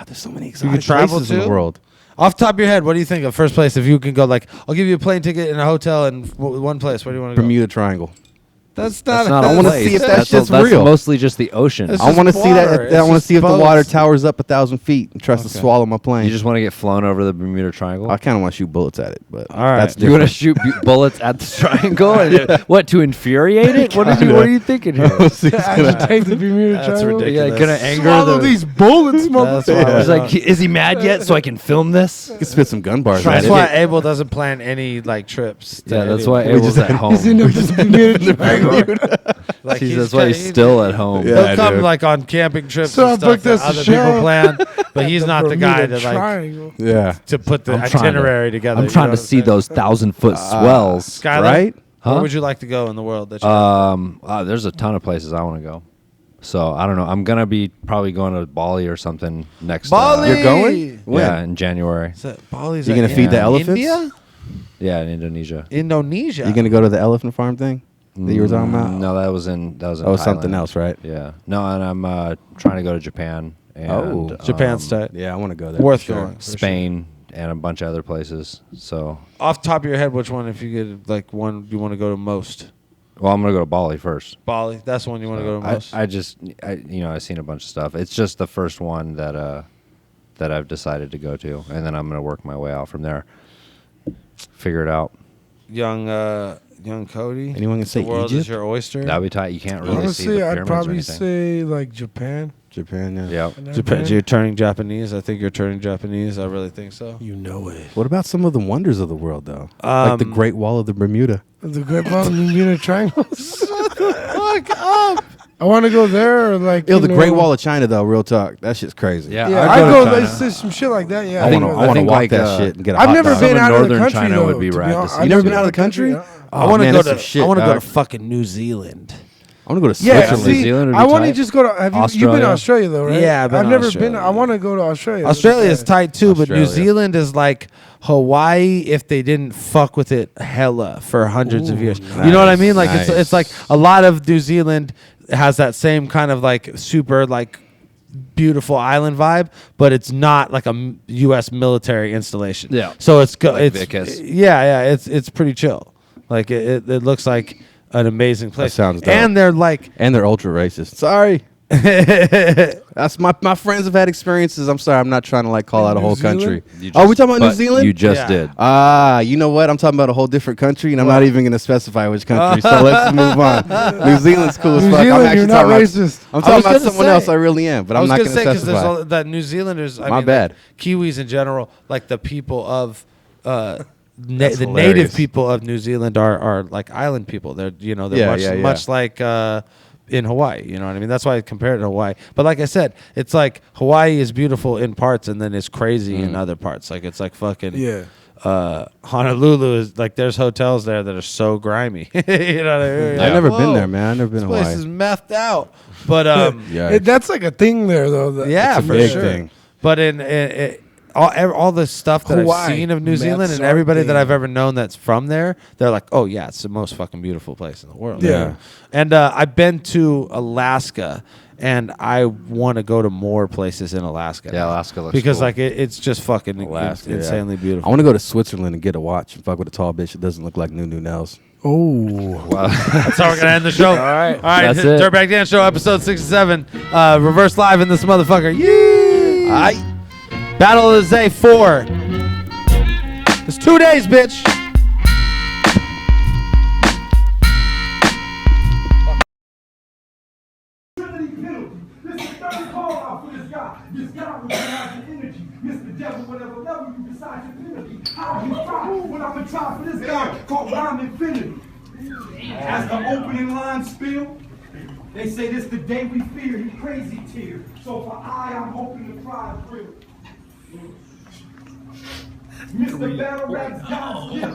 S18: There's so many
S4: You
S18: exotic
S4: could travel
S18: places in the world.
S4: Off the top of your head, what do you think of first place? If you can go, like, I'll give you a plane ticket and a hotel in one place. Where do you want to go?
S18: Bermuda Triangle.
S4: That's not.
S18: I want to see if that shit's real.
S5: Mostly just the ocean.
S18: I want to see that. I want to see if the water towers up 1,000 feet and tries to swallow my plane.
S5: You just want to get flown over the Bermuda Triangle?
S18: I kind of want to shoot bullets at it, but
S5: all right.
S18: That's
S5: You want to shoot bullets at the triangle? What, to infuriate it? What are you thinking here?
S6: Agitate the Bermuda
S4: That's
S6: Triangle.
S4: ridiculous.
S5: Yeah, gonna anger
S6: Swallow these bullets, motherfucker.
S5: He's like, is he mad yet? So I can film this?
S18: You can spit some gun bars.
S4: That's why Abel doesn't plan any like trips.
S5: Yeah, that's why Abel's at home.
S6: He's in the Bermuda Triangle.
S4: Like
S5: that's why he's still at home.
S4: He'll come like on camping trips
S6: So I
S4: and stuff
S6: booked
S4: that
S6: us a
S4: other
S6: show
S4: people plan, but he's
S6: the
S4: not the guy
S6: Bermuda
S4: to like
S6: Triangle.
S4: to put the
S5: I'm trying
S4: itinerary together.
S5: I'm trying to see those 1,000-foot swells,
S4: Skylar,
S5: right?
S4: Where would you like to go in the world? That
S5: There's a ton of places I want to go. So I don't know. I'm gonna be probably going to Bali or something next.
S4: Bali.
S18: You're going?
S5: Yeah, in January.
S4: Bali's.
S18: You gonna feed the elephants?
S4: India?
S5: Yeah, in Indonesia.
S4: Indonesia.
S18: You gonna go to the elephant farm thing that you were talking about?
S5: No, that was in
S18: Oh,
S5: Thailand.
S18: something else, right?
S5: Yeah. No, and I'm trying to go to Japan. And,
S4: Japan's tight.
S18: Yeah, I want to go there.
S4: Worth
S18: for sure.
S4: going.
S5: Spain and a bunch of other places. So
S4: Off the top of your head, which one, if you get like one, you want to go to most?
S5: Well, I'm gonna go to Bali first.
S4: Bali. That's the one you want to go to most.
S5: I've seen a bunch of stuff. It's just the first one that I've decided to go to, and then I'm gonna work my way out from there. Figure it out.
S4: Young Cody.
S18: Anyone can say
S4: the world
S18: Egypt?
S4: is your oyster.
S5: That'd be tight. You can't really see
S6: Honestly,
S5: the
S6: I'd
S5: pyramids or
S6: probably
S5: anything.
S6: say like Japan.
S18: Japan, yeah.
S4: Japan. You're turning Japanese. I think you're turning Japanese. I really think so.
S6: You know it.
S18: What about some of the wonders of the world, though? Like the Great Wall of the Bermuda.
S6: The Great Wall of the Bermuda Triangle.
S4: Shut the fuck up.
S6: I want to go there or like.
S18: Yo, the Great Wall of China, though, real talk. That shit's crazy.
S6: Yeah, I go. There's some shit like that. Yeah,
S18: I want to walk that shit and get a
S6: I've
S18: hot
S6: never
S18: dog.
S6: been out of the
S5: Northern
S6: country
S5: China
S6: though.
S5: would be
S6: to
S5: rad to
S6: honest.
S5: see.
S18: You never been out of the country?
S4: I want to go to.
S18: shit,
S4: I want to go to
S18: dog.
S4: fucking New Zealand.
S18: I want to go to
S6: Yeah,
S18: Switzerland.
S6: see,
S5: New Zealand would be
S6: I want to
S5: tight.
S6: just go to. Have you've been to Australia though, right?
S4: Yeah, I've been to
S6: never
S4: Australia.
S6: been. I want to go to Australia.
S4: Australia is tight too, but New
S18: Australia.
S4: Zealand is like Hawaii if they didn't fuck with it hella for hundreds of years. You know what I mean? Like it's like a lot of New Zealand has that same kind of like super like beautiful island vibe, but it's not like a U.S. military installation.
S5: Yeah.
S4: So it's
S5: Like
S4: it's
S5: Vickers.
S4: it's pretty chill. Like it looks like an amazing place.
S18: That sounds dope.
S4: And they're like
S18: And they're ultra racist. Sorry. That's my friends have had experiences. I'm sorry, I'm not trying to like call out a whole country. Oh, we talking about New Zealand?
S5: You just did.
S18: You know what? I'm talking about a whole different country, and I'm not even going to specify which country. So let's move on. New Zealand's cool as
S6: New
S18: fuck.
S6: Zealand,
S18: I'm actually
S6: you're not
S18: talking
S6: racist.
S18: I'm talking about someone else. I really am, but I'm not going to
S4: say because
S18: specify.
S4: there's that New Zealanders. I
S18: My
S4: mean,
S18: bad.
S4: Like, Kiwis in general, like the people of the
S18: hilarious.
S4: native people of New Zealand are like island people. They're they're much like in Hawaii. You know what I mean? That's why I compare it to Hawaii. But like I said, it's like Hawaii is beautiful in parts and then it's crazy in other parts. Like it's like fucking Honolulu is like there's hotels there that are so grimy. You know what I mean?
S18: I've never been there, man. I've never been to
S4: This place
S18: Hawaii.
S4: is methed out. But
S6: That's like a thing there though.
S4: yeah,
S18: It's a
S4: for
S18: big
S4: sure.
S18: thing.
S4: But in all the stuff that I've
S6: Hawaii,
S4: seen of New Zealand and
S6: Mets
S4: everybody
S6: are
S4: that
S6: big.
S4: I've ever known that's from there, they're like, oh yeah, it's the most fucking beautiful place in the world.
S6: Yeah.
S4: And I've been to Alaska, and I want to go to more places in Alaska.
S5: Yeah,
S4: now.
S5: Alaska looks
S4: because
S5: cool.
S4: like it's just fucking
S18: Alaska,
S4: insanely
S18: yeah.
S4: beautiful.
S18: I want to go to Switzerland and get a watch and fuck with a tall bitch that doesn't look like Nu Nellz.
S6: Oh,
S5: Wow.
S4: That's how we're gonna end the show. All right,
S5: That's it.
S4: Dirtbag Dan Show, episode 67, reverse live in this motherfucker. Yee! Battle of the Zay 4. It's 2 days, bitch.
S8: This guy will provide the energy. Mr. Devil, whatever level you decide to penalty. I'll be fine when I'm try for this guy called Rhyme Infinity. As the opening line spill, they say this the day we fear, he crazy tear. So for I'm hoping to cry a thrill. Mr. Battle Rap's God's gift.